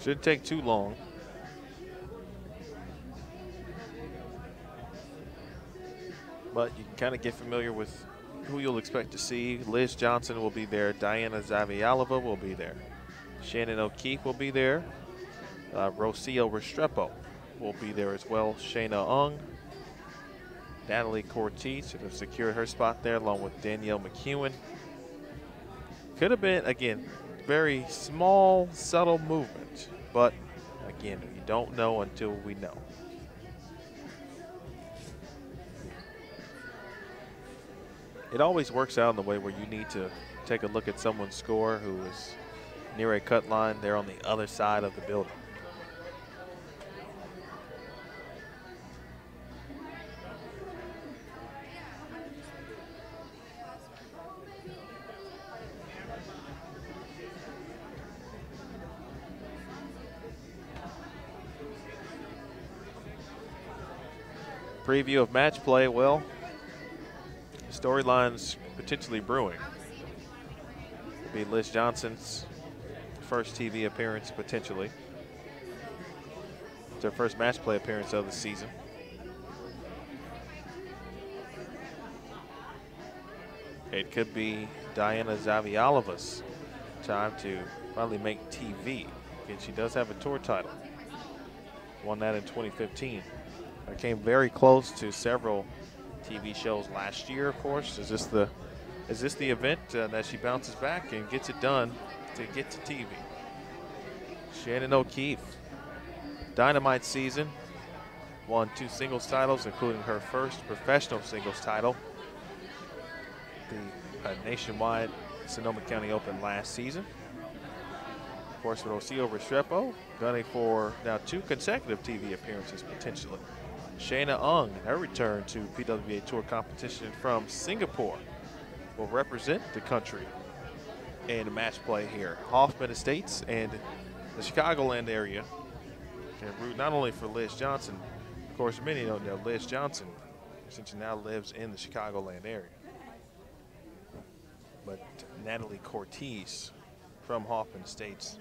Shouldn't take too long. But you can kind of get familiar with who you'll expect to see. Liz Johnson will be there. Diana Zavialova will be there. Shannon O'Keefe will be there. Rocio Restrepo will be there as well. Shayna Ung. Natalie Cortez should have secured her spot there along with Danielle McEwen. Could have been, again, very small, subtle movement. But, again, you don't know until we know. It always works out in the way where you need to take a look at someone's score who is near a cut line. They're on the other side of the building. Preview of match play, well, storylines potentially brewing. It'll be Liz Johnson's first TV appearance potentially. It's her first match play appearance of the season. It could be Diana Zavialova's time to finally make TV. And she does have a tour title. Won that in 2015. It came very close to several TV shows last year, of course. Is this the event that she bounces back and gets it done to get to TV? Shannon O'Keefe, dynamite season, won 2 singles titles, including her first professional singles title, the nationwide Sonoma County Open last season. Of course, Rocio Restrepo gunning for now 2 consecutive TV appearances potentially. Shayna Ung, in her return to PWBA Tour competition from Singapore, will represent the country in match play here. Hoffman Estates and the Chicagoland area can root not only for Liz Johnson, of course, many don't know Liz Johnson, since she now lives in the Chicagoland area, but Natalie Cortez from Hoffman Estates,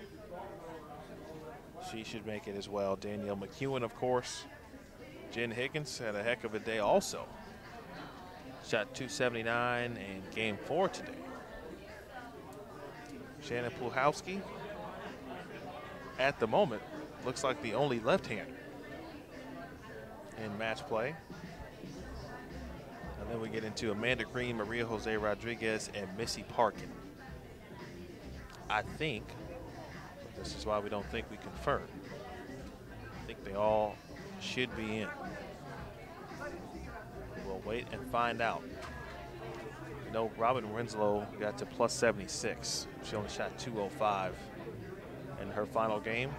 she should make it as well. Danielle McEwen, of course. Jen Higgins had a heck of a day also. Shot 279 in game 4 today. Shannon Puhalski, at the moment, looks like the only left-hander in match play. And then we get into Amanda Green, Maria Jose Rodriguez, and Missy Parkin. I think, this is why we don't think we confirm, I think they all should be in. We'll wait and find out. You know, Robin Winslow got to plus 76. She only shot 205 in her final game.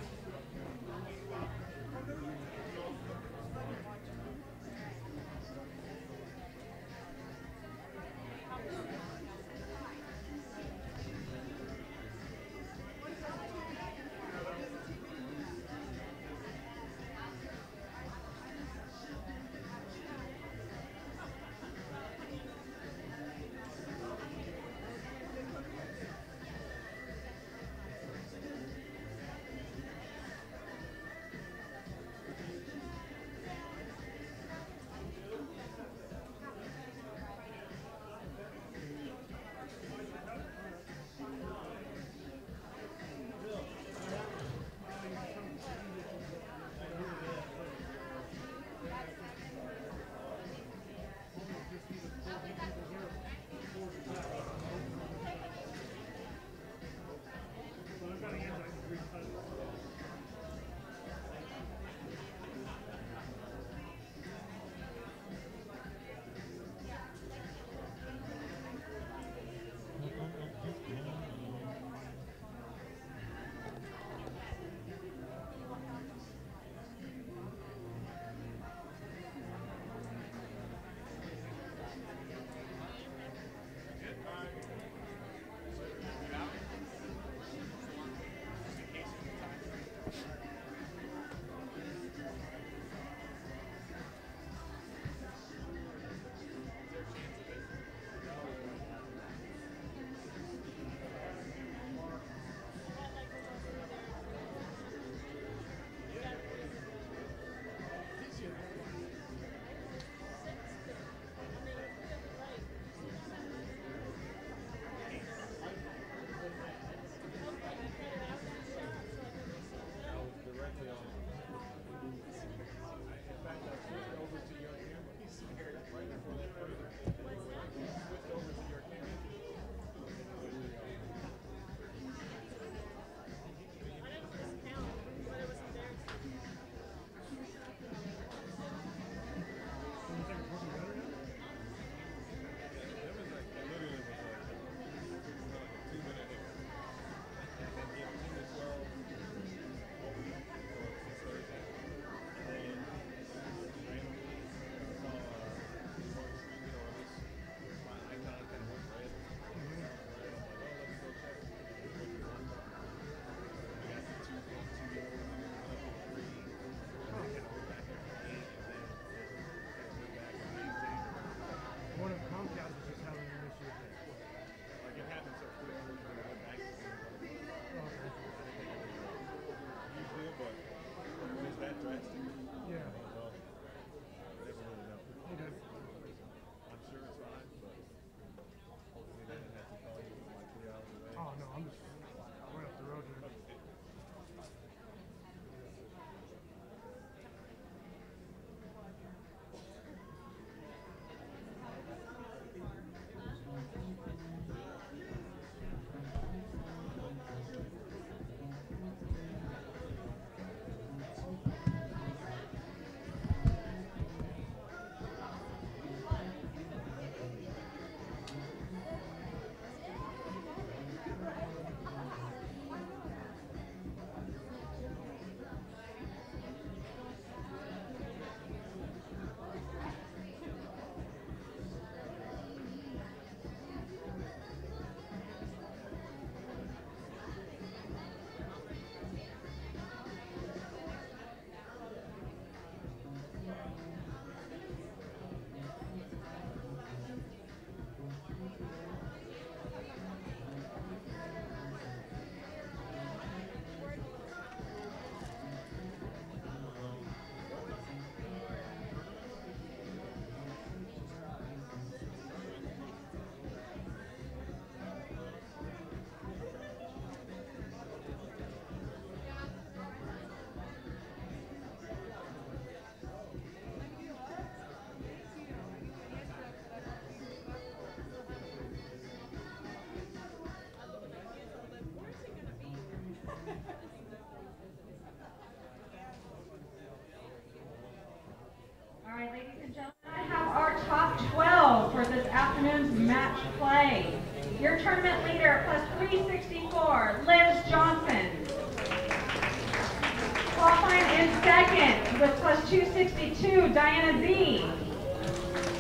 In second, with plus 262, Diana Z.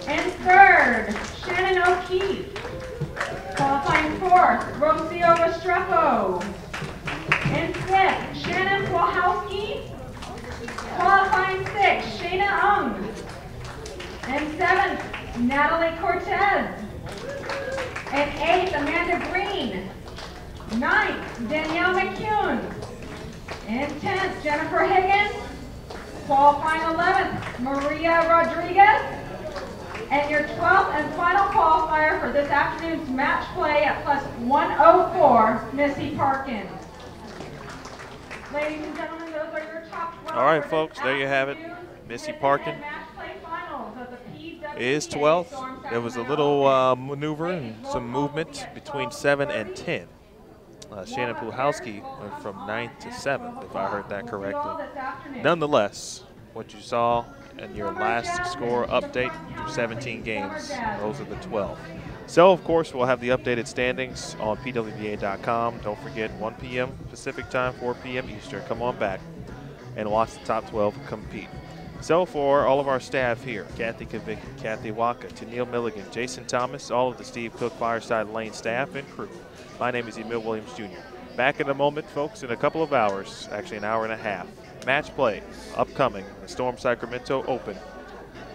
In third, Shannon O'Keefe. Qualifying fourth, Rocio Restrepo. In fifth, Shannon Pwolhowski. Qualifying sixth, Shayna Ung. In seventh, Natalie Cortez. In eighth, Amanda Green. Ninth, Danielle McCune. In 10th, Jennifer Higgins. Qualifying 11th, Maria Rodriguez. And your 12th and final qualifier for this afternoon's match play at plus 104, Missy Parkins. Ladies and gentlemen, those are your top 12. All right, folks, there you have it. Missy Parkin is 12th. There was a little maneuver and some movement between 7 and 10. Shannon Pwolhowski went from 9th to 7th, if I heard that correctly. Nonetheless, what you saw in your last score update through 17 games, those are the 12. So, of course, we'll have the updated standings on PWBA.com. Don't forget, 1 p.m. Pacific time, 4 p.m. Eastern. Come on back and watch the top 12 compete. So, for all of our staff here, Kathy Kavicki, Kathy Waka, Tennille Milligan, Jason Thomas, all of the Steve Cook Fireside Lane staff and crew, my name is Emil Williams Jr. Back in a moment, folks, in a couple of hours, actually an hour and a half. Match play upcoming, the Storm Sacramento Open,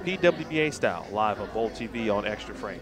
PWBA style, live on Bowl TV on Extra Frame.